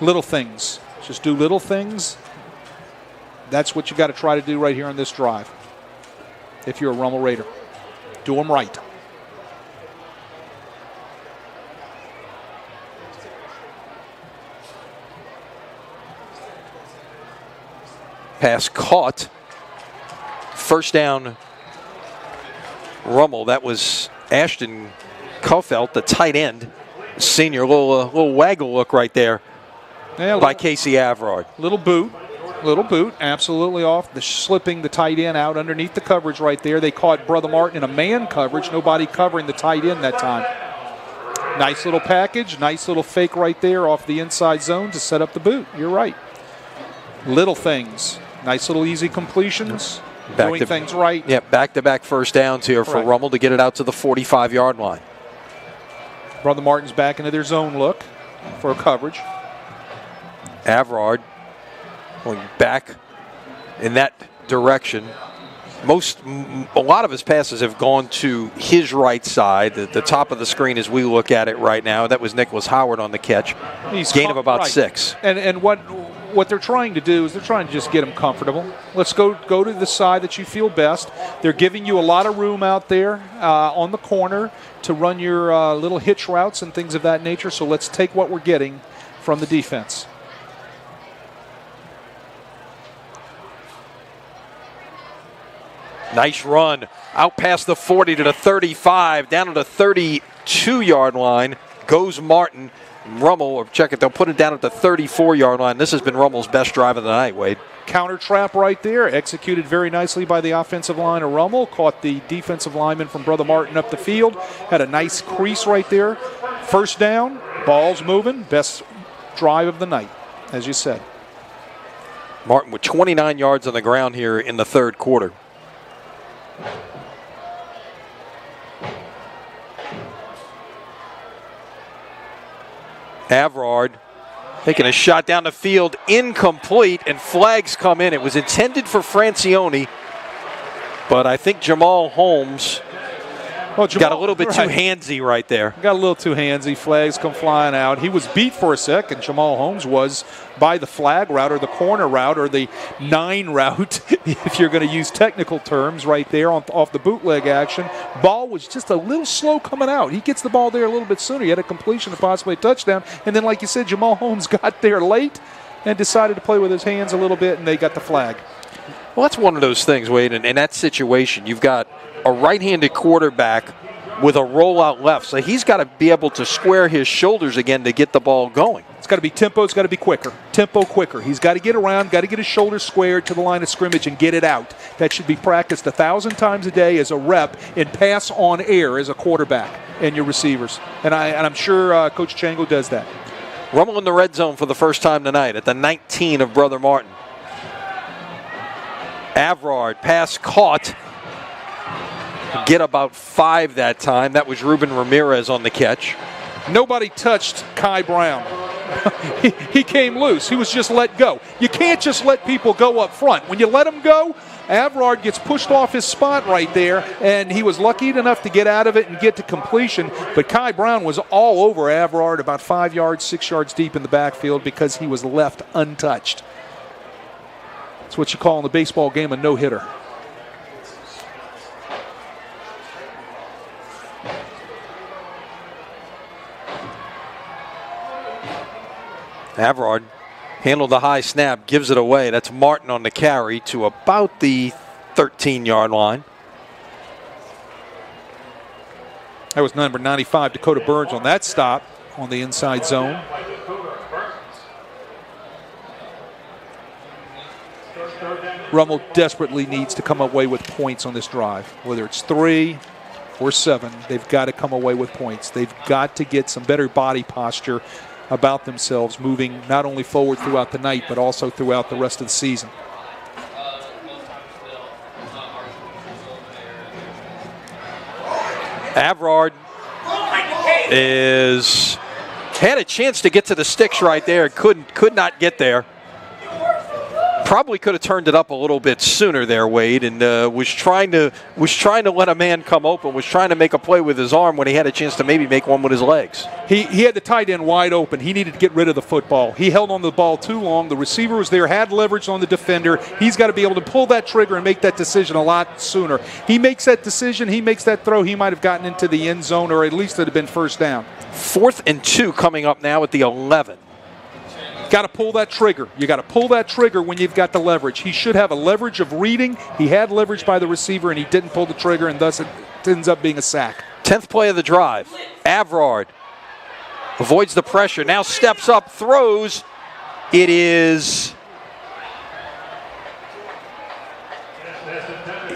Little things. Just do little things. That's what you got to try to do right here on this drive. If you're a Rummel Raider, do them right. Pass caught. 1st down, Rummel. That was Ashton Kofelt, the tight end. Senior, little waggle look right there by Casey Avrard. Little boot, absolutely off. Slipping the tight end out underneath the coverage right there. They caught Brother Martin in a man coverage. Nobody covering the tight end that time. Nice little package, nice little fake right there off the inside zone to set up the boot. You're right. Little things. Nice little easy completions. Doing things right. Yeah, back-to-back 1st downs here for Rummel to get it out to the 45-yard line. Brother Martin's back into their zone look for coverage. Avrard going back in that direction. A lot of his passes have gone to his right side, the top of the screen as we look at it right now. That was Nicholas Howard on the catch. Gain of about 6. And what they're trying to do is they're trying to just get him comfortable. Let's go to the side that you feel best. They're giving you a lot of room out there on the corner to run your little hitch routes and things of that nature. So let's take what we're getting from the defense. Nice run. Out past the 40 to the 35, down to the 32-yard line. Goes Martin. Rummel, or check it, they'll put it down at the 34-yard line. This has been Rummel's best drive of the night, Wade. Counter trap right there, executed very nicely by the offensive line of Rummel. Caught the defensive lineman from Brother Martin up the field. Had a nice crease right there. 1st down, ball's moving. Best drive of the night, as you said. Martin with 29 yards on the ground here in the 3rd quarter. Avrard taking a shot down the field, incomplete, and flags come in. It was intended for Francione, but I think Jamal Holmes got a little bit too handsy right there. Got a little too handsy. Flags come flying out. He was beat for a second. Jamal Holmes was by the flag route or the corner route or the 9 route, if you're going to use technical terms right there off the bootleg action. Ball was just a little slow coming out. He gets the ball there a little bit sooner. He had a completion and possibly a touchdown. And then, like you said, Jamal Holmes got there late and decided to play with his hands a little bit, and they got the flag. Well, that's one of those things, Wade. In that situation, you've got a right-handed quarterback with a rollout left. So he's got to be able to square his shoulders again to get the ball going. It's got to be tempo. It's got to be quicker. Tempo quicker. He's got to get around, got to get his shoulders squared to the line of scrimmage and get it out. That should be practiced 1,000 times a day as a rep in pass on air as a quarterback and your receivers. And I'm sure Coach Chango does that. Rummel in the red zone for the first time tonight at the 19 of Brother Martin. Avrard, pass caught. Get about 5 that time. That was Ruben Ramirez on the catch. Nobody touched Kai Brown. he came loose. He was just let go. You can't just let people go up front. When you let them go, Avrard gets pushed off his spot right there, and he was lucky enough to get out of it and get to completion. But Kai Brown was all over Avrard about 5 yards, 6 yards deep in the backfield because he was left untouched. That's what you call in the baseball game a no-hitter. Avrard handled the high snap, gives it away. That's Martin on the carry to about the 13-yard line. That was number 95, Dakota Burns, on that stop on the inside zone. Rummel desperately needs to come away with points on this drive. Whether it's 3 or 7, they've got to come away with points. They've got to get some better body posture about themselves, moving not only forward throughout the night, but also throughout the rest of the season. Avrard had a chance to get to the sticks right there, could not get there. Probably could have turned it up a little bit sooner there, Wade, and was trying to let a man come open, was trying to make a play with his arm when he had a chance to maybe make one with his legs. He had the tight end wide open. He needed to get rid of the football. He held on to the ball too long. The receiver was there, had leverage on the defender. He's got to be able to pull that trigger and make that decision a lot sooner. He makes that decision, he makes that throw, he might have gotten into the end zone, or at least it would have been first down. 4th and 2 coming up now at the 11. Got to pull that trigger. You got to pull that trigger when you've got the leverage. He should have a leverage of reading. He had leverage by the receiver, and he didn't pull the trigger, and thus it ends up being a sack. 10th play of the drive. Avrard avoids the pressure. Now steps up, throws. It is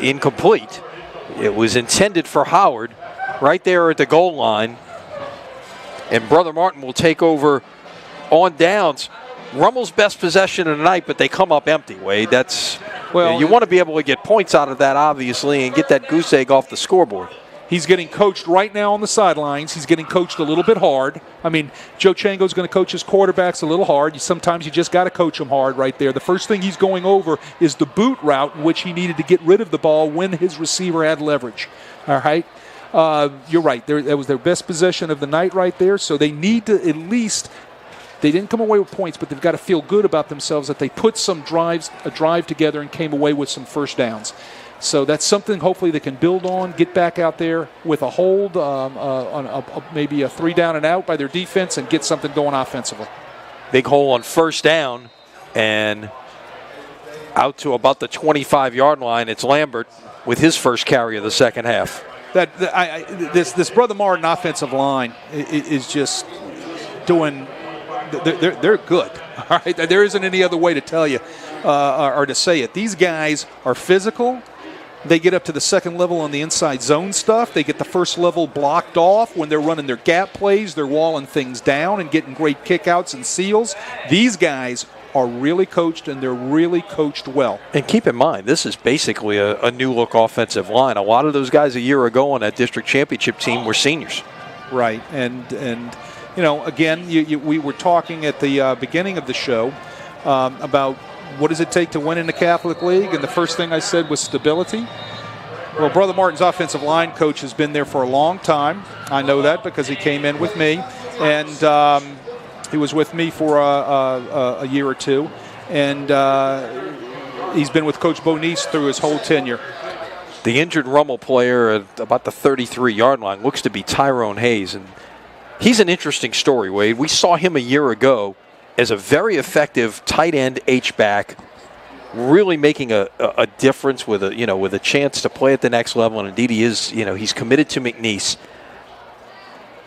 incomplete. It was intended for Howard right there at the goal line. And Brother Martin will take over on downs. Rummel's best possession of the night, but they come up empty, Wade. You want to be able to get points out of that, obviously, and get that goose egg off the scoreboard. He's getting coached right now on the sidelines. He's getting coached a little bit hard. I mean, Joe Chango's going to coach his quarterbacks a little hard. Sometimes you just got to coach them hard right there. The first thing he's going over is the boot route in which he needed to get rid of the ball when his receiver had leverage. All right? You're right. That was their best possession of the night right there, so they need to at least – they didn't come away with points, but they've got to feel good about themselves that they put a drive together and came away with some first downs. So that's something hopefully they can build on, get back out there with a hold, maybe a 3 down and out by their defense, and get something going offensively. Big hole on first down, and out to about the 25-yard line. It's Lambert with his first carry of the second half. This Brother Martin offensive line is just doing. They're good. All right, there isn't any other way to tell you or to say it. These guys are physical. They get up to the second level on the inside zone stuff. They get the first level blocked off when they're running their gap plays. They're walling things down and getting great kickouts and seals. These guys are really coached, and they're really coached well. And keep in mind, this is basically a new-look offensive line. A lot of those guys a year ago on that district championship team were seniors. Right, and you know, again, we were talking at the beginning of the show about what does it take to win in the Catholic League, and the first thing I said was stability. Well, Brother Martin's offensive line coach has been there for a long time. I know that because he came in with me, and he was with me for a year or two, and he's been with Coach Bonice through his whole tenure. The injured Rummel player at about the 33-yard line looks to be Tyrone Hayes, and he's an interesting story, Wade. We saw him a year ago as a very effective tight end H-back, really making a difference with a chance to play at the next level. And indeed, he is. He's committed to McNeese.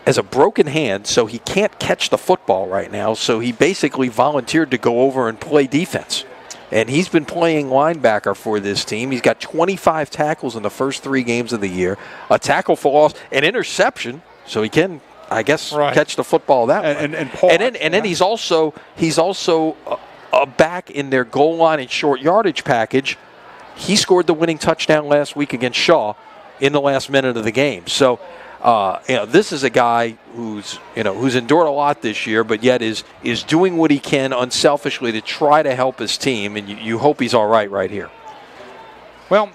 As a broken hand, so he can't catch the football right now. So he basically volunteered to go over and play defense. And he's been playing linebacker for this team. He's got 25 tackles in the first 3 games of the year, a tackle for loss, an interception, so he can, I guess, catch the football that way. And then he's also a back in their goal line and short yardage package. He scored the winning touchdown last week against Shaw in the last minute of the game. So, this is a guy who's endured a lot this year, but yet is doing what he can unselfishly to try to help his team, and you hope he's all right here. Well,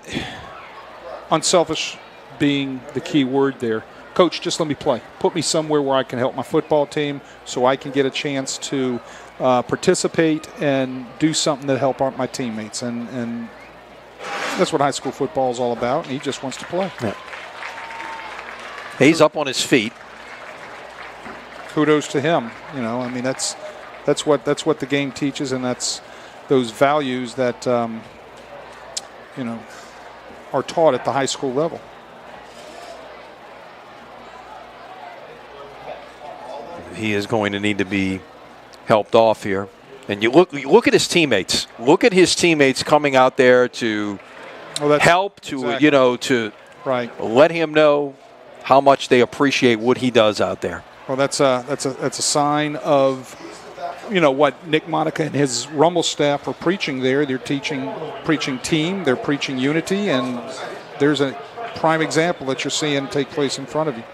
unselfish being the key word there. Coach, just let me play. Put me somewhere where I can help my football team so I can get a chance to participate and do something that help my teammates. And that's what high school football is all about, and he just wants to play. Yeah. He's up on his feet. Kudos to him. That's what the game teaches, and that's those values that are taught at the high school level. He is going to need to be helped off here. And you look at his teammates. Look at his teammates coming out there to help, to let him know how much they appreciate what he does out there. Well, that's a sign of what Nick Monica and his Rummel staff are preaching there. They're preaching team, they're preaching unity, and there's a prime example that you're seeing take place in front of you.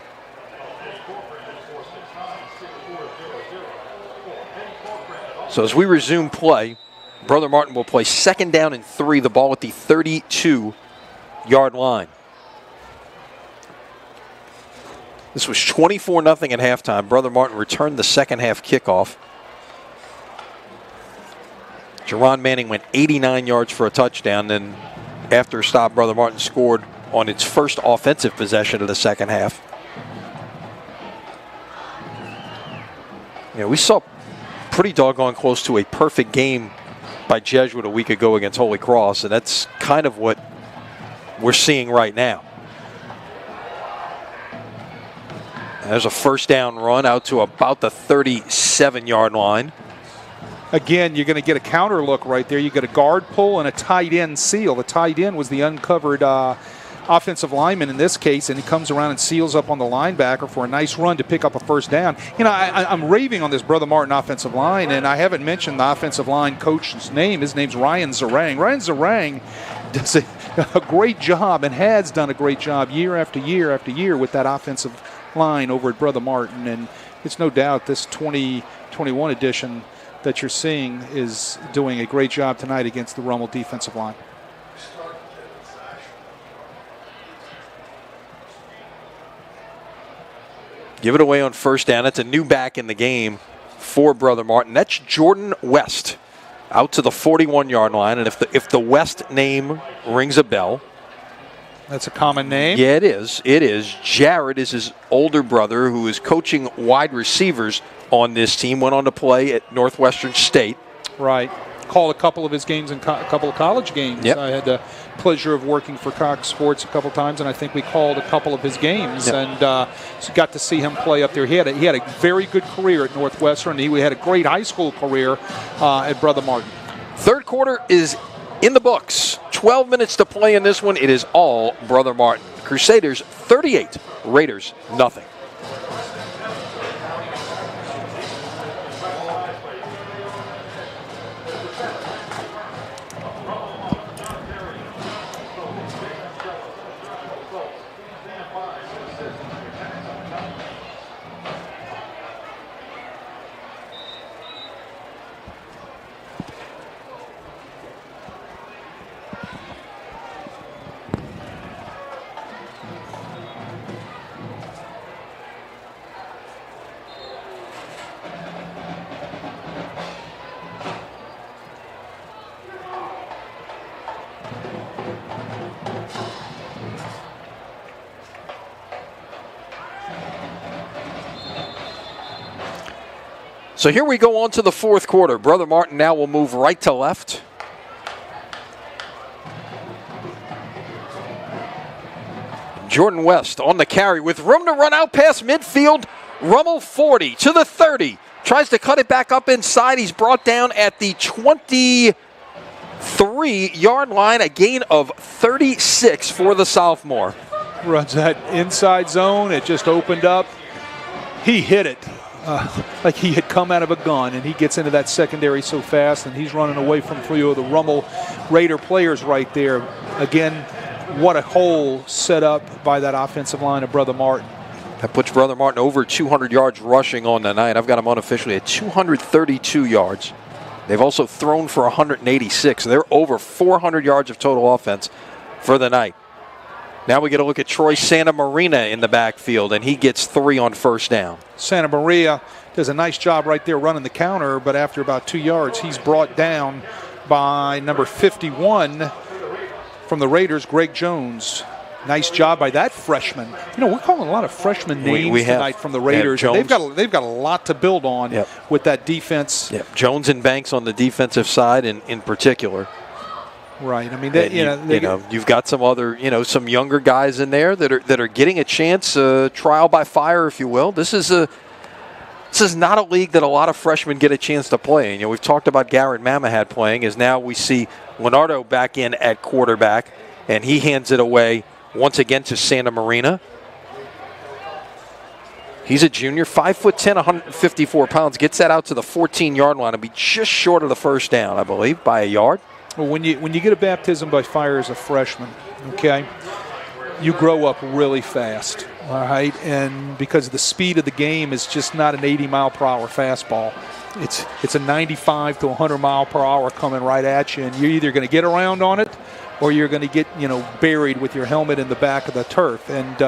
So as we resume play, Brother Martin will play 2nd down and 3, the ball at the 32-yard line. This was 24-0 at halftime. Brother Martin returned the second half kickoff. Jerron Manning went 89 yards for a touchdown. Then after a stop, Brother Martin scored on its first offensive possession of the second half. We saw pretty doggone close to a perfect game by Jesuit a week ago against Holy Cross, and that's kind of what we're seeing right now. There's a first down run out to about the 37-yard line. Again, you're going to get a counter look right there. You get a guard pull and a tight end seal. The tight end was the uncovered offensive lineman in this case, and he comes around and seals up on the linebacker for a nice run to pick up a first down. I'm raving on this Brother Martin offensive line, and I haven't mentioned the offensive line coach's name. His name's Ryan Zarang. Ryan Zarang does a great job and has done a great job year after year after year with that offensive line over at Brother Martin, and it's no doubt this 2021 edition that you're seeing is doing a great job tonight against the Rummel defensive line. Give it away on first down. That's a new back in the game for Brother Martin. That's Jordan West out to the 41-yard line. And if the West name rings a bell. That's a common name. Yeah, it is. It is. Jared is his older brother who is coaching wide receivers on this team. Went on to play at Northwestern State. Right. Called a couple of his games and a couple of college games. Yep. I had the pleasure of working for Cox Sports a couple of times, and I think we called a couple of his games. Yep. And so got to see him play up there. He had a very good career at Northwestern. He had a great high school career at Brother Martin. Third quarter is in the books. 12 minutes to play in this one. It is all Brother Martin. Crusaders 38, Raiders nothing. So here we go on to the fourth quarter. Brother Martin now will move right to left. Jordan West on the carry with room to run out past midfield. Rummel 40 to the 30. Tries to cut it back up inside. He's brought down at the 23-yard line. A gain of 36 for the sophomore. Runs that inside zone. It just opened up. He hit it. Like he had come out of a gun, and he gets into that secondary so fast, and he's running away from three of the Rummel Raider players right there. Again, what a hole set up by that offensive line of Brother Martin. That puts Brother Martin over 200 yards rushing on the night. I've got him unofficially at 232 yards. They've also thrown for 186. They're over 400 yards of total offense for the night. Now we get a look at Troy Santa Marina in the backfield, and he gets 3 on first down. Santa Maria does a nice job right there running the counter, but after about 2 yards, he's brought down by number 51 from the Raiders, Greg Jones. Nice job by that freshman. We're calling a lot of freshman names tonight from the Raiders. They've got a lot to build on with that defense. Yep. Jones and Banks on the defensive side in particular. Right. I mean, you've got some other, some younger guys in there that are getting a chance, trial by fire, if you will. This is not a league that a lot of freshmen get a chance to play. We've talked about Garrett Mamahad playing, as now we see Leonardo back in at quarterback, and he hands it away once again to Santa Marina. He's a junior, 5'10", 154 pounds. Gets that out to the 14-yard line and be just short of the first down, I believe, by a yard. Well, when you get a baptism by fire as a freshman, okay, you grow up really fast, all right? And because the speed of the game is just not an 80-mile-per-hour fastball. it's a 95 to 100 mile per hour coming right at you, and you're either going to get around on it or you're going to get buried with your helmet in the back of the turf. And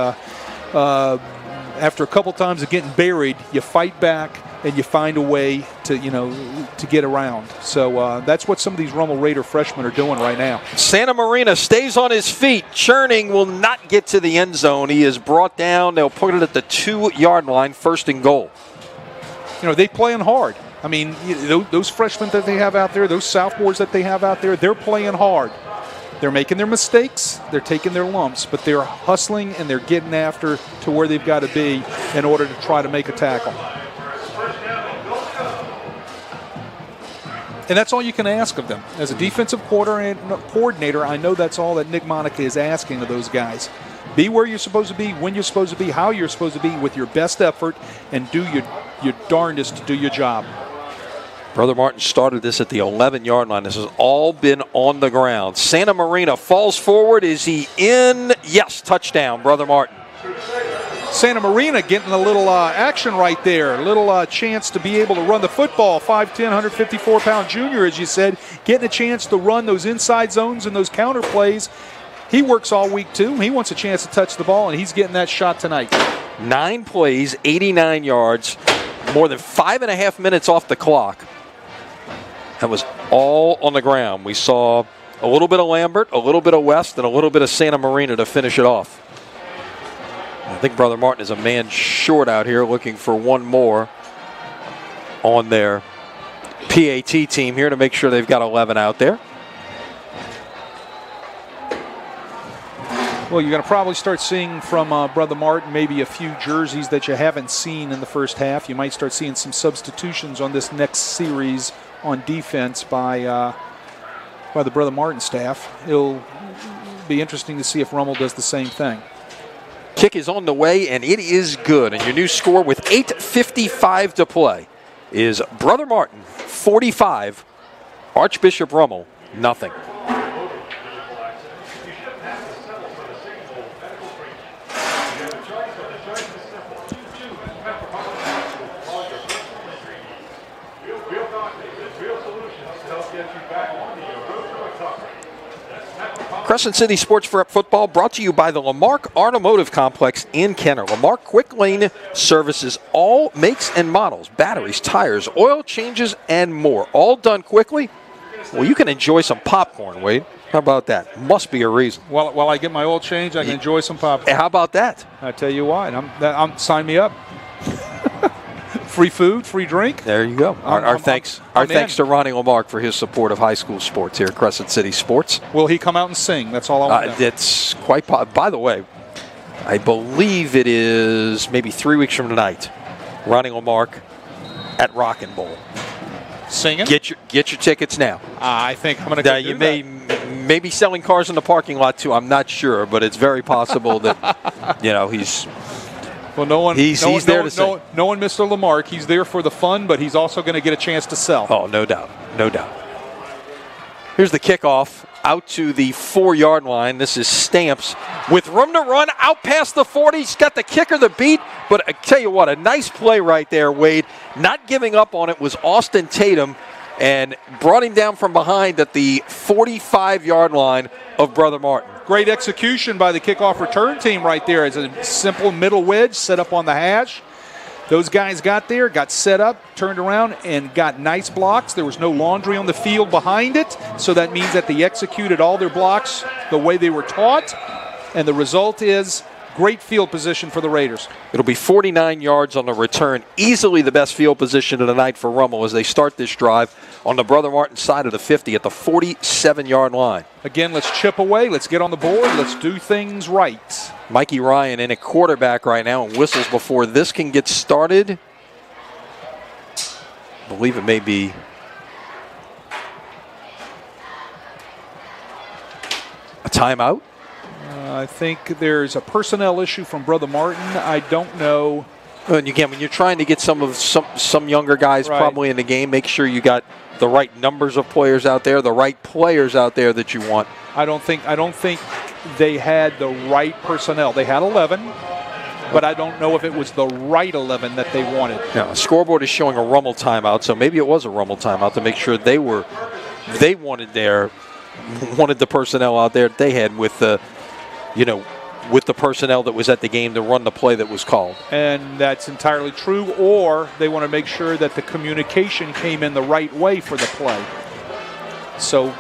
after a couple times of getting buried, you fight back and you find a way to get around. So that's what some of these Rummel Raider freshmen are doing right now. Santa Marina stays on his feet. Churning will not get to the end zone. He is brought down. They'll put it at the 2-yard line, 1st and goal. They playing hard. I mean, those freshmen that they have out there, those sophomores that they have out there, they're playing hard. They're making their mistakes, they're taking their lumps, but they're hustling and they're getting after to where they've got to be in order to try to make a tackle. And that's all you can ask of them. As a defensive coordinator, I know that's all that Nick Monica is asking of those guys. Be where you're supposed to be, when you're supposed to be, how you're supposed to be, with your best effort, and do your darndest to do your job. Brother Martin started this at the 11-yard line. This has all been on the ground. Santa Marina falls forward. Is he in? Yes, touchdown, Brother Martin. Santa Marina getting a little action right there. A little chance to be able to run the football. 5'10", 154-pound junior, as you said, getting a chance to run those inside zones and those counter plays. He works all week, too. He wants a chance to touch the ball, and he's getting that shot tonight. 9 plays, 89 yards, more than 5.5 minutes off the clock. That was all on the ground. We saw a little bit of Lambert, a little bit of West, and a little bit of Santa Marina to finish it off. I think Brother Martin is a man short out here, looking for one more on their PAT team here to make sure they've got 11 out there. Well, you're going to probably start seeing from Brother Martin maybe a few jerseys that you haven't seen in the first half. You might start seeing some substitutions on this next series on defense by the Brother Martin staff. It'll be interesting to see if Rummel does the same thing. Kick is on the way, and it is good. And your new score with 8:55 to play is Brother Martin 45, Archbishop Rummel nothing. Crescent City Sports for Football brought to you by the Lamarck Automotive Complex in Kenner. Lamarck Quick Lane services all makes and models, batteries, tires, oil changes, and more. All done quickly. Well, you can enjoy some popcorn, Wade. How about that? Must be a reason. While I get my oil change, I can enjoy some popcorn. How about that? I tell you what, sign me up. Free food, free drink. There you go. Our thanks to Ronnie Lamarck for his support of high school sports here at Crescent City Sports. Will he come out and sing? That's all I want to know. It's quite by the way, I believe it is maybe 3 weeks from tonight. Ronnie Lamarck at Rockin' Bowl. Singing? Get your tickets now. I think I'm going to go do that. May be selling cars in the parking lot too. I'm not sure, but it's very possible that he's. Well, no one, he's there to sing. No one, Mr. Lamarck. He's there for the fun, but he's also going to get a chance to sell. Oh, no doubt. No doubt. Here's the kickoff out to the 4-yard line. This is Stamps with room to run out past the 40. He's got the kicker the beat, but I tell you what, a nice play right there, Wade. Not giving up on it was Austin Tatum and brought him down from behind at the 45-yard line of Brother Martin. Great execution by the kickoff return team right there. It's a simple middle wedge set up on the hash. Those guys got there, got set up, turned around, and got nice blocks. There was no laundry on the field behind it, so that means that they executed all their blocks the way they were taught, and the result is great field position for the Raiders. It'll be 49 yards on the return. Easily the best field position of the night for Rummel as they start this drive on the Brother Martin side of the 50 at the 47-yard line. Again, let's chip away. Let's get on the board. Let's do things right. Mikey Ryan in at quarterback right now and whistles before this can get started. I believe it may be a timeout. I think there's a personnel issue from Brother Martin. I don't know. And again, when you're trying to get some younger guys probably in the game, make sure you got the right numbers of players out there, the right players out there that you want. I don't think they had the right personnel. They had 11. but I don't know if it was the right 11 that they wanted. Now, the scoreboard is showing a Rummel timeout, so maybe it was a Rummel timeout to make sure they wanted the personnel out there they had with the, with the personnel that was at the game to run the play that was called. And that's entirely true, or they want to make sure that the communication came in the right way for the play. So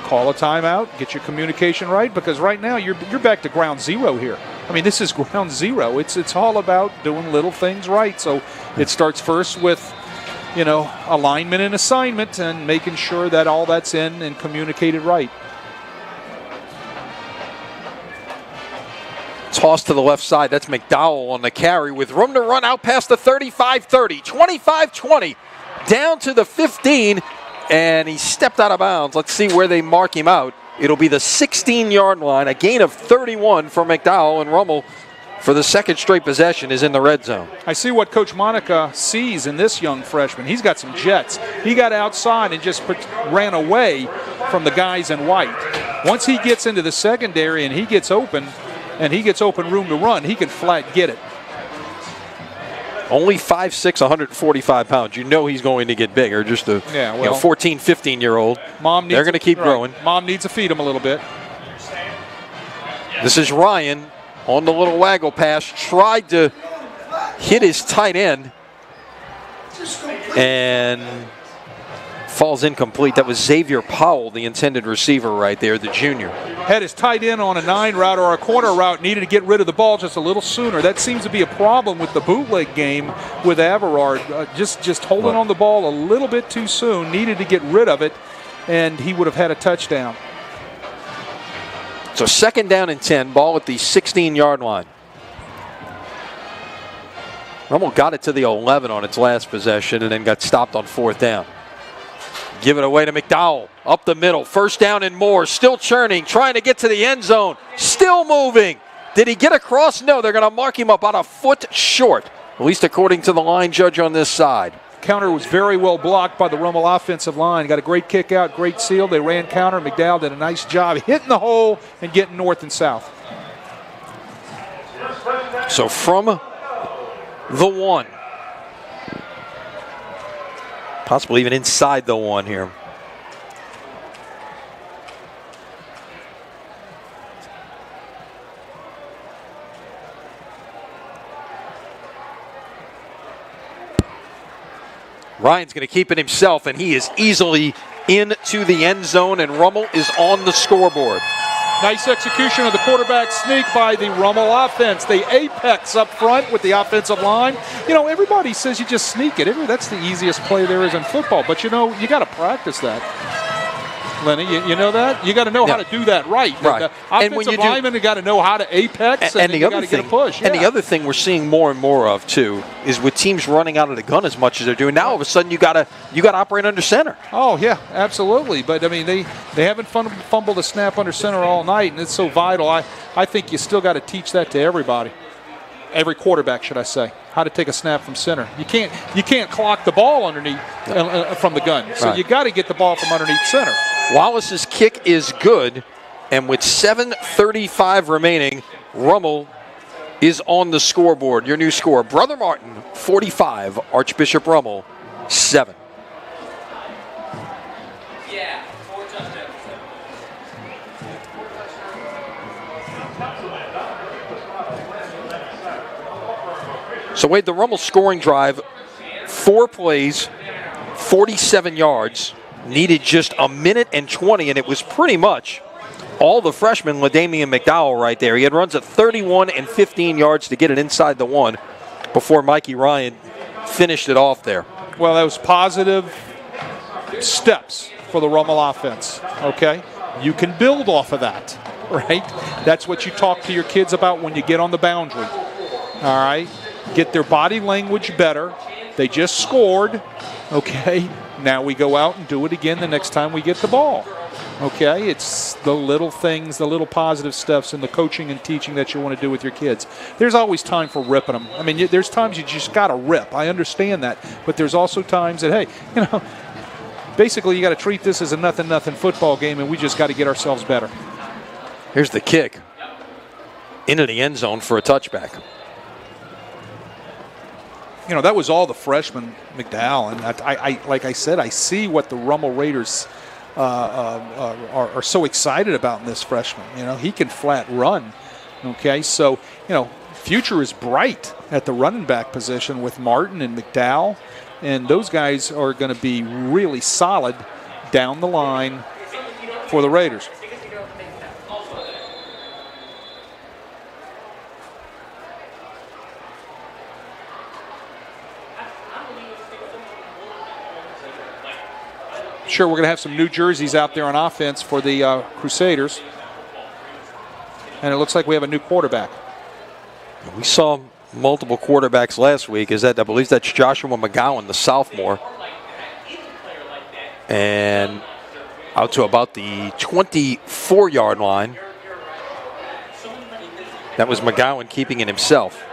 call a timeout, get your communication right, because right now you're back to ground zero here. I mean, this is ground zero. It's all about doing little things right. So it starts first with, alignment and assignment and making sure that all that's in and communicated right. Toss to the left side. That's McDowell on the carry with room to run out past the 35-30, 25-20, down to the 15, and he stepped out of bounds. Let's see where they mark him out. It'll be the 16-yard line. A gain of 31 for McDowell, and Rummel, for the second straight possession, is in the red zone. I see what Coach Monica sees in this young freshman. He's got some jets. He got outside and just ran away from the guys in white. Once he gets into the secondary and he gets open room to run, he can flat get it. Only 5'6", 145 pounds. You know he's going to get bigger. Just a 14, 15-year-old. They're going to keep growing. Mom needs to feed him a little bit. This is Ryan on the little waggle pass. Tried to hit his tight end and falls incomplete. That was Xavier Powell, the intended receiver right there, the junior. Had his tight end on a 9 route or a corner route, needed to get rid of the ball just a little sooner. That seems to be a problem with the bootleg game with Everard. Just holding on the ball a little bit too soon, needed to get rid of it, and he would have had a touchdown. So 2nd down and 10, ball at the 16-yard line. Rummel got it to the 11 on its last possession and then got stopped on 4th down. Give it away to McDowell. Up the middle. 1st down and more. Still churning. Trying to get to the end zone. Still moving. Did he get across? No, they're going to mark him up about a foot short, at least according to the line judge on this side. Counter was very well blocked by the Rummel offensive line. Got a great kick out, great seal. They ran counter. McDowell did a nice job hitting the hole and getting north and south. So from the 1. Possibly even inside the 1 here. Ryan's going to keep it himself, and he is easily into the end zone, and Rummel is on the scoreboard. Nice execution of the quarterback sneak by the Rummel offense. They apex up front with the offensive line. Everybody says you just sneak it. That's the easiest play there is in football. But, you got to practice that. Lenny, you know that? You got to know how to do that right. Right. The offensive linemen have got to know how to apex, and you got to get a push. And the other thing we're seeing more and more of too is with teams running out of the gun as much as they're doing now. All of a sudden, you got to operate under center. Oh yeah, absolutely. But I mean, they haven't fumbled a snap under center all night, and it's so vital. I think you still got to teach that to everybody. Every quarterback, should I say, how to take a snap from center. You can't clock the ball underneath from the gun. So you got to get the ball from underneath center. Wallace's kick is good, and with 7:35 remaining, Rummel is on the scoreboard. Your new score: Brother Martin 45, Archbishop Rummel 7. Yeah, 4 touchdowns. So Wade, the Rummel scoring drive, 4 plays, 47 yards. Needed just a minute and 20, and it was pretty much all the freshmen, LaDamian McDowell right there. He had runs at 31 and 15 yards to get it inside the 1 before Mikey Ryan finished it off there. Well, that was positive steps for the Rummel offense, okay? You can build off of that, right? That's what you talk to your kids about when you get on the boundary, all right? Get their body language better. They just scored, okay? Now we go out and do it again the next time we get the ball. Okay, it's the little things, the little positive steps in the coaching and teaching that you want to do with your kids. There's always time for ripping them. I mean, there's times you just got to rip. I understand that. But there's also times that, hey, basically you got to treat this as a nothing football game, and we just got to get ourselves better. Here's the kick into the end zone for a touchback. that was all the freshmen, McDowell. And I like I said, I see what the Rummel Raiders are so excited about in this freshman. He can flat run. Okay, so, future is bright at the running back position with Martin and McDowell. And those guys are going to be really solid down the line for the Raiders. Sure, we're going to have some new jerseys out there on offense for the Crusaders. And it looks like we have a new quarterback. We saw multiple quarterbacks last week. I believe that's Joshua McGowan, the sophomore. And out to about the 24-yard line. That was McGowan keeping it himself.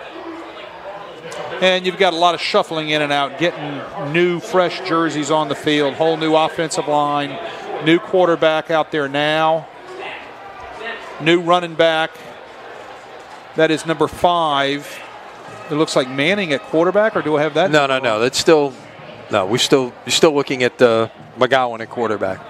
And you've got a lot of shuffling in and out, getting new, fresh jerseys on the field, whole new offensive line, new quarterback out there now, new running back. That is number 5. It looks like Manning at quarterback, or do I have that? No. That's still no. You're still looking at McGowan at quarterback.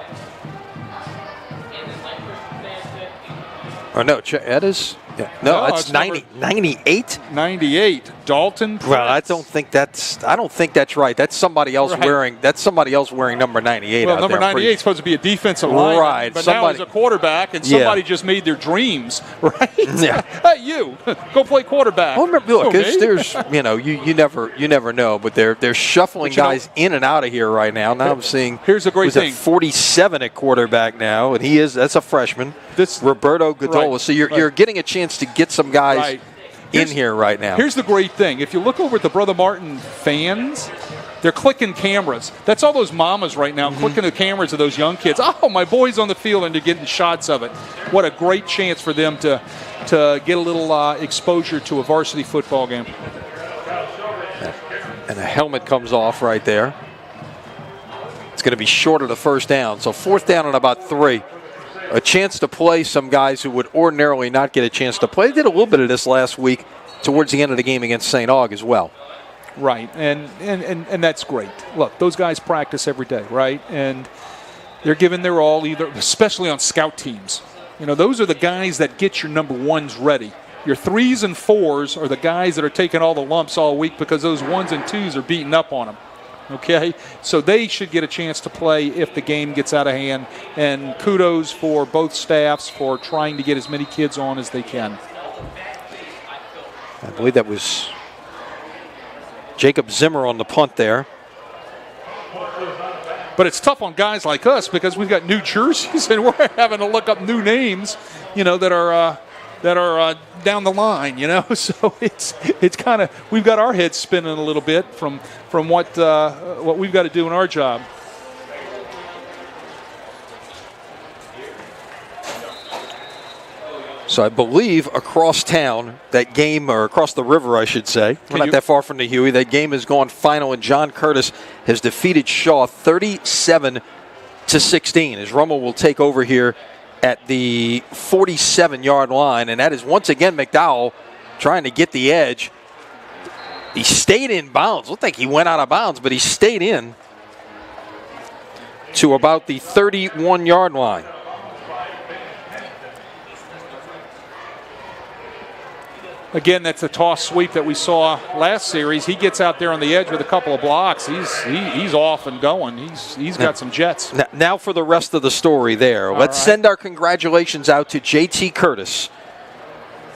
Or no, that is. Yeah. No, that's 98. 98. Dalton Prince. Well, I don't think that's right. That's somebody else wearing. That's somebody else wearing number 98. Well, number 98 is supposed to be a defensive lineman, right? But now he's a quarterback, and somebody just made their dreams, right? Yeah. Hey, you go play quarterback. Well, remember, look, there's you never know, but they're shuffling guys in and out of here right now. Now I'm seeing here's a great thing. 47 at quarterback now, and that's a freshman. This Roberto Godola. Right. So you're getting a chance to get some guys in here right now. Here's the great thing. If you look over at the Brother Martin fans, they're clicking cameras. That's all those mamas right now, clicking the cameras of those young kids. Oh, my boy's on the field, and they're getting shots of it. What a great chance for them to get a little exposure to a varsity football game. And a helmet comes off right there. It's going to be short of the first down. So 4th down and about 3. A chance to play some guys who would ordinarily not get a chance to play. They did a little bit of this last week towards the end of the game against St. Aug as well. Right, and that's great. Look, those guys practice every day, right? And they're giving their all, especially on scout teams. Those are the guys that get your number 1s ready. Your 3s and 4s are the guys that are taking all the lumps all week because those 1s and 2s are beating up on them. Okay, so they should get a chance to play if the game gets out of hand. And kudos for both staffs for trying to get as many kids on as they can. I believe that was Jacob Zimmer on the punt there. But it's tough on guys like us because we've got new jerseys and we're having to look up new names, that are down the line, So it's kind of, we've got our heads spinning a little bit from what we've got to do in our job. So I believe across town, that game, or across the river, I should say, we're not that far from the Huey, that game has gone final, and John Curtis has defeated Shaw 37-16, as Rummel will take over here at the 47-yard line, and that is once again McDowell trying to get the edge. He stayed in bounds. Looked like he went out of bounds, but he stayed in to about the 31-yard line. Again, that's a toss sweep that we saw last series. He gets out there on the edge with a couple of blocks. He's off and going. He's got some jets. Now for the rest of the story there. Let's send our congratulations out to J.T. Curtis,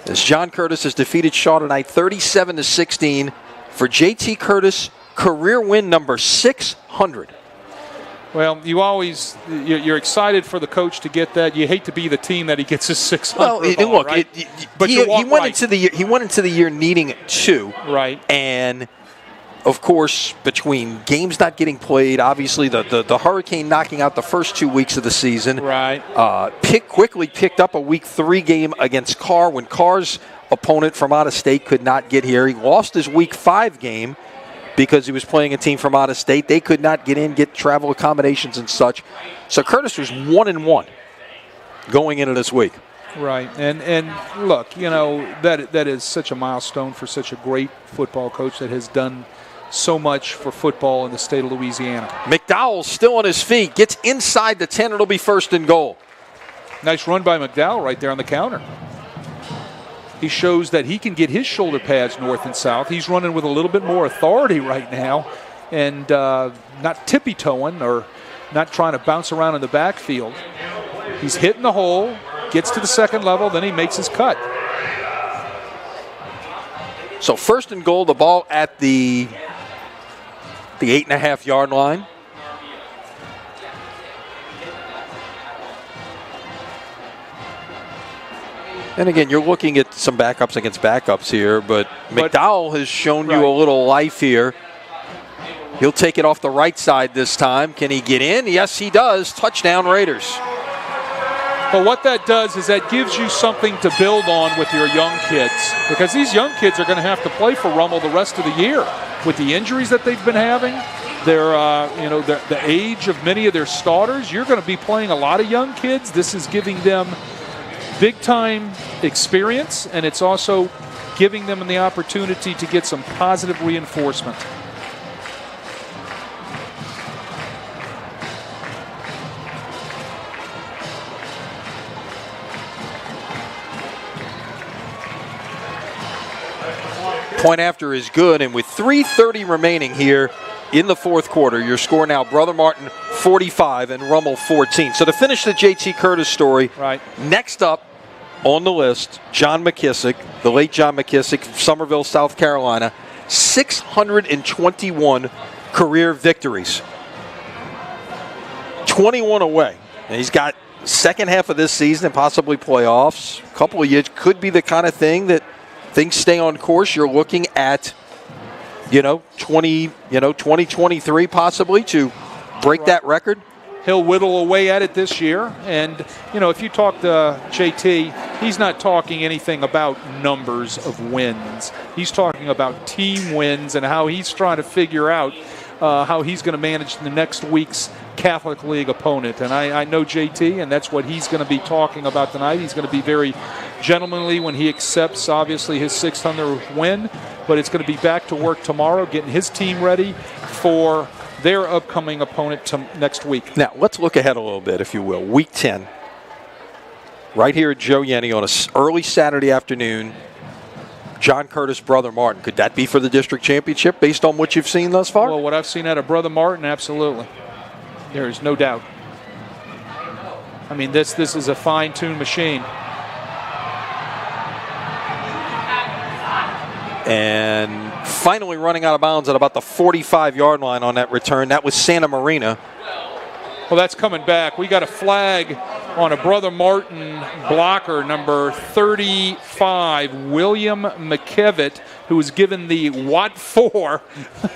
as John Curtis has defeated Shaw tonight 37-16 for J.T. Curtis, career win number 600. Well, you're excited for the coach to get that. You hate to be the team that he gets his 600. Well, look, right? he went into the year needing 2. Right. And of course, between games not getting played, obviously the Hurricane knocking out the first 2 weeks of the season. Right. Quickly picked up a week 3 game against Carr when Carr's opponent from out of state could not get here. He lost his week 5 game because he was playing a team from out of state. They could not get travel accommodations and such. So Curtis was 1-1 going into this week. Right, and look, that is such a milestone for such a great football coach that has done so much for football in the state of Louisiana. McDowell still on his feet, gets inside the 10. It'll be 1st and goal. Nice run by McDowell right there on the counter. He shows that he can get his shoulder pads north and south. He's running with a little bit more authority right now and not tippy-toeing or not trying to bounce around in the backfield. He's hitting the hole, gets to the second level, then he makes his cut. So 1st and goal, the ball at the 8.5-yard line. And again, you're looking at some backups against backups here, but McDowell has shown you a little life here. He'll take it off the right side this time. Can he get in? Yes, he does. Touchdown, Raiders. But what that does is that gives you something to build on with your young kids, because these young kids are going to have to play for Rummel the rest of the year with the injuries that they've been having. The age of many of their starters. You're going to be playing a lot of young kids. This is giving them big-time experience, and it's also giving them the opportunity to get some positive reinforcement. Point after is good, and with 3:30 remaining here in the fourth quarter, your score now, Brother Martin 45 and Rummel 14. So to finish the J.T. Curtis story, next up on the list, John McKissick, the late John McKissick from Somerville, South Carolina, 621 career victories, 21 away. And he's got second half of this season and possibly playoffs. A couple of years could be the kind of thing that things stay on course. You're looking at, 2023 possibly to break that record. He'll whittle away at it this year. And, if you talk to JT, he's not talking anything about numbers of wins. He's talking about team wins and how he's trying to figure out how he's going to manage the next week's Catholic League opponent. And I know JT, and that's what he's going to be talking about tonight. He's going to be very gentlemanly when he accepts, obviously, his 600th win. But it's going to be back to work tomorrow, getting his team ready for their upcoming opponent next week. Now, let's look ahead a little bit, if you will. Week 10, right here at Joe Yenny on an early Saturday afternoon. John Curtis, Brother Martin. Could that be for the district championship based on what you've seen thus far? Well, what I've seen out of Brother Martin, absolutely. There is no doubt. I mean, this is a fine-tuned machine. And finally running out of bounds at about the 45-yard line on that return. That was Santa Marina. Well, that's coming back. We got a flag on a Brother Martin blocker, number 35, William McKevitt, who was given the what for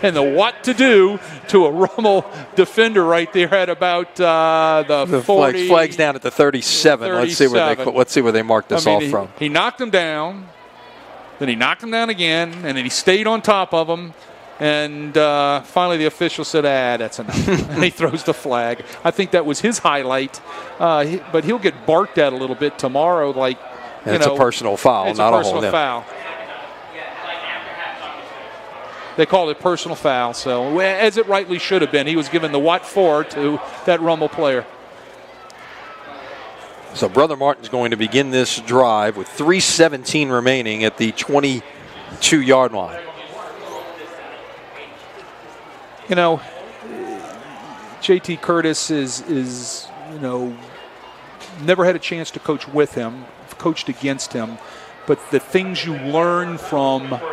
and the what to do to a Rummel defender right there at about the 40. Flag's down at the 37. Let's see where they marked this off from. He knocked him down. Then he knocked him down again, and then he stayed on top of him. And finally the official said, that's enough. And he throws the flag. I think that was his highlight. But he'll get barked at a little bit tomorrow. It's a personal foul, not a personal foul. They called it personal foul. So, as it rightly should have been, he was given the what for to that Rummel player. So Brother Martin's going to begin this drive with 3:17 remaining at the 22-yard line. JT Curtis is never had a chance to coach with him, coached against him, but the things you learn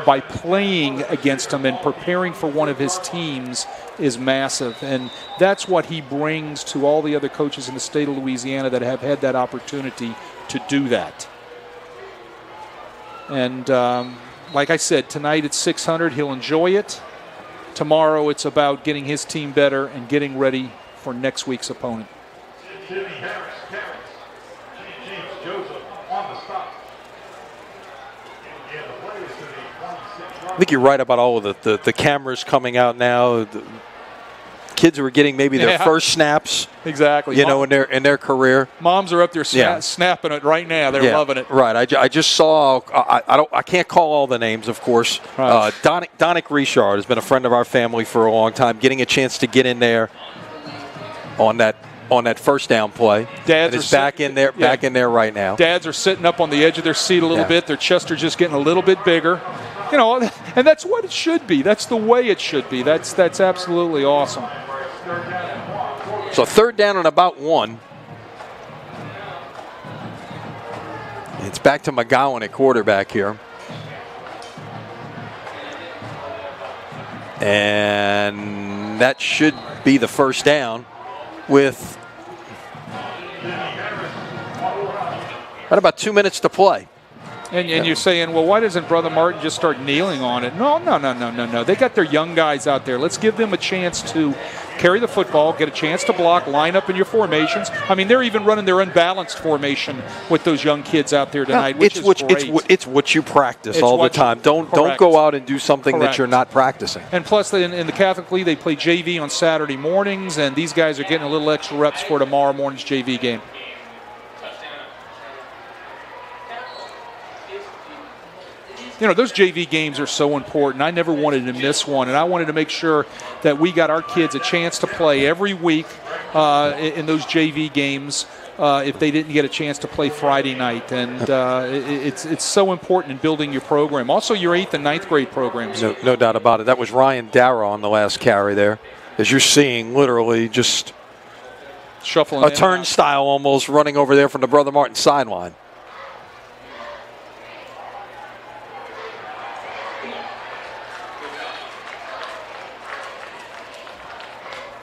by playing against him and preparing for one of his teams is massive. And that's what he brings to all the other coaches in the state of Louisiana that have had that opportunity to do that. And like I said, tonight it's 600. He'll enjoy it. Tomorrow it's about getting his team better and getting ready for next week's opponent. I think you're right about all of the cameras coming out now. kids who are getting maybe their first snaps. Exactly. You know, in their career. Moms are up there snapping it right now. They're loving it. Right. I just saw. I can't call all the names, of course. Right. Donick Richard has been a friend of our family for a long time. Getting a chance to get in there on that first down play. Dads is back in there right now. Dads are sitting up on the edge of their seat a little bit. Their chests are just getting a little bit bigger. You know, and that's what it should be. That's the way it should be. That's absolutely awesome. So 3rd down and about 1. It's back to McGowan at quarterback here. And that should be the first down with about 2 minutes to play. And you're saying, well, why doesn't Brother Martin just start kneeling on it? No. They got their young guys out there. Let's give them a chance to carry the football, get a chance to block, line up in your formations. I mean, they're even running their unbalanced formation with those young kids out there tonight, which is great. It's what you practice all the time. Don't go out and do something that you're not practicing. And plus, in the Catholic League, they play JV on Saturday mornings, and these guys are getting a little extra reps for tomorrow morning's JV game. You know, those JV games are so important. I never wanted to miss one, and I wanted to make sure that we got our kids a chance to play every week in those JV games if they didn't get a chance to play Friday night. And it's so important in building your program. Also, your 8th and 9th grade programs. No doubt about it. That was Ryan Dara on the last carry there. As you're seeing, literally just shuffling a turnstile almost running over there from the Brother Martin sideline.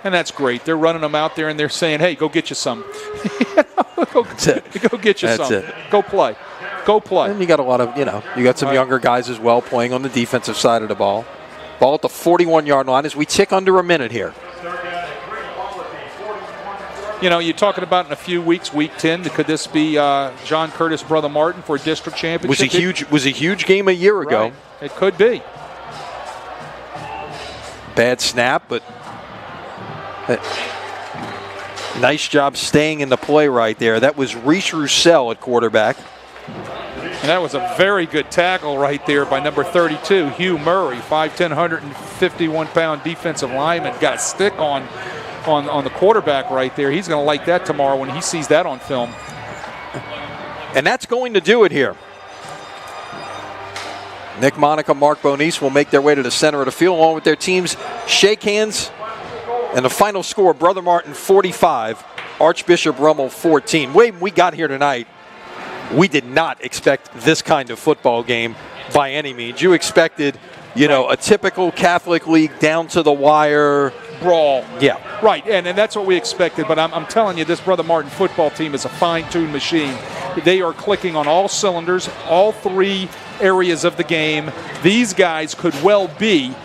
And that's great. They're running them out there, and they're saying, hey, go get you some. Go get you some. Go play. Go play. And you got a lot of, you got some younger guys as well playing on the defensive side of the ball. Ball at the 41-yard line as we tick under a minute here. You know, you're talking about in a few weeks, Week 10, could this be John Curtis, Brother Martin for a district championship? Was a huge game a year ago. Right. It could be. Bad snap, but nice job staying in the play right there. That was Reese Roussel at quarterback. And that was a very good tackle right there by number 32, Hugh Murray, 5'10", 151-pound defensive lineman. Got a stick on the quarterback right there. He's going to like that tomorrow when he sees that on film. And that's going to do it here. Nick Monica, Mark Bonice will make their way to the center of the field along with their teams. Shake hands. And the final score, Brother Martin 45, Archbishop Rummel 14. When we got here tonight, we did not expect this kind of football game by any means. You expected, a typical Catholic League down to the wire brawl. Yeah. Right, and that's what we expected. But I'm telling you, this Brother Martin football team is a fine-tuned machine. They are clicking on all cylinders, all 3 areas of the game. These guys could well be,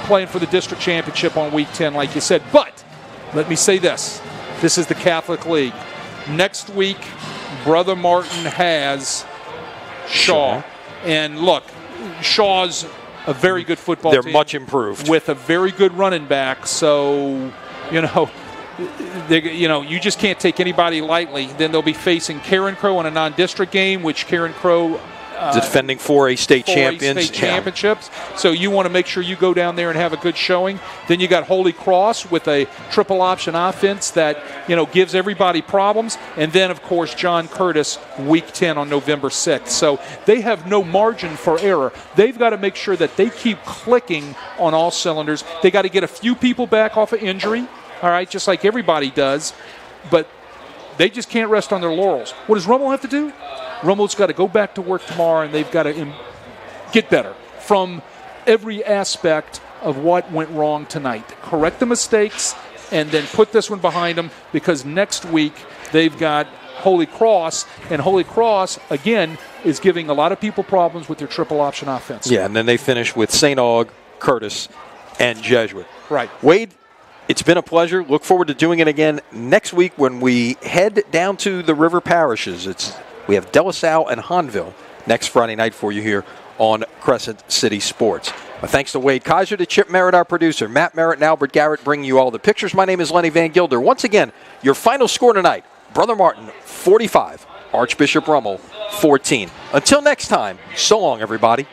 playing for the district championship on Week 10, like you said. But let me say this. This is the Catholic League. Next week, Brother Martin has Shaw. And look, Shaw's a very good football team. They're much improved. With a very good running back. So, you just can't take anybody lightly. Then they'll be facing Karen Crow in a non-district game, which Karen Crow defending 4A state championships. So you want to make sure you go down there and have a good showing. Then you got Holy Cross with a triple option offense that gives everybody problems. And then, of course, John Curtis, Week 10 on November 6th. So they have no margin for error. They've got to make sure that they keep clicking on all cylinders. They got to get a few people back off of injury, all right, just like everybody does. But they just can't rest on their laurels. What does Rummel have to do? Rummel's got to go back to work tomorrow, and they've got to get better from every aspect of what went wrong tonight. Correct the mistakes, and then put this one behind them, because next week they've got Holy Cross, and Holy Cross, again, is giving a lot of people problems with their triple option offense. Yeah, and then they finish with St. Aug, Curtis, and Jesuit. Right. Wade, it's been a pleasure. Look forward to doing it again next week when we head down to the river parishes. We have De La Salle and Hanville next Friday night for you here on Crescent City Sports. Thanks to Wade Kaiser, to Chip Merritt, our producer, Matt Merritt and Albert Garrett bringing you all the pictures. My name is Lenny Van Gilder. Once again, your final score tonight, Brother Martin 45, Archbishop Rummel 14. Until next time, so long, everybody.